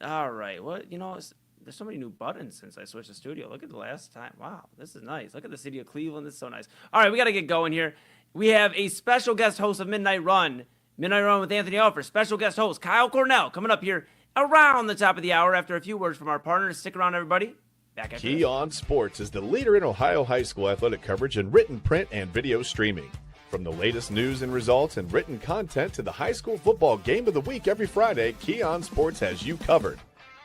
All right. There's so many new buttons since I switched the studio. Look at the last time. Wow, this is nice. Look at the city of Cleveland. This is so nice. All right, we got to get going here. We have a special guest host of Midnight Run with Anthony Alford. Special guest host Kyle Cornell coming up here around the top of the hour after a few words from our partners. Stick around, everybody. Back after Key On Sports is the leader in Ohio high school athletic coverage in written, print, and video streaming. From the latest news and results and written content to the high school football game of the week every Friday, Key On Sports has you covered.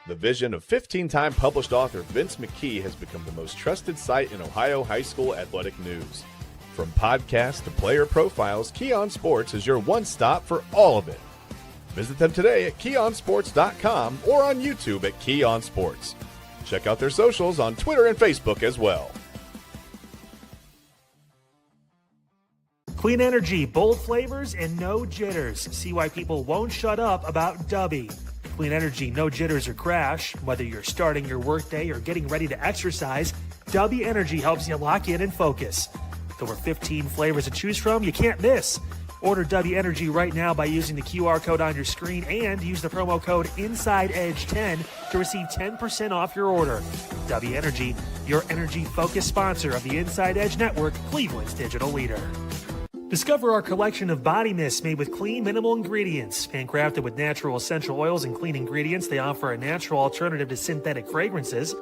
The vision of 15-time published author Vince McKee has become the most trusted site in Ohio high school athletic news. From podcasts to player profiles, Key On Sports is your one-stop for all of it. Visit them today at keyonsports.com or on YouTube at Key On Sports. Check out their socials on Twitter and Facebook as well. Clean energy, bold flavors, and no jitters. See why people won't shut up about Dubby. Clean energy, no jitters or crash. Whether you're starting your workday or getting ready to exercise, W Energy helps you lock in and focus. With over 15 flavors to choose from, you can't miss. Order W Energy right now by using the QR code on your screen and use the promo code InsideEdge10 to receive 10% off your order. W Energy, your energy-focused sponsor of the Inside Edge Network, Cleveland's digital leader. Discover our collection of body mists made with clean, minimal ingredients. Handcrafted with natural essential oils and clean ingredients, they offer a natural alternative to synthetic fragrances.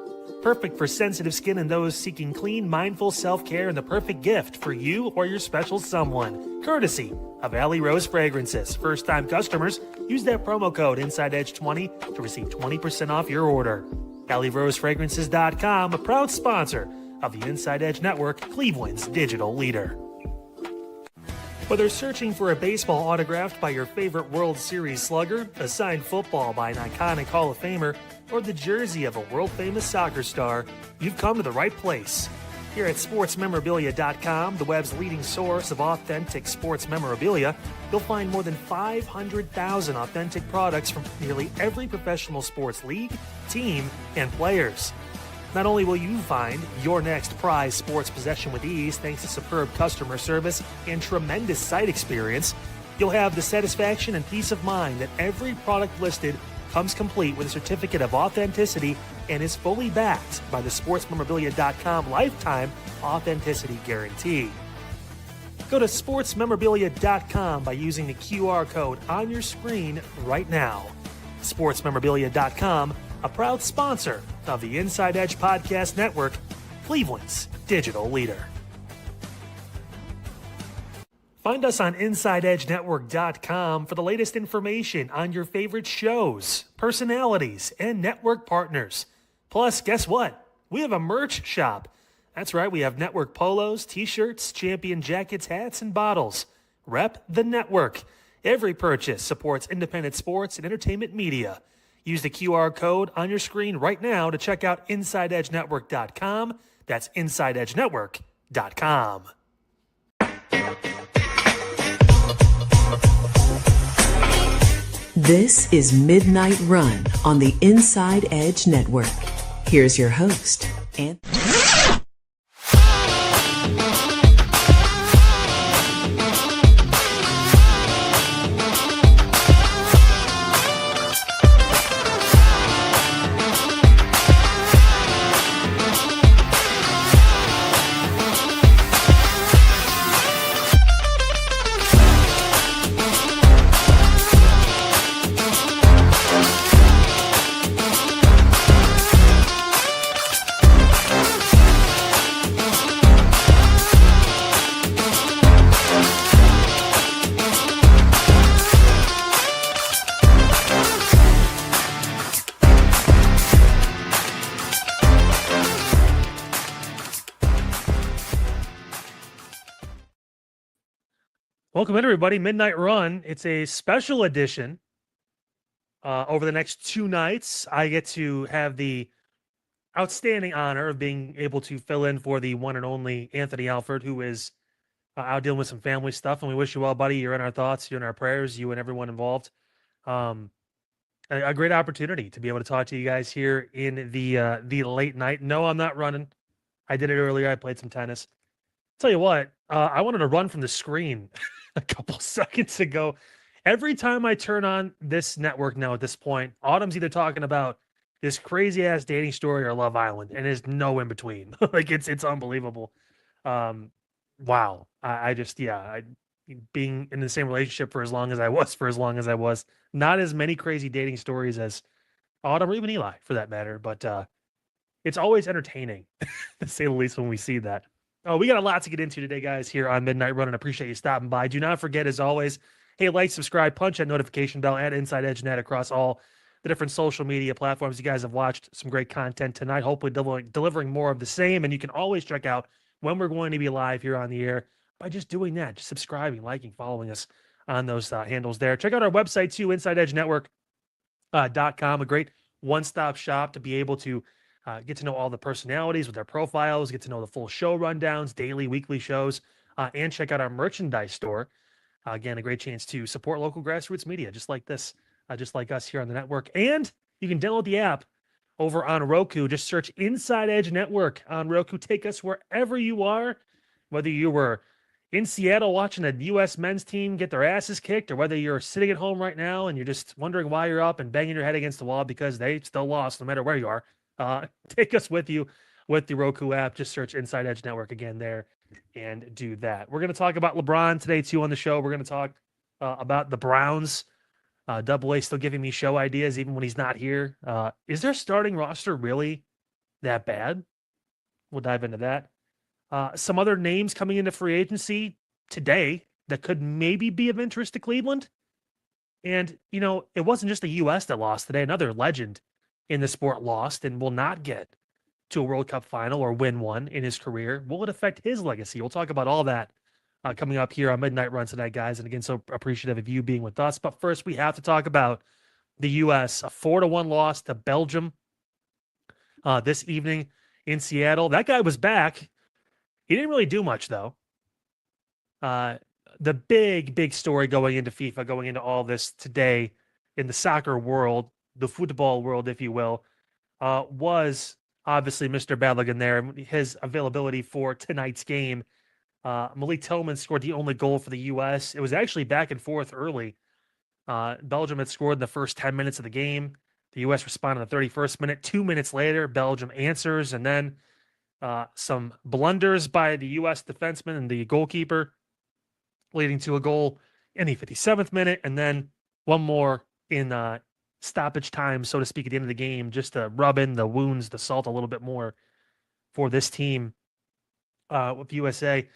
Perfect for sensitive skin and those seeking clean, mindful self-care, and the perfect gift for you or your special someone. Courtesy of Alley Rose Fragrances. First-time customers, use that promo code InsideEdge20 to receive 20% off your order. AlleyRoseFragrances.com, a proud sponsor of the Inside Edge Network, Cleveland's digital leader. Whether searching for a baseball autographed by your favorite World Series slugger, a signed football by an iconic Hall of Famer, or the jersey of a world-famous soccer star, you've come to the right place. Here at SportsMemorabilia.com, the web's leading source of authentic sports memorabilia, you'll find more than 500,000 authentic products from nearly every professional sports league, team, and players. Not only will you find your next prized sports possession with ease thanks to superb customer service and tremendous site experience, you'll have the satisfaction and peace of mind that every product listed comes complete with a certificate of authenticity and is fully backed by the SportsMemorabilia.com lifetime authenticity guarantee. Go to SportsMemorabilia.com by using the QR code on your screen right now. SportsMemorabilia.com, a proud sponsor of the Inside Edge Podcast Network, Cleveland's digital leader. Find us on InsideEdgeNetwork.com for the latest information on your favorite shows, personalities, and network partners. Plus, guess what? We have a merch shop. That's right, we have network polos, t-shirts, champion jackets, hats, and bottles. Rep the network. Every purchase supports independent sports and entertainment media. Use the QR code on your screen right now to check out InsideEdgeNetwork.com. That's InsideEdgeNetwork.com. This is Midnight Run on the Inside Edge Network. Here's your host, Anthony. Welcome in, everybody. Midnight Run. It's a special edition. Over the next 2 nights, I get to have the outstanding honor of being able to fill in for the one and only Anthony Alford, who is out dealing with some family stuff. And we wish you well, buddy. You're in our thoughts. You're in our prayers. You and everyone involved. A great opportunity to be able to talk to you guys here in the late night. No, I'm not running. I did it earlier. I played some tennis. Tell you what, I wanted to run from the screen a couple seconds ago. Every time I turn on this network now at this point, Autumn's either talking about this crazy ass dating story or Love Island, and there's no in between. Like it's unbelievable. Wow. I being in the same relationship for as long as I was, not as many crazy dating stories as Autumn or even Eli for that matter, but it's always entertaining to say the least when we see that. Oh, we got a lot to get into today, guys, here on Midnight Run, and I appreciate you stopping by. Do not forget, as always, hey, like, subscribe, punch that notification bell at Inside Edge Net across all the different social media platforms. You guys have watched some great content tonight, hopefully delivering more of the same, and you can always check out when we're going to be live here on the air by just doing that, just subscribing, liking, following us on those handles there. Check out our website, too, InsideEdgeNetwork.com, a great one-stop shop to be able to get to know all the personalities with their profiles, get to know the full show rundowns, daily, weekly shows, and check out our merchandise store. Again, a great chance to support local grassroots media, just like this, just like us here on the network. And you can download the app over on Roku. Just search Inside Edge Network on Roku. Take us wherever you are, whether you were in Seattle watching the U.S. men's team get their asses kicked, or whether you're sitting at home right now and you're just wondering why you're up and banging your head against the wall because they still lost no matter where you are. Take us with you with the Roku app. Just search Inside Edge Network again there and do that. We're going to talk about LeBron today, too, on the show. We're going to talk about the Browns. Double A still giving me show ideas even when he's not here. Is their starting roster really that bad? We'll dive into that. Some other names coming into free agency today that could maybe be of interest to Cleveland. And, it wasn't just the U.S. that lost today. Another legend in the sport lost and will not get to a World Cup final or win one in his career. Will it affect his legacy? We'll talk about all that coming up here on Midnight Run tonight, guys. And again, so appreciative of you being with us. But first, we have to talk about the U.S. A 4-1 loss to Belgium this evening in Seattle. That guy was back. He didn't really do much, though. The big story going into FIFA, going into all this today in the soccer world, the football world, if you will, was obviously Mr. Balogun there, his availability for tonight's game. Malik Tillman scored the only goal for the U.S. It was actually back and forth early. Belgium had scored in the first 10 minutes of the game. The U.S. responded in the 31st minute. 2 minutes later, Belgium answers, and then some blunders by the U.S. defenseman and the goalkeeper, leading to a goal in the 57th minute, and then one more in stoppage time, so to speak, at the end of the game, just to rub in the wounds, the salt a little bit more for this team with USA.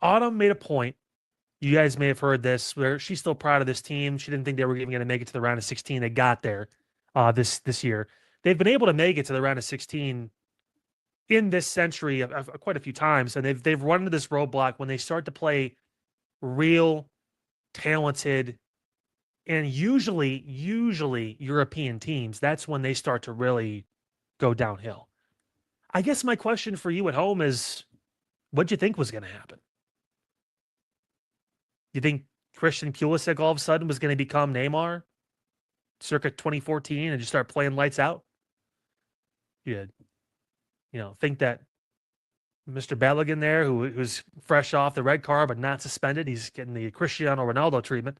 Autumn made a point. You guys may have heard this, where she's still proud of this team. She didn't think they were even going to make it to the round of 16. They got there this year. They've been able to make it to the round of 16 in this century quite a few times, and they've run into this roadblock when they start to play real, talented, and usually European teams. That's when they start to really go downhill. I guess my question for you at home is, what'd you think was going to happen? You think Christian Pulisic all of a sudden was going to become Neymar circa 2014 and just start playing lights out? You think that Mr. Balogun there, who's fresh off the red card but not suspended, he's getting the Cristiano Ronaldo treatment,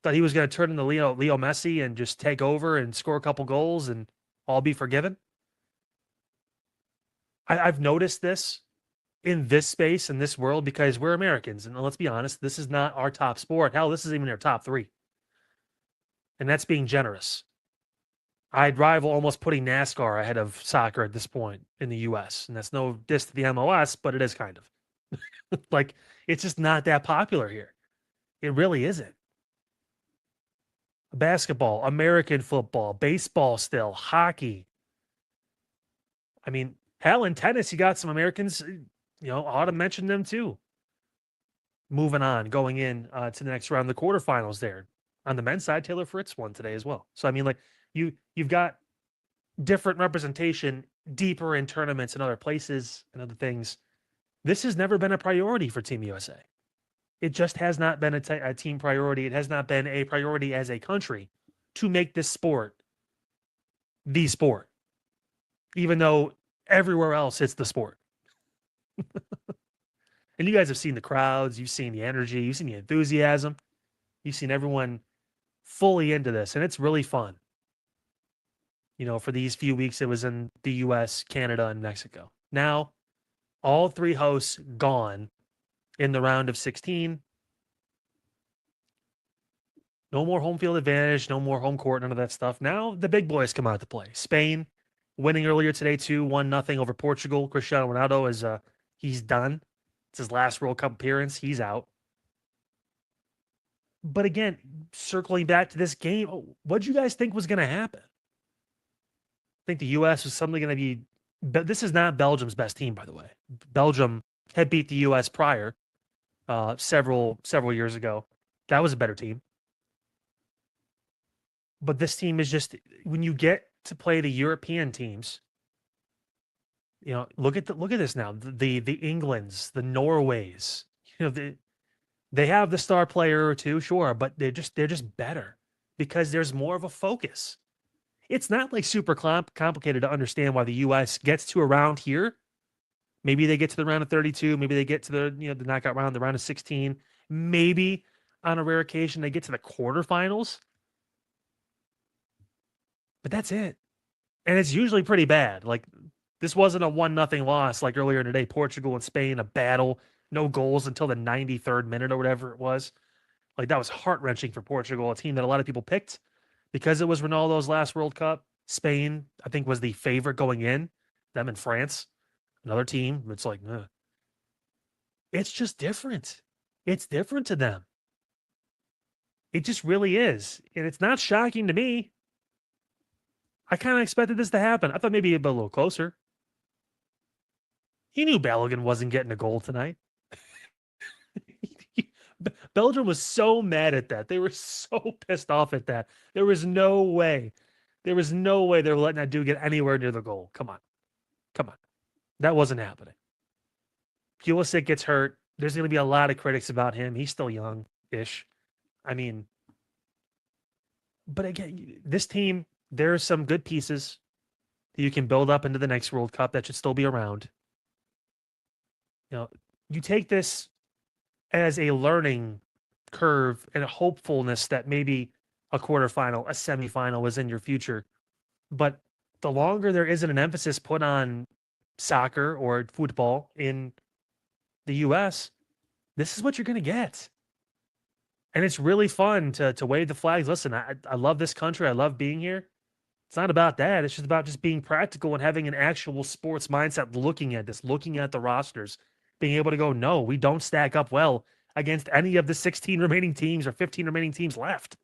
thought he was going to turn into Leo Messi and just take over and score a couple goals and all be forgiven? I've noticed this in this space, in this world, because we're Americans. And let's be honest, this is not our top sport. Hell, this is even their top three. And that's being generous. I'd rival almost putting NASCAR ahead of soccer at this point in the U.S. And that's no diss to the MLS, but it is kind of. Like, it's just not that popular here. It really isn't. Basketball, American football, baseball still, hockey. I mean, hell, in tennis, you got some Americans, Autumn mentioned them too. Moving on, going in to the next round, the quarterfinals there. On the men's side, Taylor Fritz won today as well. So, I mean, like, you've got different representation deeper in tournaments and other places and other things. This has never been a priority for Team USA. It just has not been a team priority. It has not been a priority as a country to make this sport the sport, even though everywhere else it's the sport. And you guys have seen the crowds, you've seen the energy, you've seen the enthusiasm, you've seen everyone fully into this, and it's really fun. For these few weeks, it was in the U.S., Canada, and Mexico. Now, all three hosts gone in the round of 16. No more home field advantage, no more home court, none of that stuff. Now the big boys come out to play. Spain winning earlier today too, 1-0 over Portugal. Cristiano Ronaldo is he's done. It's his last World Cup appearance. He's out. But again, circling back to this game, what did you guys think was going to happen? I think the U.S. was suddenly going to be. This is not Belgium's best team, by the way. Belgium had beat the U.S. prior, several years ago. That was a better team. But this team is just, when you get to play the European teams, look at this now. The Englands, the Norways, they have the star player or two, sure, but they're just better because there's more of a focus. It's not like super complicated to understand why the U.S. gets to around here. Maybe they get to the round of 32. Maybe they get to the knockout round, the round of 16. Maybe on a rare occasion they get to the quarterfinals. But that's it. And it's usually pretty bad. Like, this wasn't a 1-0 loss like earlier today. Portugal and Spain, a battle, no goals until the 93rd minute or whatever it was. Like, that was heart-wrenching for Portugal, a team that a lot of people picked because it was Ronaldo's last World Cup. Spain, I think, was the favorite going in. Them and France, another team. It's like, ugh. It's just different. It's different to them. It just really is. And it's not shocking to me. I kind of expected this to happen. I thought maybe it'd be a little closer. He knew Balogun wasn't getting a goal tonight. Belgium was so mad at that. They were so pissed off at that. There was no way. There was no way they were letting that dude get anywhere near the goal. Come on. Come on. That wasn't happening. Pulisic gets hurt. There's going to be a lot of critics about him. He's still young-ish. I mean, but again, this team, there are some good pieces that you can build up into the next World Cup that should still be around. You know, you take this as a learning curve and a hopefulness that maybe a quarterfinal, a semifinal is in your future. But the longer there isn't an emphasis put on soccer or football in the U.S., this is what you're going to get. And it's really fun to wave the flags. Listen, I love this country. I love being here. It's not about that. It's just about just being practical and having an actual sports mindset, looking at this, looking at the rosters, being able to go, no, we don't stack up well against any of the 16 remaining teams or 15 remaining teams left.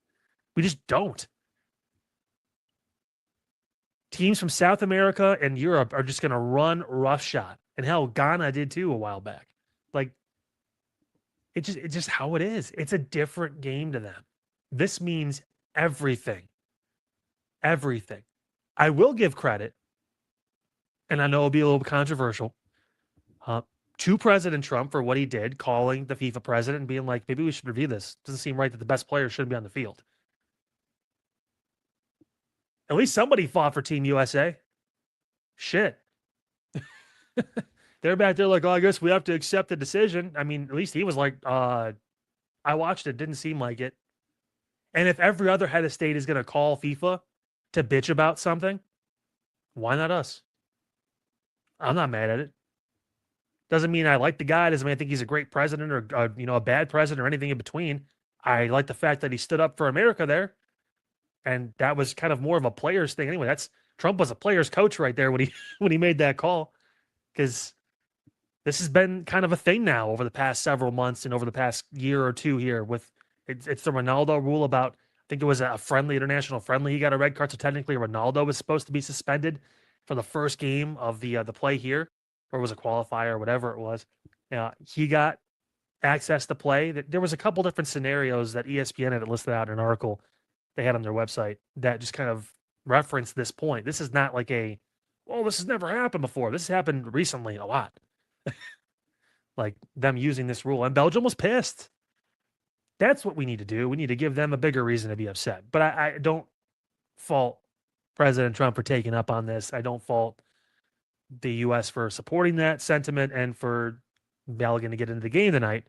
We just don't. Teams from South America and Europe are just going to run roughshod. And hell, Ghana did too a while back. Like, it's just how it is. It's a different game to them. This means everything. Everything. I will give credit, and I know it'll be a little controversial, to President Trump for what he did, calling the FIFA president and being like, maybe we should review this. Doesn't seem right that the best players shouldn't be on the field. At least somebody fought for Team USA. Shit. They're back there like, oh, I guess we have to accept the decision. I mean, at least he was like, I watched it. Didn't seem like it. And if every other head of state is going to call FIFA to bitch about something, why not us? I'm not mad at it. Doesn't mean I like the guy. Doesn't mean I think he's a great president or a bad president or anything in between. I like the fact that he stood up for America there. And that was kind of more of a player's thing. Anyway, Trump was a player's coach right there when he made that call. Because this has been kind of a thing now over the past several months and over the past year or two here with it's the Ronaldo rule about, I think it was a friendly, international friendly. He got a red card. So technically Ronaldo was supposed to be suspended for the first game of the play here, or it was a qualifier or whatever it was. He got access to play. There was a couple different scenarios that ESPN had listed out in an article they had on their website that just kind of referenced this point. This is not like this has never happened before. This has happened recently a lot. Like them using this rule. And Belgium was pissed. That's what we need to do. We need to give them a bigger reason to be upset. But I don't fault President Trump for taking up on this. I don't fault the U.S. for supporting that sentiment and for Balogun to get into the game tonight.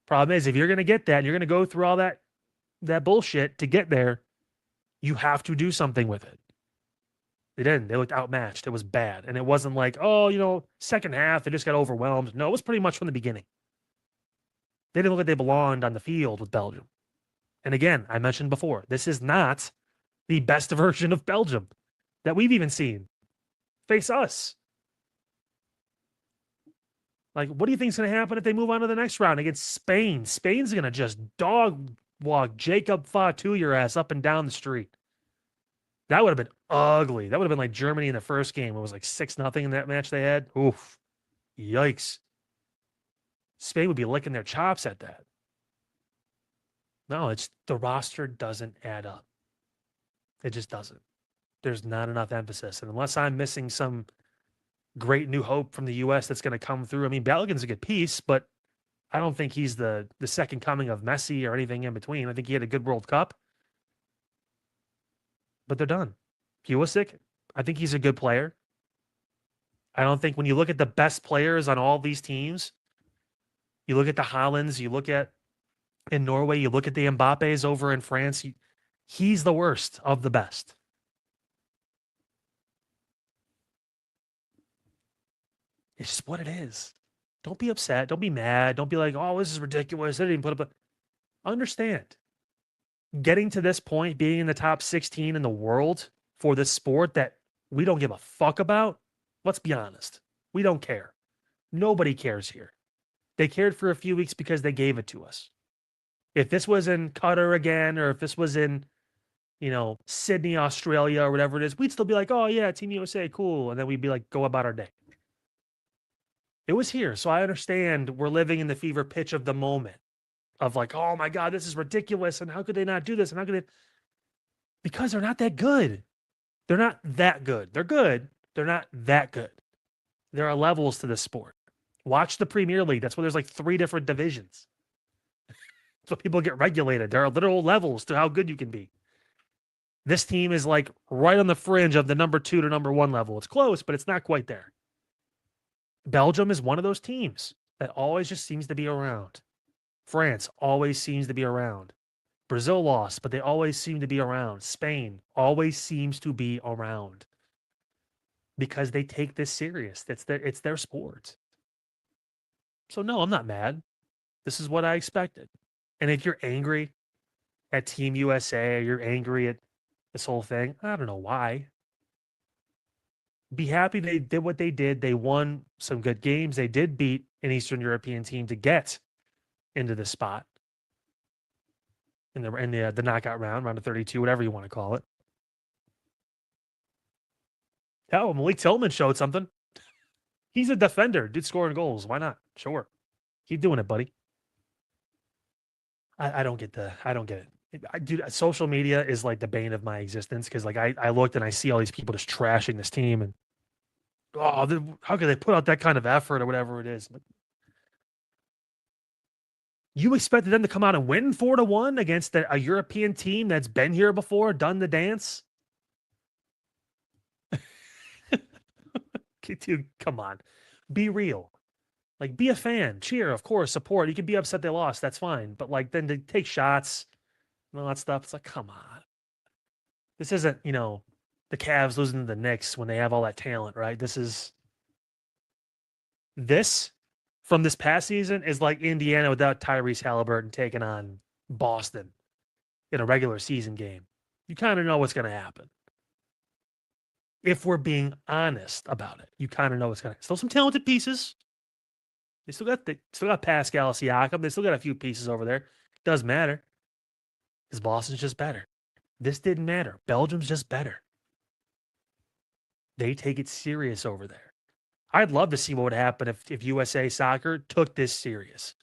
Problem is, if you're going to get that, and you're going to go through all that bullshit to get there, you have to do something with it. They didn't. They looked outmatched. It was bad. And it wasn't like, second half, they just got overwhelmed. No, it was pretty much from the beginning. They didn't look like they belonged on the field with Belgium. And again, I mentioned before, this is not the best version of Belgium that we've even seen face us. Like, what do you think is going to happen if they move on to the next round against Spain? Spain's going to just dog walk Jacob Fatou your ass up and down the street. That would have been ugly. That would have been like Germany in the first game. It was like 6-0 in that match they had. Oof. Yikes. Spain would be licking their chops at that. No, it's the roster doesn't add up. It just doesn't. There's not enough emphasis. And unless I'm missing some great new hope from the U.S. that's going to come through. I mean, Balogun's a good piece, but I don't think he's the second coming of Messi or anything in between. I think he had a good World Cup. But they're done. Pulisic, I think he's a good player. I don't think when you look at the best players on all these teams, you look at the Haalands, you look at in Norway, you look at the Mbappes over in France, he's the worst of the best. It's just what it is. Don't be upset. Don't be mad. Don't be like, oh, this is ridiculous. They didn't put up a... Understand. Getting to this point, being in the top 16 in the world for this sport that we don't give a fuck about, let's be honest. We don't care. Nobody cares here. They cared for a few weeks because they gave it to us. If this was in Qatar again, or if this was in, Sydney, Australia, or whatever it is, we'd still be like, oh, yeah, Team USA, cool. And then we'd be like, go about our day. It was here. So I understand we're living in the fever pitch of the moment of like, oh my God, this is ridiculous. And how could they not do this? And how could they? Because they're not that good. They're not that good. They're good. They're not that good. There are levels to this sport. Watch the Premier League. That's why there's like 3 different divisions. That's why people get regulated. There are literal levels to how good you can be. This team is like right on the fringe of the number 2 to number 1 level. It's close, but it's not quite there. Belgium is one of those teams that always just seems to be around. France always seems to be around. Brazil lost, but they always seem to be around. Spain always seems to be around because they take this serious. It's their sport. So no, I'm not mad. This is what I expected. And if you're angry at Team USA, or you're angry at this whole thing, I don't know why. Be happy they did what they did. They won some good games. They did beat an Eastern European team to get into the spot in the knockout round of 32, whatever you want to call it. Hell, Malik Tillman showed something. He's a defender, dude, scoring goals. Why not? Sure, keep doing it, buddy. I don't get it. Dude, social media is like the bane of my existence because like I looked and I see all these people just trashing this team and how could they put out that kind of effort or whatever it is. But you expected them to come out and win 4-1 against a European team that's been here before, done the dance? Dude, come on. Be real. Like, be a fan. Cheer, of course, support. You can be upset they lost. That's fine. But, like, then to take shots and all that stuff, it's like, come on. This isn't, the Cavs losing to the Knicks when they have all that talent, right? This from this past season is like Indiana without Tyrese Halliburton taking on Boston in a regular season game. You kind of know what's going to happen. If we're being honest about it, you kind of know what's going to. Still some talented pieces. They still got Pascal Siakam. They still got a few pieces over there. Doesn't matter. Because Boston's just better. This didn't matter. Belgium's just better. They take it serious over there. I'd love to see what would happen if USA Soccer took this serious.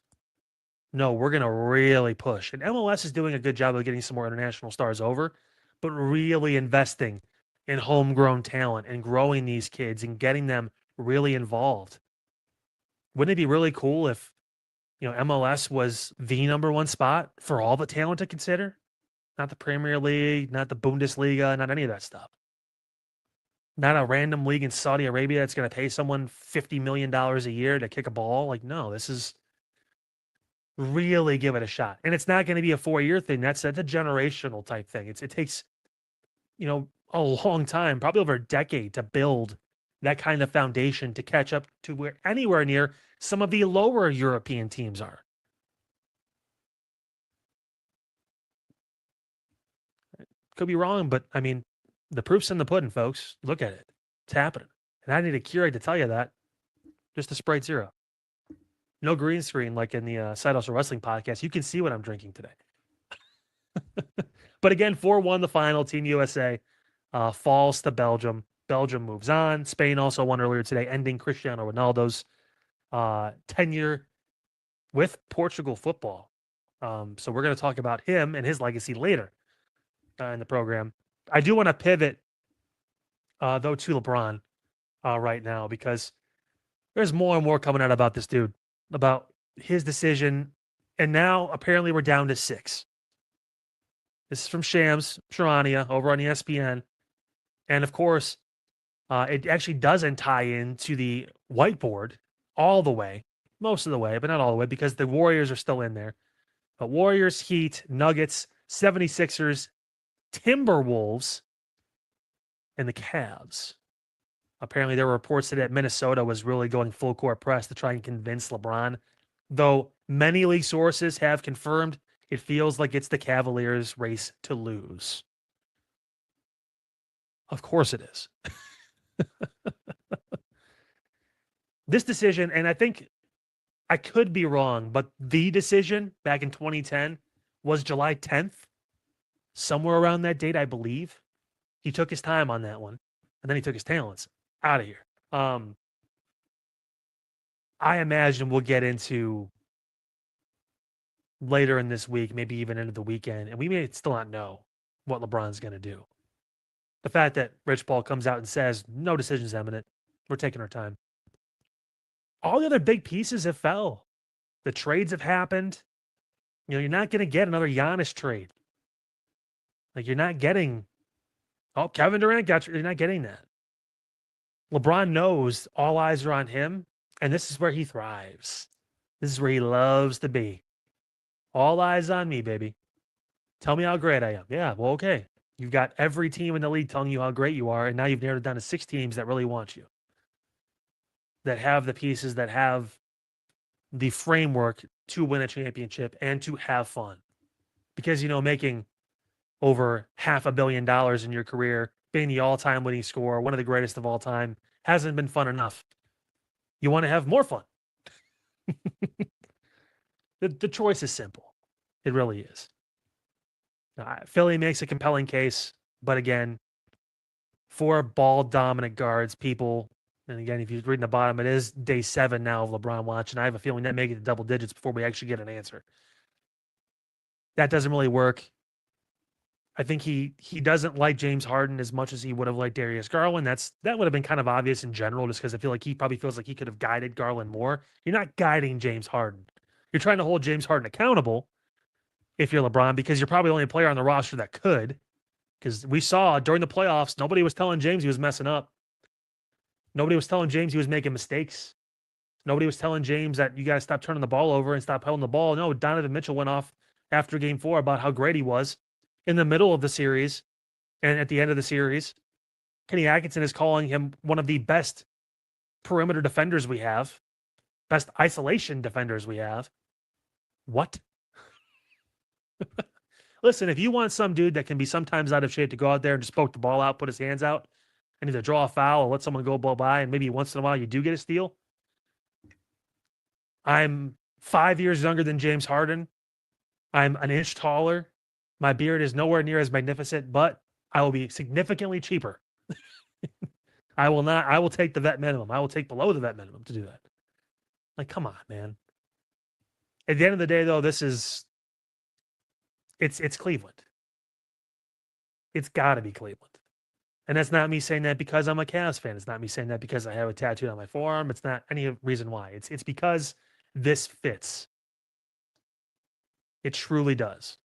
No, we're going to really push. And MLS is doing a good job of getting some more international stars over, but really investing in homegrown talent and growing these kids and getting them really involved. Wouldn't it be really cool if, MLS was the number 1 spot for all the talent to consider? Not the Premier League, not the Bundesliga, not any of that stuff. Not a random league in Saudi Arabia that's going to pay someone $50 million a year to kick a ball. Like, no, this is really give it a shot. And it's not going to be a 4-year thing. That's a generational type thing. It takes, a long time, probably over a decade to build that kind of foundation to catch up to anywhere near some of the lower European teams are. Could be wrong, but I mean, the proof's in the pudding, folks. Look at it. It's happening. And I need a Keurig to tell you that. Just a Sprite Zero. No green screen like in the Side Hustle Wrestling podcast. You can see what I'm drinking today. But again, 4-1 the final. Team USA falls to Belgium. Belgium moves on. Spain also won earlier today, ending Cristiano Ronaldo's tenure with Portugal football. So we're going to talk about him and his legacy later in the program. I do want to pivot, though, to LeBron right now because there's more and more coming out about this dude, about his decision. And now apparently we're down to 6. This is from Shams Charania over on ESPN. And of course, it actually doesn't tie into the whiteboard all the way, most of the way, but not all the way because the Warriors are still in there. But Warriors, Heat, Nuggets, 76ers, Timberwolves, and the Cavs. Apparently, there were reports that Minnesota was really going full court press to try and convince LeBron. Though many league sources have confirmed it feels like it's the Cavaliers' race to lose. Of course it is. This decision, and I think I could be wrong, but the decision back in 2010 was July 10th, somewhere around that date, I believe. He took his time on that one, and then he took his talents out of here. I imagine we'll get into later in this week, maybe even into the weekend, and we may still not know what LeBron's going to do. The fact that Rich Paul comes out and says, no decision's imminent, we're taking our time. All the other big pieces have fell. The trades have happened. You know, you're not going to get another Giannis trade. Like, you're not getting, oh, Kevin Durant got you. You're not getting that. LeBron knows all eyes are on him, and this is where he thrives. This is where he loves to be. All eyes on me, baby. Tell me how great I am. Yeah, well, okay. You've got every team in the league telling you how great you are, and now you've narrowed it down to 6 teams that really want you, that have the pieces, that have the framework to win a championship and to have fun. Because, you know, making over $500 million in your career, being the all-time winning scorer, one of the greatest of all time, hasn't been fun enough. You want to have more fun. The choice is simple. It really is. Philly makes a compelling case, but again, 4 ball-dominant guards, people, and again, if you read in the bottom, it is day 7 now of LeBron watch, and I have a feeling that may get to double digits before we actually get an answer. That doesn't really work. I think he doesn't like James Harden as much as he would have liked Darius Garland. That would have been kind of obvious in general, just because I feel like he probably feels like he could have guided Garland more. You're not guiding James Harden. You're trying to hold James Harden accountable if you're LeBron, because you're probably the only player on the roster that could. Because we saw during the playoffs, nobody was telling James he was messing up. Nobody was telling James he was making mistakes. Nobody was telling James that you got to stop turning the ball over and stop holding the ball. No, Donovan Mitchell went off after game 4 about how great he was in the middle of the series and at the end of the series. Kenny Atkinson is calling him one of the best perimeter defenders we have, best isolation defenders we have. What? Listen, if you want some dude that can be sometimes out of shape to go out there and just poke the ball out, put his hands out, and either draw a foul or let someone go blow by, and maybe once in a while you do get a steal. I'm 5 years younger than James Harden. I'm an inch taller. My beard is nowhere near as magnificent, but I will be significantly cheaper. I will take the vet minimum. I will take below the vet minimum to do that. Like, come on, man. At the end of the day, though, it's Cleveland. It's got to be Cleveland. And that's not me saying that because I'm a Cavs fan. It's not me saying that because I have a tattoo on my forearm. It's not any reason why. It's because this fits. It truly does.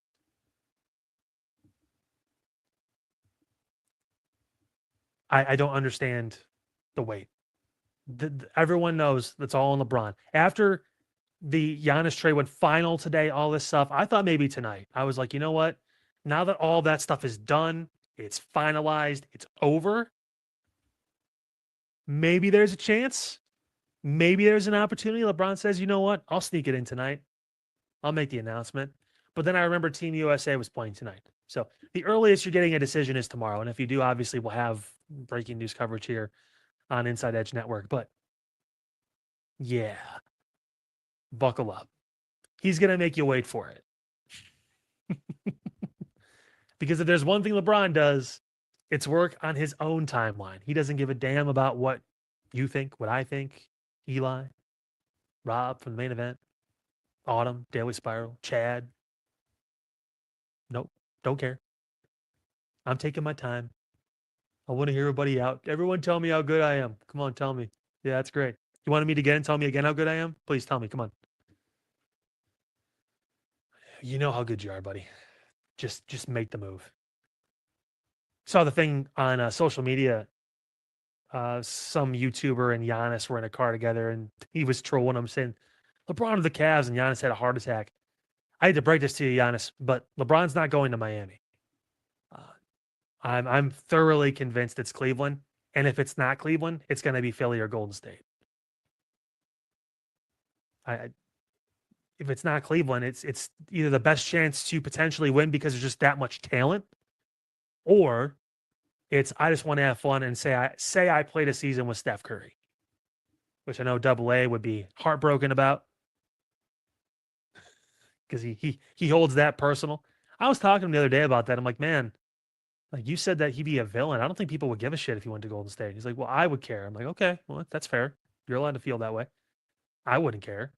I don't understand the wait. Everyone knows that's all on LeBron. After the Giannis trade went final today, all this stuff, I thought maybe tonight. I was like, you know what? Now that all that stuff is done, it's finalized, it's over, maybe there's a chance. Maybe there's an opportunity. LeBron says, you know what? I'll sneak it in tonight. I'll make the announcement. But then I remember Team USA was playing tonight. So the earliest you're getting a decision is tomorrow. And if you do, obviously we'll have breaking news coverage here on Inside Edge Network. But yeah, buckle up. He's going to make you wait for it. Because if there's one thing LeBron does, it's work on his own timeline. He doesn't give a damn about what you think, what I think, Eli, Rob from the main event, Autumn, Daily Spiral, Chad. Nope, don't care. I'm taking my time. I want to hear everybody out. Everyone tell me how good I am. Come on, tell me. Yeah, that's great. You wanted me to again tell me again how good I am? Please tell me. Come on. You know how good you are, buddy. Just make the move. Saw the thing on social media. Some YouTuber and Giannis were in a car together, and he was trolling him, saying, LeBron to the Cavs, and Giannis had a heart attack. I hate to break this to you, Giannis, but LeBron's not going to Miami. Uh, I'm thoroughly convinced it's Cleveland, and if it's not Cleveland, it's going to be Philly or Golden State. If it's not Cleveland, it's either the best chance to potentially win because there's just that much talent, or it's I just want to have fun and say I played a season with Steph Curry, which I know Double A would be heartbroken about because he holds that personal. I was talking to him the other day about that. I'm like, man, like you said that he'd be a villain. I don't think people would give a shit if he went to Golden State. He's like, well, I would care. I'm like, okay, well, that's fair. You're allowed to feel that way. I wouldn't care.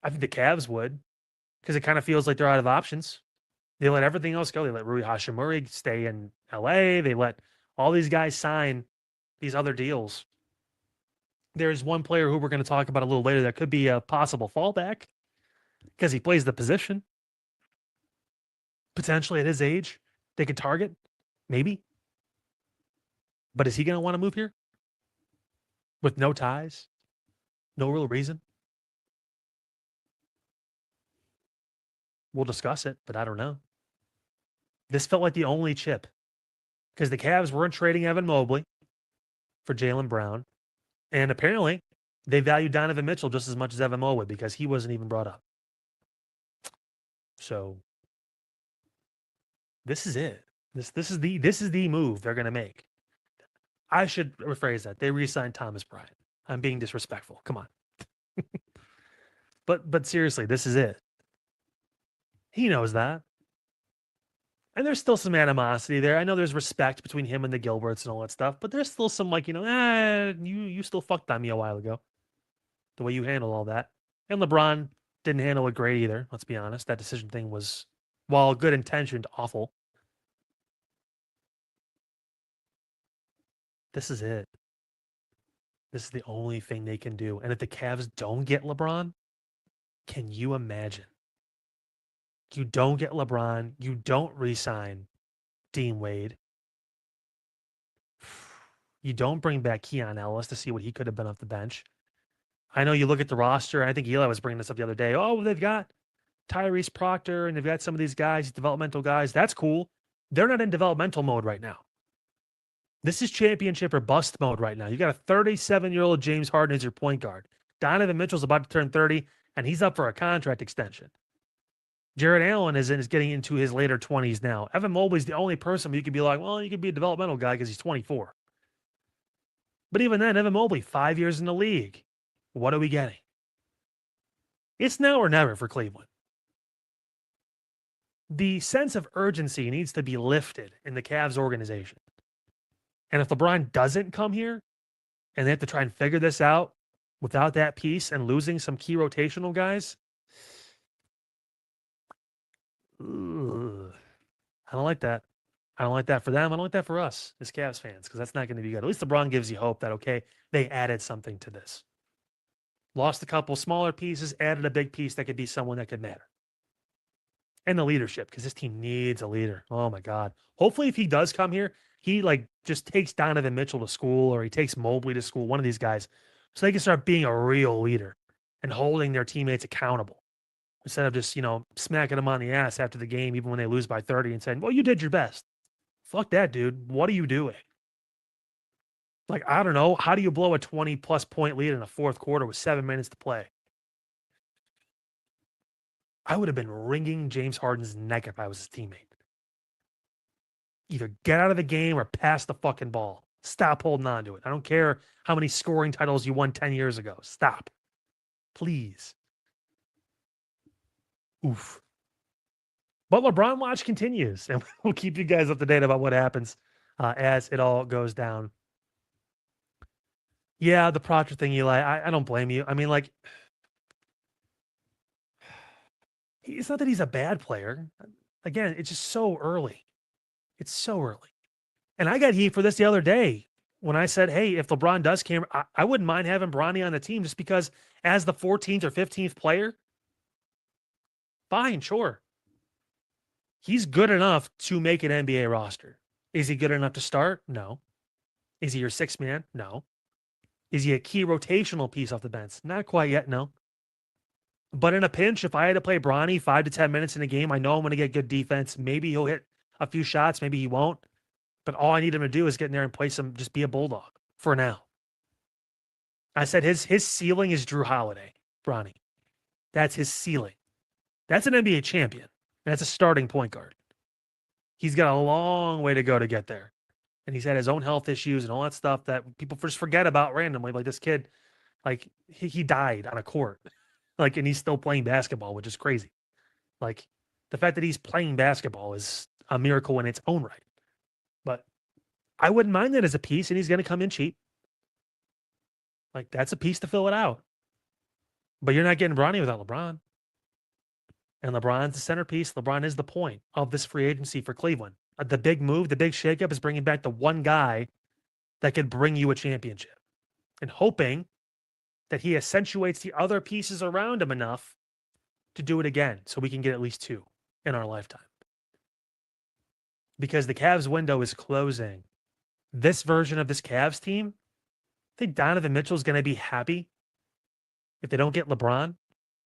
I think the Cavs would because it kind of feels like they're out of options. They let everything else go. They let Rui Hashimura stay in LA. They let all these guys sign these other deals. There's one player who we're going to talk about a little later that could be a possible fallback because he plays the position. Potentially at his age, they could target, maybe. But is he going to want to move here? With no ties? No real reason? We'll discuss it, but I don't know. This felt like the only chip because the Cavs weren't trading Evan Mobley for Jaylen Brown. And apparently they value Donovan Mitchell just as much as Evan Mobley because he wasn't even brought up. So this is it. This is the move they're going to make. I should rephrase that. They re-signed Thomas Bryant. I'm being disrespectful. Come on. But seriously, this is it. He knows that. And there's still some animosity there. I know there's respect between him and the Gilberts and all that stuff, but there's still some like, you still fucked on me a while ago. The way you handle all that. And LeBron didn't handle it great either, let's be honest. That decision thing was, while good intentioned, awful. This is it. This is the only thing they can do. And if the Cavs don't get LeBron, can you imagine? You don't get LeBron. You don't re-sign Dean Wade. You don't bring back Keon Ellis to see what he could have been off the bench. I know you look at the roster, and I think Eli was bringing this up the other day. Oh, well, they've got Tyrese Proctor, and they've got some of these guys, developmental guys. That's cool. They're not in developmental mode right now. This is championship or bust mode right now. You got a 37-year-old James Harden as your point guard. Donovan Mitchell's about to turn 30, and he's up for a contract extension. Jared Allen is getting into his later 20s now. Evan Mobley's the only person you could be like, well, you could be a developmental guy because he's 24. But even then, Evan Mobley, 5 years in the league. What are we getting? It's now or never for Cleveland. The sense of urgency needs to be lifted in the Cavs organization. And if LeBron doesn't come here and they have to try and figure this out without that piece and losing some key rotational guys, I don't like that. I don't like that for them. I don't like that for us as Cavs fans because that's not going to be good. At least LeBron gives you hope that, okay, they added something to this. Lost a couple smaller pieces, added a big piece that could be someone that could matter. And the leadership, because this team needs a leader. Oh, my God. Hopefully, if he does come here, he just takes Donovan Mitchell to school or he takes Mobley to school, one of these guys, so they can start being a real leader and holding their teammates accountable. Instead of just, smacking them on the ass after the game, even when they lose by 30 and saying, well, you did your best. Fuck that, dude. What are you doing? I don't know. How do you blow a 20-plus point lead in the fourth quarter with 7 minutes to play? I would have been wringing James Harden's neck if I was his teammate. Either get out of the game or pass the fucking ball. Stop holding on to it. I don't care how many scoring titles you won 10 years ago. Stop. Please. Oof. But LeBron watch continues, and we'll keep you guys up to date about what happens as it all goes down. Yeah, the Proctor thing, Eli, I don't blame you. I mean, it's not that he's a bad player. Again, it's just so early. It's so early. And I got heat for this the other day when I said, hey, if LeBron does come, I wouldn't mind having Bronny on the team just because as the 14th or 15th player, fine, sure. He's good enough to make an NBA roster. Is he good enough to start? No. Is he your sixth man? No. Is he a key rotational piece off the bench? Not quite yet, no. But in a pinch, if I had to play Bronny 5 to 10 minutes in a game, I know I'm going to get good defense. Maybe he'll hit a few shots. Maybe he won't. But all I need him to do is get in there and play some, just be a bulldog for now. I said his ceiling is Drew Holiday, Bronny. That's his ceiling. That's an NBA champion. And that's a starting point guard. He's got a long way to go to get there. And he's had his own health issues and all that stuff that people just forget about randomly. Like this kid, like he died on a court. Like, and he's still playing basketball, which is crazy. Like the fact that he's playing basketball is a miracle in its own right. But I wouldn't mind that as a piece, and he's going to come in cheap. Like that's a piece to fill it out. But you're not getting Bronny without LeBron. And LeBron's the centerpiece. LeBron is the point of this free agency for Cleveland. The big move, the big shakeup is bringing back the one guy that could bring you a championship. And hoping that he accentuates the other pieces around him enough to do it again so we can get at least two in our lifetime. Because the Cavs window is closing. This version of this Cavs team, I think Donovan Mitchell is going to be happy if they don't get LeBron.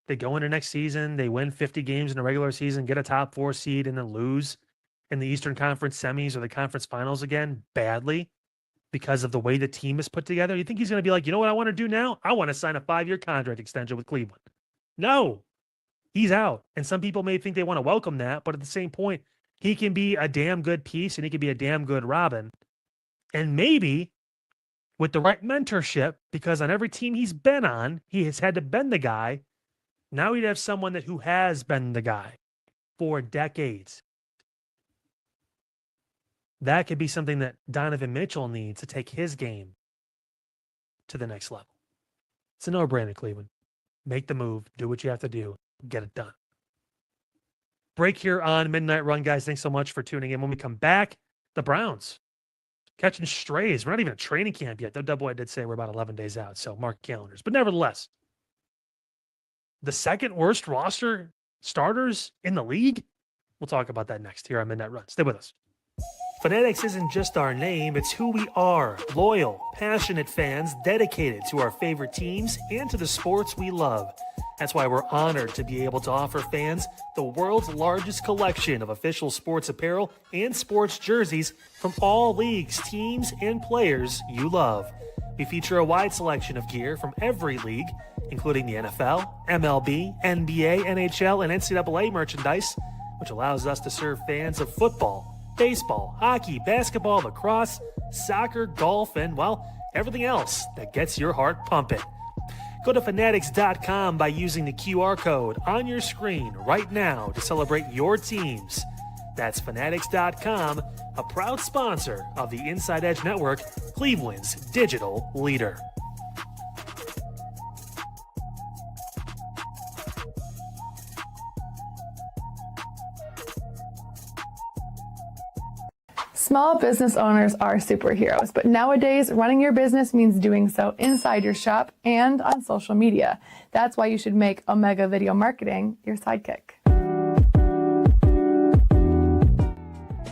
They go into next season, they win 50 games in a regular season, get a top 4 seed, and then lose in the Eastern Conference semis or the conference finals again badly because of the way the team is put together. You think he's going to be like, you know what I want to do now? I want to sign a 5-year contract extension with Cleveland. No, he's out. And some people may think they want to welcome that, but at the same point, he can be a damn good piece and he can be a damn good Robin. And maybe with the right mentorship, because on every team he's been on, he has had to bend the guy. Now he'd have someone who has been the guy for decades. That could be something that Donovan Mitchell needs to take his game to the next level. It's a no-brainer, Cleveland. Make the move. Do what you have to do. Get it done. Break here on Midnight Run, guys. Thanks so much for tuning in. When we come back, the Browns catching strays. We're not even at training camp yet. Though Doughboy did say we're about 11 days out, so mark calendars. But nevertheless, the second worst roster starters in the league? We'll talk about that next here on Midnight Run. Stay with us. Fanatics isn't just our name, it's who we are. Loyal, passionate fans dedicated to our favorite teams and to the sports we love. That's why we're honored to be able to offer fans the world's largest collection of official sports apparel and sports jerseys from all leagues, teams, and players you love. We feature a wide selection of gear from every league, including the NFL, MLB, NBA, NHL, and NCAA merchandise, which allows us to serve fans of football, baseball, hockey, basketball, lacrosse, soccer, golf, and, well, everything else that gets your heart pumping. Go to fanatics.com by using the QR code on your screen right now to celebrate your teams. That's fanatics.com, a proud sponsor of the Inside Edge Network, Cleveland's digital leader. Small business owners are superheroes, but nowadays running your business means doing so inside your shop and on social media. That's why you should make Omega Video Marketing your sidekick.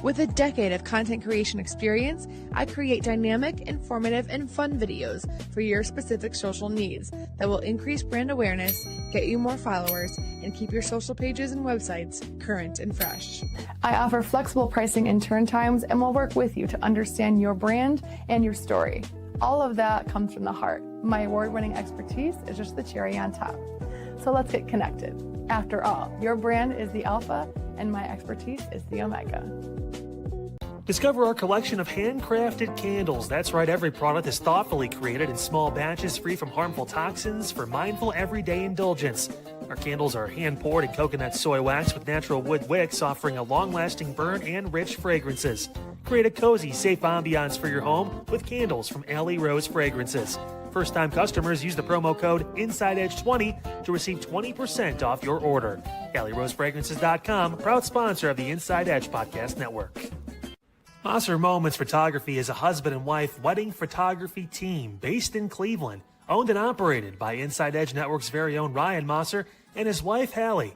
With a decade of content creation experience, I create dynamic, informative, and fun videos for your specific social needs that will increase brand awareness, get you more followers, and keep your social pages and websites current and fresh. I offer flexible pricing and turn times and will work with you to understand your brand and your story. All of that comes from the heart. My award-winning expertise is just the cherry on top. So let's get connected. After all, your brand is the alpha and my expertise is the omega. Discover our collection of handcrafted candles. That's right, every product is thoughtfully created in small batches free from harmful toxins for mindful everyday indulgence. Our candles are hand-poured in coconut soy wax with natural wood wicks, offering a long-lasting burn and rich fragrances. Create a cozy, safe ambiance for your home with candles from Alley Rose Fragrances. First-time customers use the promo code InsideEdge20 to receive 20% off your order. AlleyRoseFragrances.com, proud sponsor of the Inside Edge Podcast Network. Mosser Moments Photography is a husband and wife wedding photography team based in Cleveland, owned and operated by Inside Edge Network's very own Ryan Mosser and his wife, Hallie.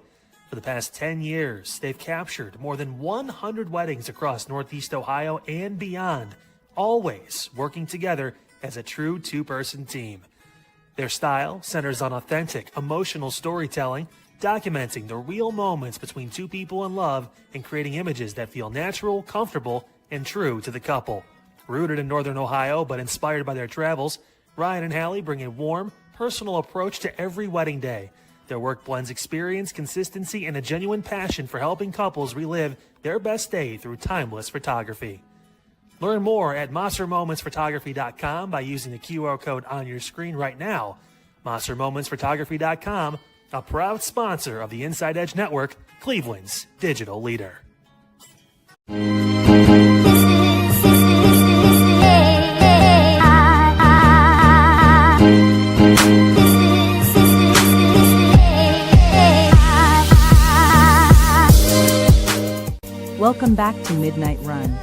For the past 10 years, they've captured more than 100 weddings across Northeast Ohio and beyond, always working together as a true two-person team. Their style centers on authentic, emotional storytelling, documenting the real moments between two people in love and creating images that feel natural, comfortable, and true to the couple. Rooted in Northern Ohio but inspired by their travels, Ryan and Hallie bring a warm, personal approach to every wedding day. Their work blends experience, consistency, and a genuine passion for helping couples relive their best day through timeless photography. Learn more at monstermomentsphotography.com by using the QR code on your screen right now. monstermomentsphotography.com, a proud sponsor of the Inside Edge Network, Cleveland's digital leader. Welcome back to Midnight Run,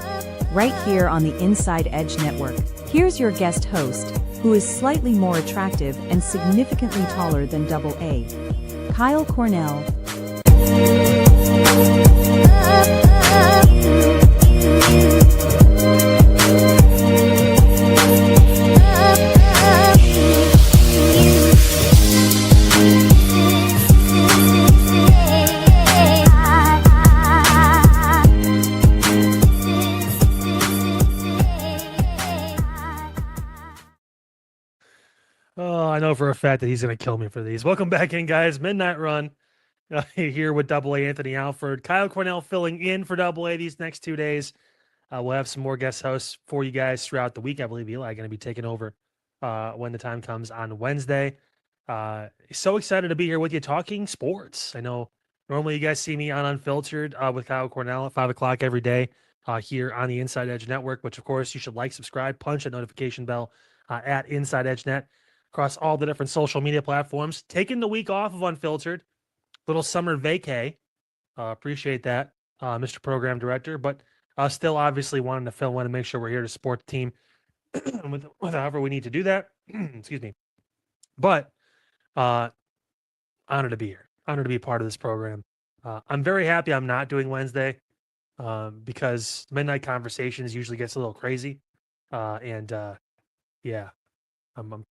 right here on the Inside Edge Network. Here's your guest host, who is slightly more attractive and significantly taller than Double A, Kyle Cornell. Oh, I know for a fact that he's going to kill me for these. Welcome back in, guys. Midnight Run here with Double A Anthony Alford. Kyle Cornell filling in for Double A these next 2 days. We'll have some more guest hosts for you guys throughout the week. I believe Eli going to be taking over when the time comes on Wednesday. So excited to be here with you talking sports. I know normally you guys see me on Unfiltered with Kyle Cornell at 5 o'clock every day here on the Inside Edge Network, which, of course, you should like, subscribe, punch that notification bell at Inside Edge Net across all the different social media platforms. Taking the week off of Unfiltered, little summer vacay. Appreciate that, Mr. Program Director, but still obviously wanting to fill in and make sure we're here to support the team with however we need to do that. Excuse me. But honored to be here. Honored to be part of this program. I'm very happy I'm not doing Wednesday because Midnight Conversations usually gets a little crazy. Yeah, I'm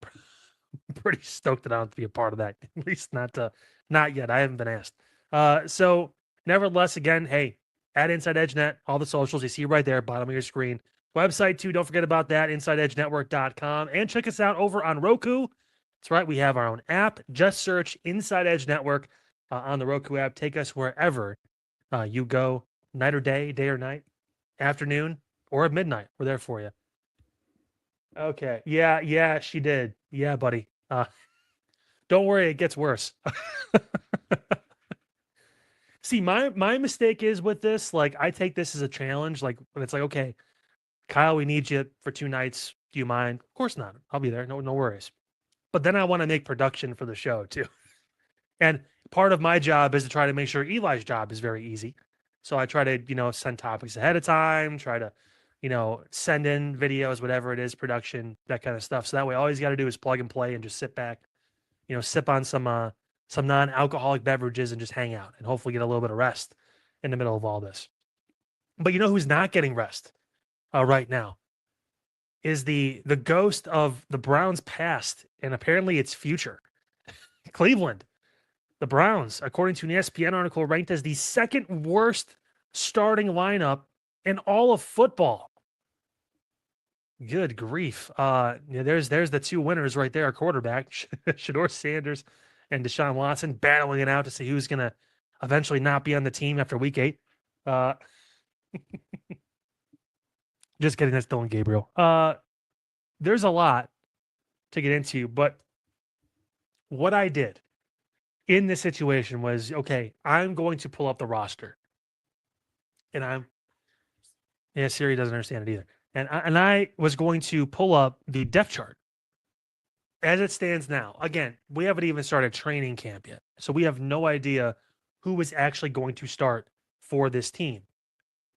pretty stoked that I don't have to be a part of that. At least not yet. I haven't been asked. So nevertheless, again, hey, at Inside Edge Net, all the socials you see right there, bottom of your screen. Website too, don't forget about that, InsideEdgeNetwork.com. And check us out over on Roku. That's right, we have our own app. Just search Inside Edge Network on the Roku app. Take us wherever you go, night or day or night, afternoon, or at midnight. We're there for you. Okay. Yeah, she did. Yeah, buddy. Don't worry, it gets worse. See, my mistake is with this, like, I take this as a challenge. Like, when it's like, okay, Kyle, we need you for 2 nights. Do you mind? Of course not. I'll be there. No worries. But then I want to make production for the show too. And part of my job is to try to make sure Eli's job is very easy. So I try to, send topics ahead of time, try to, send in videos, whatever it is, production, that kind of stuff. So that way, all he's got to do is plug and play and just sit back, sip on some non-alcoholic beverages and just hang out and hopefully get a little bit of rest in the middle of all this. But you know who's not getting rest right now is the ghost of the Browns' past and apparently its future. Cleveland. The Browns, according to an ESPN article, ranked as the second worst starting lineup in all of football. Good grief. There's the 2 winners right there, quarterback, Shador Sanders and Deshaun Watson, battling it out to see who's going to eventually not be on the team after week 8. Just kidding, that's Dylan Gabriel. There's a lot to get into, but what I did in this situation was, okay, I'm going to pull up the roster. And Siri doesn't understand it either. And I was going to pull up the depth chart as it stands now. Again, we haven't even started training camp yet. So we have no idea who is actually going to start for this team.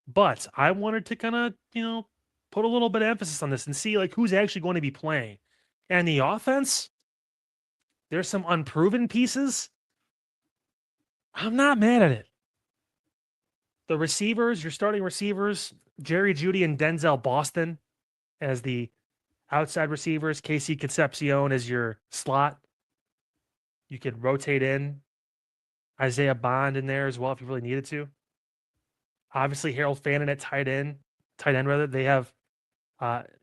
But I wanted to kind of, put a little bit of emphasis on this and see like who's actually going to be playing. And the offense, there's some unproven pieces. I'm not mad at it. The receivers, your starting receivers, Jerry Jeudy and Denzel Boston as the outside receivers, Casey Concepcion as your slot. You could rotate in Isaiah Bond in there as well if you really needed to. Obviously, Harold Fannin at tight end rather. They have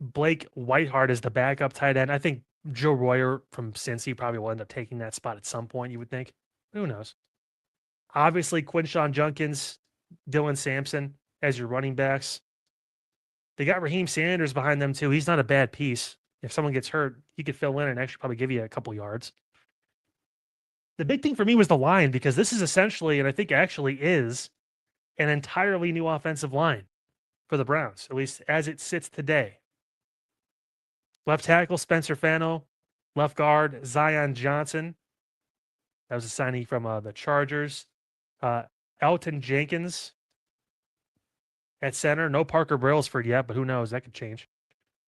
Blake Whiteheart as the backup tight end. I think Joe Royer from Cincy probably will end up taking that spot at some point, you would think. Who knows? Obviously, Quinshawn Junkins, Dylan Sampson as your running backs. They got Raheem Sanders behind them, too. He's not a bad piece. If someone gets hurt, he could fill in and actually probably give you a couple yards. The big thing for me was the line, because this is essentially, and I think actually is, an entirely new offensive line for the Browns, at least as it sits today. Left tackle, Spencer Fano. Left guard, Zion Johnson. That was a signee from the Chargers. Elton Jenkins at center. No Parker Brailsford yet, but who knows? That could change.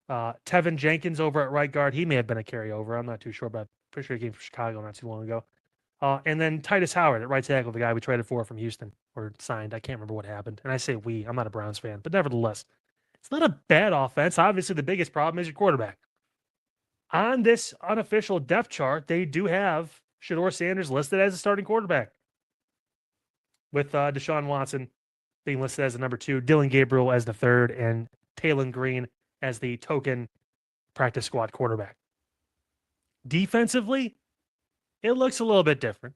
Tevin Jenkins over at right guard. He may have been a carryover. I'm not too sure, but I'm pretty sure he came from Chicago not too long ago. And then Titus Howard at right tackle, the guy we traded for from Houston or signed. I can't remember what happened. And I say we. I'm not a Browns fan, but nevertheless, it's not a bad offense. Obviously, the biggest problem is your quarterback. On this unofficial depth chart, they do have Shedeur Sanders listed as a starting quarterback, with Deshaun Watson being listed as the number 2, Dylan Gabriel as the 3rd, and Taylon Green as the token practice squad quarterback. Defensively, it looks a little bit different.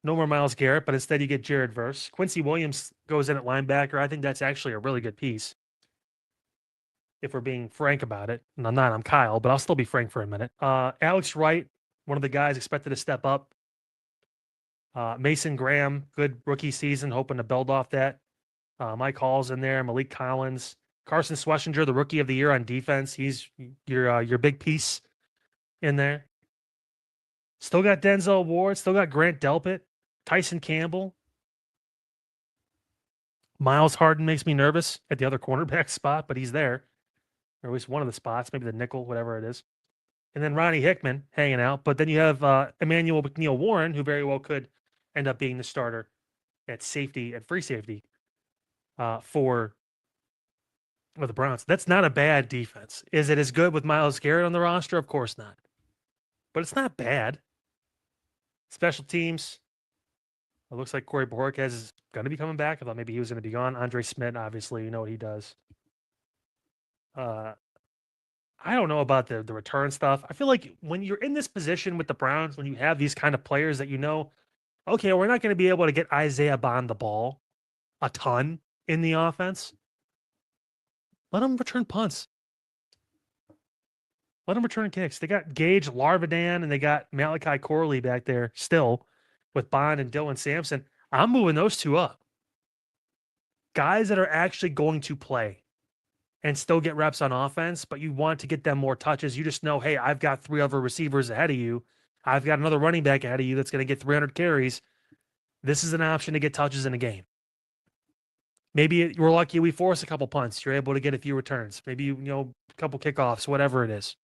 No more Myles Garrett, but instead you get Jared Verse. Quincy Williams goes in at linebacker. I think that's actually a really good piece, if we're being frank about it. And I'm not, I'm Kyle, but I'll still be frank for a minute. Alex Wright, one of the guys expected to step up. Mason Graham, good rookie season, hoping to build off that. Mike Hall's in there, Malik Collins. Carson Schlesinger, the rookie of the year on defense. He's your big piece in there. Still got Denzel Ward, still got Grant Delpit, Tyson Campbell. Miles Harden makes me nervous at the other cornerback spot, but he's there. Or at least one of the spots, maybe the nickel, whatever it is. And then Ronnie Hickman hanging out. But then you have Emmanuel McNeil Warren, who very well could end up being the starter at safety, at free safety for the Browns. That's not a bad defense. Is it as good with Myles Garrett on the roster? Of course not. But it's not bad. Special teams. It looks like Corey Bojorquez is going to be coming back. I thought maybe he was going to be gone. Andre Smith, obviously, you know what he does. I don't know about the return stuff. I feel like when you're in this position with the Browns, when you have these kind of players that you know, okay, we're not going to be able to get Isaiah Bond the ball a ton in the offense. Let them return punts. Let them return kicks. They got Gage Larvidan and they got Malachi Corley back there still with Bond and Dylan Sampson. I'm moving those two up. Guys that are actually going to play and still get reps on offense, but you want to get them more touches. You just know, hey, I've got 3 other receivers ahead of you. I've got another running back ahead of you that's going to get 300 carries. This is an option to get touches in a game. Maybe you're lucky we force a couple punts. You're able to get a few returns. Maybe, a couple kickoffs, whatever it is.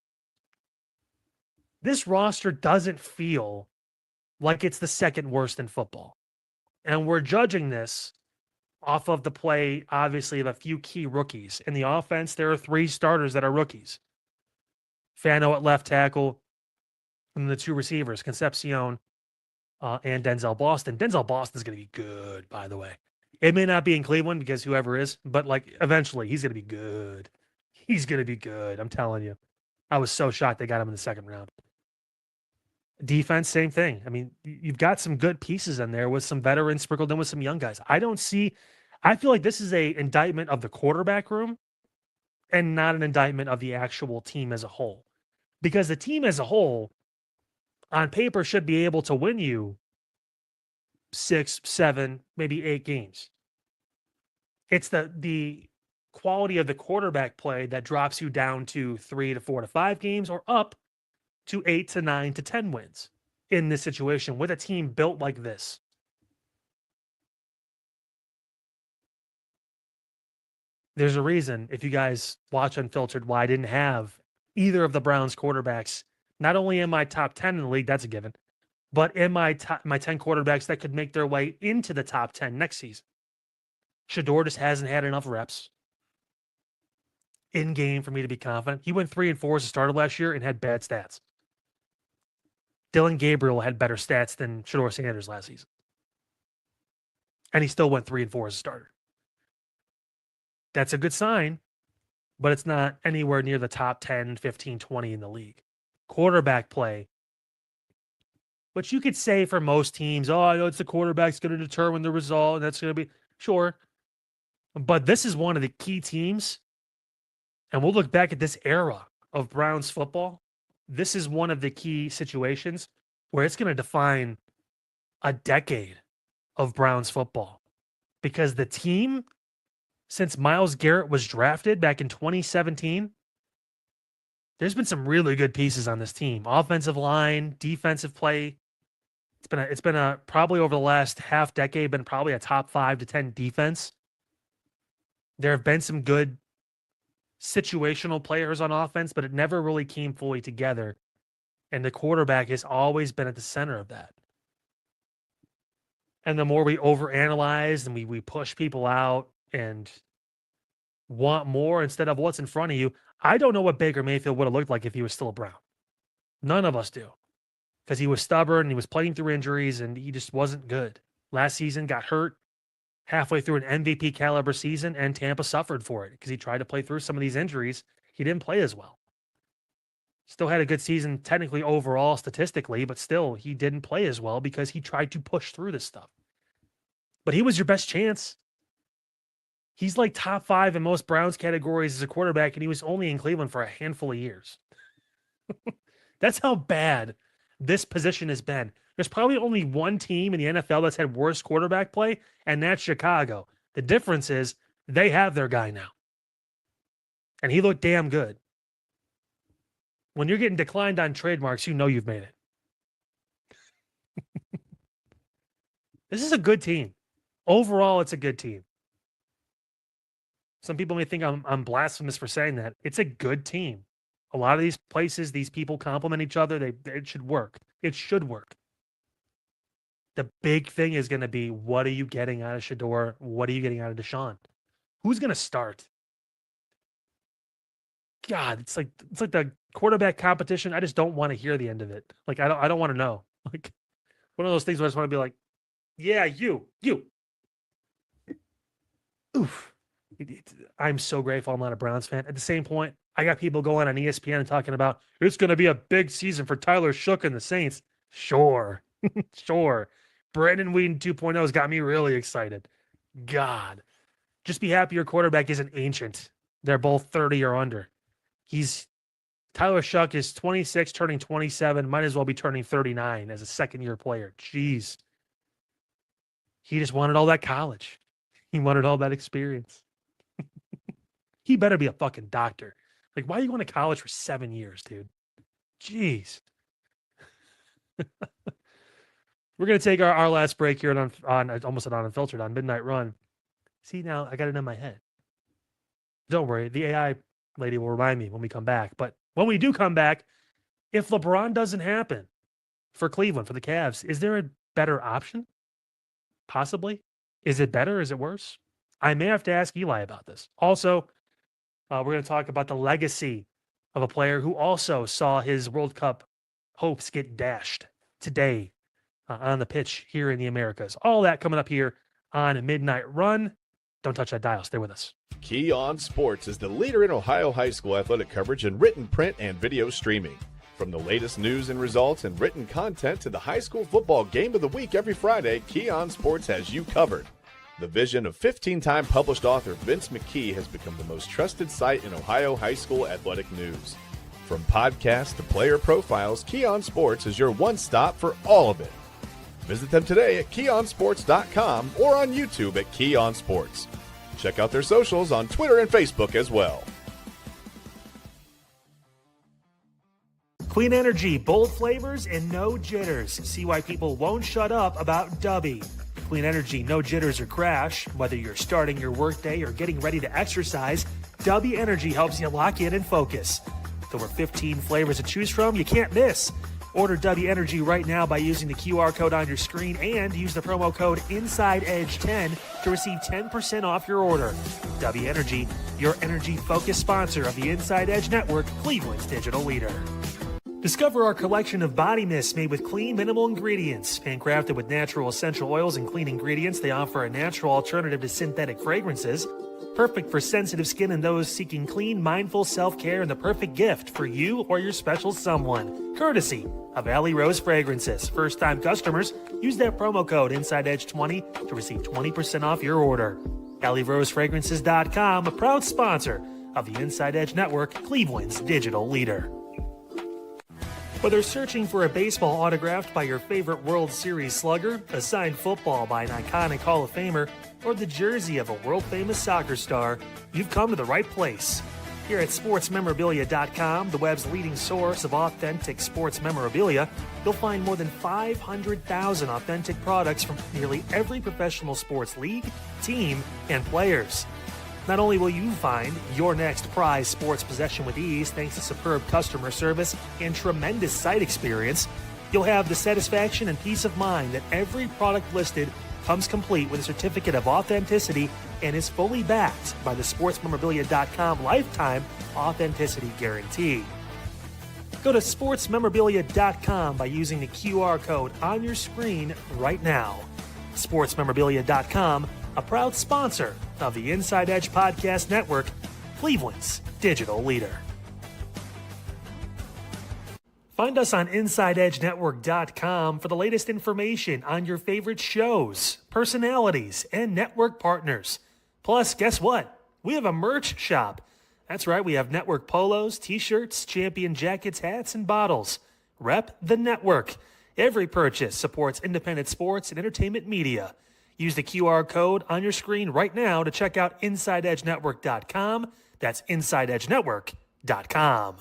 This roster doesn't feel like it's the second worst in football. And we're judging this off of the play, obviously, of a few key rookies. In the offense, there are 3 starters that are rookies. Fano at left tackle, and the 2 receivers, Concepcion and Denzel Boston. Denzel Boston's going to be good, by the way. It may not be in Cleveland because whoever is, but eventually he's going to be good. He's going to be good. I'm telling you. I was so shocked they got him in the 2nd round. Defense, same thing. I mean, you've got some good pieces in there with some veterans sprinkled in with some young guys. I feel like this is a indictment of the quarterback room and not an indictment of the actual team as a whole. Because the team as a whole, on paper, should be able to win you 6, 7, maybe 8 games. It's the quality of the quarterback play that drops you down to 3 to 4 to 5 games or up to 8 to 9 to 10 wins in this situation with a team built like this. There's a reason, if you guys watch Unfiltered, why I didn't have either of the Browns quarterbacks, not only in my top 10 in the league, that's a given, but in my 10 quarterbacks that could make their way into the top 10 next season. Shedeur just hasn't had enough reps in game for me to be confident. He went 3-4 as a starter last year and had bad stats. Dylan Gabriel had better stats than Shedeur Sanders last season. And he still went 3-4 as a starter. That's a good sign, but it's not anywhere near the top 10, 15, 20 in the league. Quarterback play, which you could say for most teams, oh, I know it's the quarterback's going to determine the result, and that's going to be, sure. But this is one of the key teams, and we'll look back at this era of Browns football. This is one of the key situations where it's going to define a decade of Browns football, because the team, since Myles Garrett was drafted back in 2017, there's been some really good pieces on this team. Offensive line, defensive play. It's been a probably over the last half decade been probably a top 5 to 10 defense. There have been some good situational players on offense, but it never really came fully together. And the quarterback has always been at the center of that. And the more we overanalyze and we push people out and want more instead of what's in front of you, I don't know what Baker Mayfield would have looked like if he was still a Brown. None of us do. Because he was stubborn, he was playing through injuries, and he just wasn't good. Last season, got hurt halfway through an MVP caliber season, and Tampa suffered for it because he tried to play through some of these injuries. He didn't play as well. Still had a good season technically overall statistically, but still he didn't play as well because he tried to push through this stuff. But he was your best chance. He's like top 5 in most Browns categories as a quarterback, and he was only in Cleveland for a handful of years. That's how bad this position has been. There's probably only one team in the NFL that's had worse quarterback play, and that's Chicago. The difference is they have their guy now. And he looked damn good. When you're getting declined on trademarks, you know you've made it. This is a good team. Overall, it's a good team. Some people may think I'm blasphemous for saying that. It's a good team. A lot of these places, these people complement each other. It should work. It should work. The big thing is going to be, what are you getting out of Shedeur? What are you getting out of Deshaun? Who's going to start? God, it's like the quarterback competition. I just don't want to hear the end of it. Like, I don't want to know. Like, one of those things where I just want to be like, yeah, you. Oof. I'm so grateful I'm not a Browns fan. At the same point, I got people going on ESPN and talking about it's going to be a big season for Tyler Shook and the Saints. Sure. Sure. Brandon Whedon 2.0 has got me really excited. God. Just be happy your quarterback isn't ancient. They're both 30 or under. Tyler Shook is 26, turning 27, might as well be turning 39 as a second-year player. Jeez. He just wanted all that college. He wanted all that experience. He better be a fucking doctor. Like, why are you going to college for 7 years, dude? Jeez. We're going to take our last break here on almost on Unfiltered on Midnight Run. See, now I got it in my head. Don't worry. The AI lady will remind me when we come back. But when we do come back, if LeBron doesn't happen for Cleveland, for the Cavs, is there a better option? Possibly. Is it better? Is it worse? I may have to ask Eli about this. Also, we're going to talk about the legacy of a player who also saw his World Cup hopes get dashed today on the pitch here in the Americas. All that coming up here on Midnight Run. Don't touch that dial. Stay with us. Key On Sports is the leader in Ohio high school athletic coverage in written, print, and video streaming. From the latest news and results and written content to the high school football game of the week every Friday, Key On Sports has you covered. The vision of 15-time published author Vince McKee has become the most trusted site in Ohio high school athletic news. From podcasts to player profiles, Key On Sports is your one-stop for all of it. Visit them today at keyonsports.com or on YouTube at Key On Sports. Check out their socials on Twitter and Facebook as well. Clean energy, bold flavors, and no jitters. See why people won't shut up about Dubby. Clean energy, no jitters or crash. Whether you're starting your workday or getting ready to exercise, Dubby Energy helps you lock in and focus. With over 15 flavors to choose from, you can't miss. Order W Energy right now by using the QR code on your screen and use the promo code InsideEdge10 to receive 10% off your order. W Energy, your energy-focused sponsor of the Inside Edge Network, Cleveland's digital leader. Discover our collection of body mists made with clean, minimal ingredients. Handcrafted with natural essential oils and clean ingredients, they offer a natural alternative to synthetic fragrances. Perfect for sensitive skin and those seeking clean, mindful self-care, and the perfect gift for you or your special someone. Courtesy of Alley Rose Fragrances. First-time customers, use that promo code InsideEdge20 to receive 20% off your order. AlleyRoseFragrances.com, a proud sponsor of the Inside Edge Network, Cleveland's digital leader. Whether searching for a baseball autographed by your favorite World Series slugger, a signed football by an iconic Hall of Famer, or the jersey of a world-famous soccer star, you've come to the right place. Here at SportsMemorabilia.com, the web's leading source of authentic sports memorabilia, you'll find more than 500,000 authentic products from nearly every professional sports league, team, and players. Not only will you find your next prized sports possession with ease thanks to superb customer service and tremendous site experience, you'll have the satisfaction and peace of mind that every product listed comes complete with a certificate of authenticity and is fully backed by the SportsMemorabilia.com lifetime authenticity guarantee. Go to SportsMemorabilia.com by using the QR code on your screen right now. SportsMemorabilia.com, a proud sponsor of the Inside Edge Podcast Network, Cleveland's digital leader. Find us on InsideEdgeNetwork.com for the latest information on your favorite shows, personalities, and network partners. Plus, guess what? We have a merch shop. That's right, we have network polos, t-shirts, champion jackets, hats, and bottles. Rep the network. Every purchase supports independent sports and entertainment media. Use the QR code on your screen right now to check out InsideEdgeNetwork.com. That's InsideEdgeNetwork.com.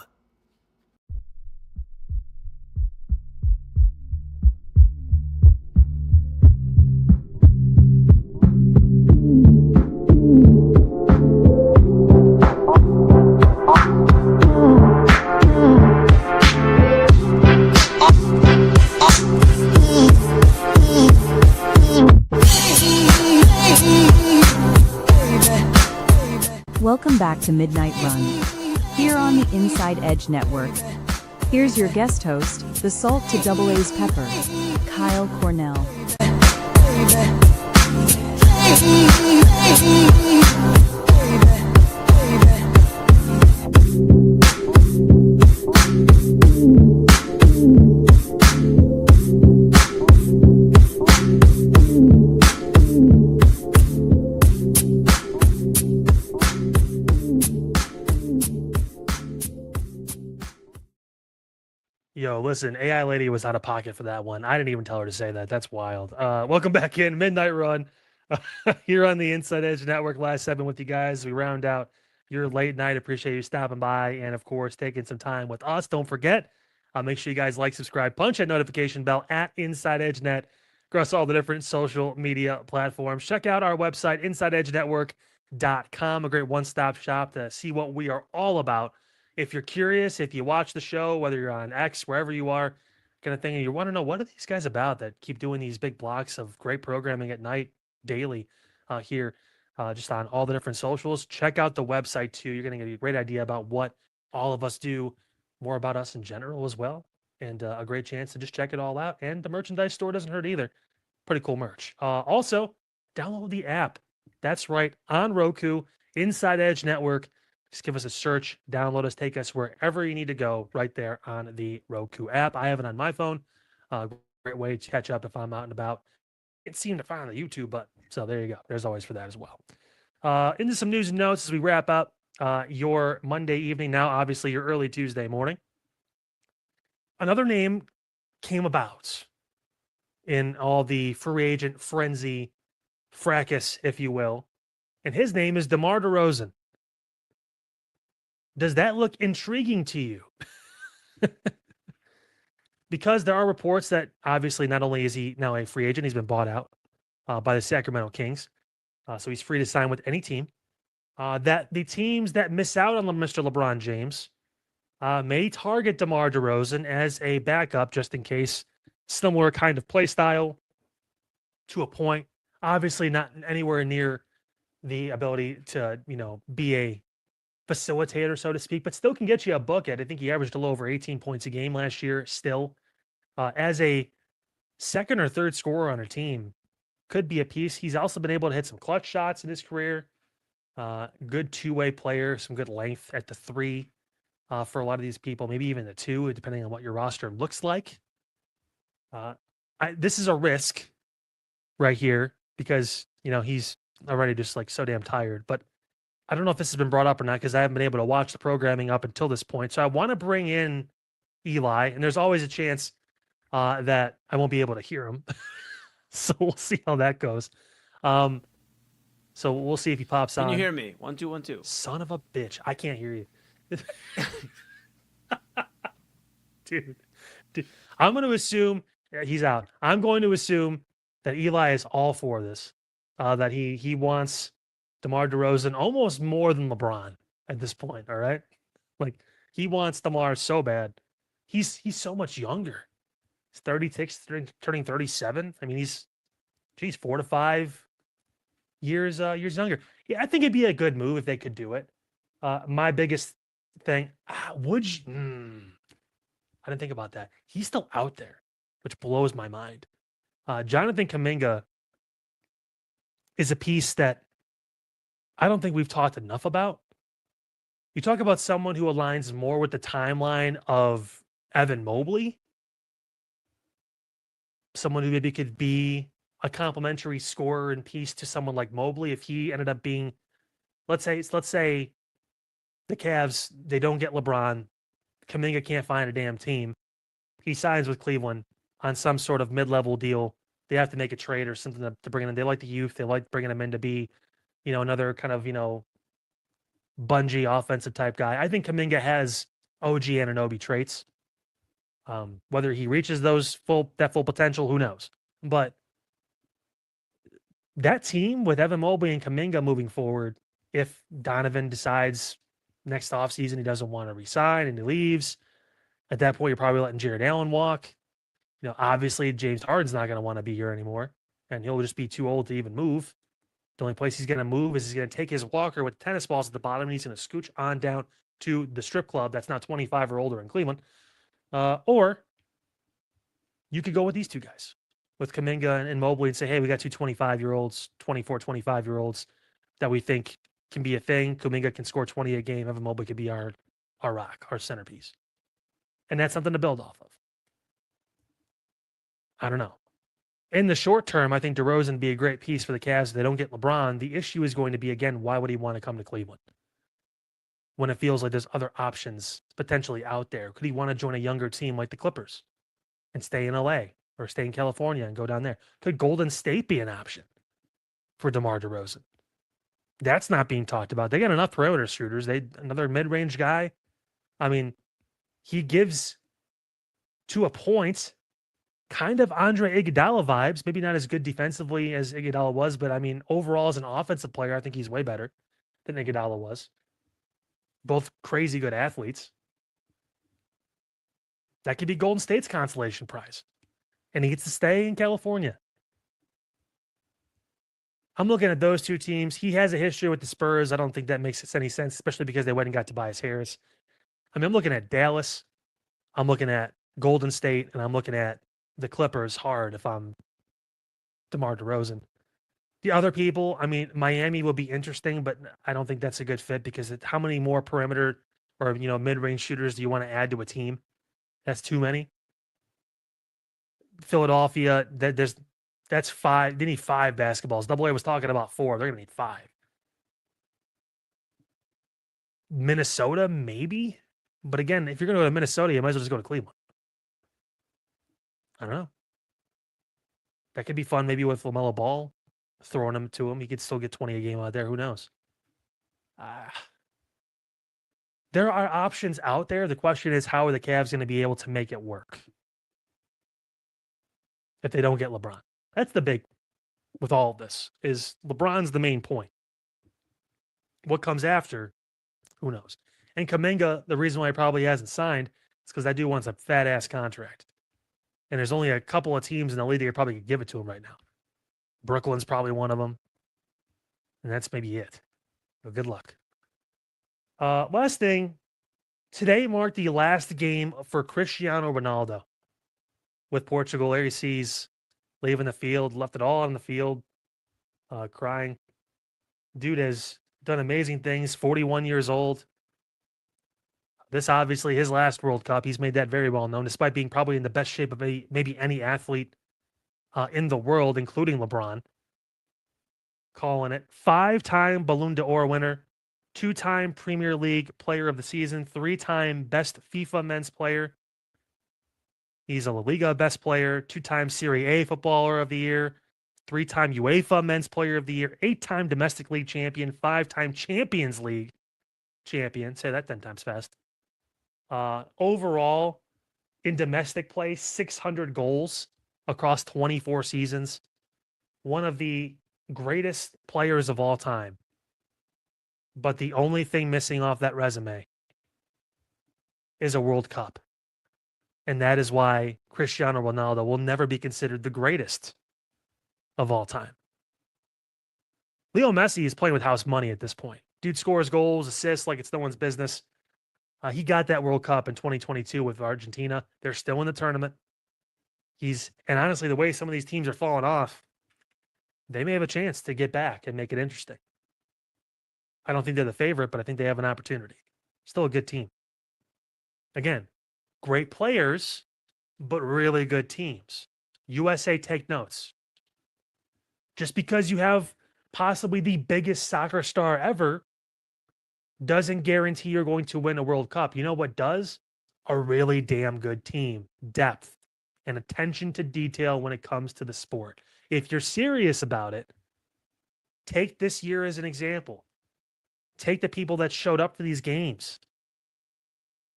Welcome back to Midnight Run, here on the Inside Edge Network. Here's your guest host, the salt to double A's pepper, Kyle Cornell. Yo, listen, AI Lady was out of pocket for that one. I didn't even tell her to say that. That's wild. Welcome back in Midnight Run here on the Inside Edge Network. Last 7 with you guys. We round out your late night. Appreciate you stopping by and, of course, taking some time with us. Don't forget, make sure you guys like, subscribe, punch that notification bell at Inside Edge Net across all the different social media platforms. Check out our website, InsideEdgeNetwork.com, a great one-stop shop to see what we are all about. If you're curious, if you watch the show, whether you're on X, wherever you are, kind of thing, and you want to know what are these guys about that keep doing these big blocks of great programming at night, daily, here, just on all the different socials, check out the website too. You're going to get a great idea about what all of us do, more about us in general as well, and a great chance to just check it all out. And the merchandise store doesn't hurt either. Pretty cool merch. Also, download the app. That's right, on Roku, Inside Edge Network. Just give us a search, download us, take us wherever you need to go right there on the Roku app. I have it on my phone. Great way to catch up if I'm out and about. It seemed to find the YouTube button. So there you go. There's always for that as well. Into some news and notes as we wrap up your Monday evening. Now, obviously, your early Tuesday morning. Another name came about in all the free agent frenzy fracas, if you will. And his name is DeMar DeRozan. Does that look intriguing to you? Because there are reports that obviously not only is he now a free agent, he's been bought out by the Sacramento Kings. So he's free to sign with any team. That the teams that miss out on Mr. LeBron James may target DeMar DeRozan as a backup just in case. Similar kind of play style to a point. Obviously, not anywhere near the ability to, be a facilitator, so to speak, but still can get you a bucket. I think he averaged a little over 18 points a game last year still. As a second or third scorer on a team, could be a piece. He's also been able to hit some clutch shots in his career. Good two-way player, some good length at the three for a lot of these people, maybe even the two, depending on what your roster looks like. This is a risk right here because, he's already just like so damn tired. But I don't know if this has been brought up or not because I haven't been able to watch the programming up until this point. So I want to bring in Eli, and there's always a chance that I won't be able to hear him. So we'll see how that goes. So we'll see if he pops on. Can you hear me? 1 2 1 2. Son of a bitch! I can't hear you, dude. I'm going to assume he's out. I'm going to assume that Eli is all for this. That he wants DeMar DeRozan almost more than LeBron at this point. All right, like he wants DeMar so bad. He's so much younger. He's 36, turning 37. I mean, he's 4 to 5 years younger. Yeah, I think it'd be a good move if they could do it. My biggest thing, would you? I didn't think about that. He's still out there, which blows my mind. Jonathan Kuminga is a piece that I don't think we've talked enough about. You talk about someone who aligns more with the timeline of Evan Mobley, someone who maybe could be a complementary scorer and piece to someone like Mobley if he ended up being, let's say the Cavs, they don't get LeBron, Kuminga can't find a damn team. He signs with Cleveland on some sort of mid-level deal. They have to make a trade or something to bring him in. They like the youth. They like bringing him in to be, another kind of, Bungie offensive type guy. I think Kuminga has OG Anunoby traits. Whether he reaches that full potential, who knows? But that team with Evan Mobley and Kuminga moving forward, if Donovan decides next offseason he doesn't want to resign and he leaves, at that point you're probably letting Jared Allen walk. Obviously James Harden's not going to want to be here anymore, and he'll just be too old to even move. The only place he's going to move is he's going to take his walker with tennis balls at the bottom, and he's going to scooch on down to the strip club that's not 25 or older in Cleveland. Or you could go with these two guys, with Kuminga and Mobley, and say, hey, we got two 25-year-olds, 24, 25-year-olds that we think can be a thing. Kuminga can score 20 a game. Evan Mobley could be our rock, our centerpiece. And that's something to build off of. I don't know. In the short term, I think DeRozan would be a great piece for the Cavs if they don't get LeBron. The issue is going to be, again, why would he want to come to Cleveland when it feels like there's other options potentially out there? Could he want to join a younger team like the Clippers and stay in LA or stay in California and go down there? Could Golden State be an option for DeMar DeRozan? That's not being talked about. They got enough perimeter shooters. Another mid-range guy. I mean, he gives, to a point, kind of Andre Iguodala vibes. Maybe not as good defensively as Iguodala was, but I mean, overall as an offensive player, I think he's way better than Iguodala was. Both crazy good athletes. That could be Golden State's consolation prize. And he gets to stay in California. I'm looking at those two teams. He has a history with the Spurs. I don't think that makes any sense, especially because they went and got Tobias Harris. I mean, I'm looking at Dallas. I'm looking at Golden State, and I'm looking at the Clippers hard if I'm DeMar DeRozan. The other people, I mean, Miami will be interesting, but I don't think that's a good fit because how many more perimeter or, mid-range shooters do you want to add to a team? That's too many. Philadelphia, that's 5. They need 5 basketballs. Double A was talking about 4. They're going to need 5. Minnesota, maybe. But again, if you're going to go to Minnesota, you might as well just go to Cleveland. I don't know. That could be fun maybe with LaMelo Ball, throwing him to him. He could still get 20 a game out there. Who knows? There are options out there. The question is, how are the Cavs going to be able to make it work if they don't get LeBron? That's the big with all of this, is LeBron's the main point. What comes after, who knows? And Kuminga, the reason why he probably hasn't signed is because that dude wants a fat ass contract. And there's only a couple of teams in the league that probably could give it to him right now. Brooklyn's probably one of them. And that's maybe it. But good luck. Last thing, today marked the last game for Cristiano Ronaldo with Portugal. There he sees leaving the field, left it all on the field, crying. Dude has done amazing things, 41 years old. This obviously his last World Cup. He's made that very well known, despite being probably in the best shape of maybe any athlete in the world, including LeBron. Calling it 5-time Ballon d'Or winner, 2-time Premier League Player of the Season, 3-time Best FIFA Men's Player. He's a La Liga Best Player, 2-time Serie A Footballer of the Year, 3-time UEFA Men's Player of the Year, 8-time Domestic League Champion, 5-time Champions League Champion. Say that 10 times fast. Overall, in domestic play, 600 goals across 24 seasons. One of the greatest players of all time. But the only thing missing off that resume is a World Cup. And that is why Cristiano Ronaldo will never be considered the greatest of all time. Leo Messi is playing with house money at this point. Dude scores goals, assists like it's no one's business. He got that World Cup in 2022 with Argentina. They're still in the tournament. And honestly, the way some of these teams are falling off, they may have a chance to get back and make it interesting. I don't think they're the favorite, but I think they have an opportunity. Still a good team. Again, great players, but really good teams. USA, take notes. Just because you have possibly the biggest soccer star ever doesn't guarantee you're going to win a World Cup. You know what does? A really damn good team, depth, and attention to detail when it comes to the sport. If you're serious about it, take this year as an example. Take the people that showed up for these games.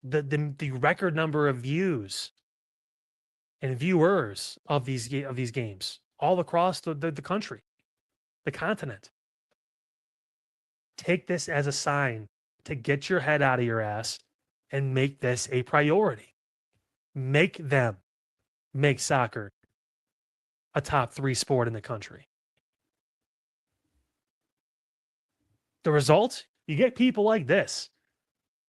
The record number of views and viewers of these games all across the country, the continent. Take this as a sign to get your head out of your ass and make this a priority. Make soccer a top 3 sport in the country. The result, you get people like this.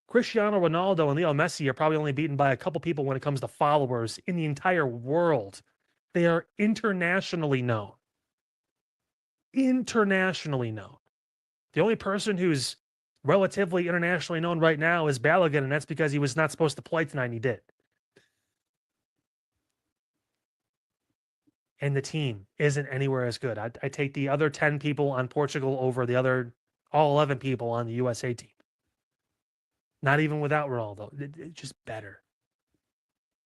Cristiano Ronaldo and Leo Messi are probably only beaten by a couple people when it comes to followers in the entire world. They are internationally known. Internationally known. The only person who's relatively internationally known right now is Balogun, and that's because he was not supposed to play tonight and he did. And the team isn't anywhere as good. I take the other 10 people on Portugal over the other all 11 people on the USA team. Not even without Ronaldo. It's just better.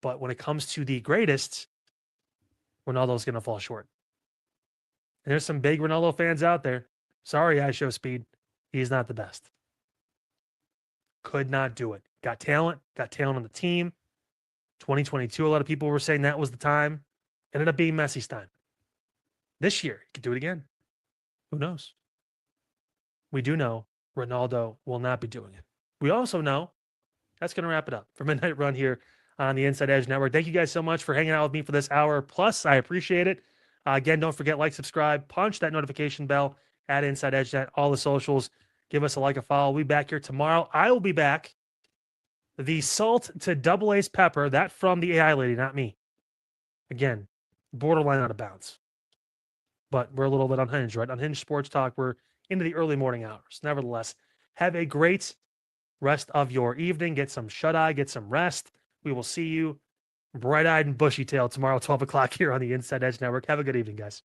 But when it comes to the greatest, Ronaldo's going to fall short. And there's some big Ronaldo fans out there. Sorry, I show speed. He's not the best. Could not do it. Got talent on the team. 2022, a lot of people were saying that was the time. Ended up being Messi's time. This year, he could do it again. Who knows? We do know Ronaldo will not be doing it. We also know that's going to wrap it up for Midnight Run here on the Inside Edge Network. Thank you guys so much for hanging out with me for this hour plus. I appreciate it. Again, don't forget, like, subscribe, punch that notification bell at Inside Edge Net, all the socials. Give us a like, a follow. We'll be back here tomorrow. I will be back. The salt to double ace pepper, that from the AI lady, not me. Again, borderline out of bounds. But we're a little bit unhinged, right? Unhinged Sports Talk. We're into the early morning hours. Nevertheless, have a great rest of your evening. Get some shut-eye, get some rest. We will see you bright-eyed and bushy-tailed tomorrow, 12 o'clock here on the Inside Edge Network. Have a good evening, guys.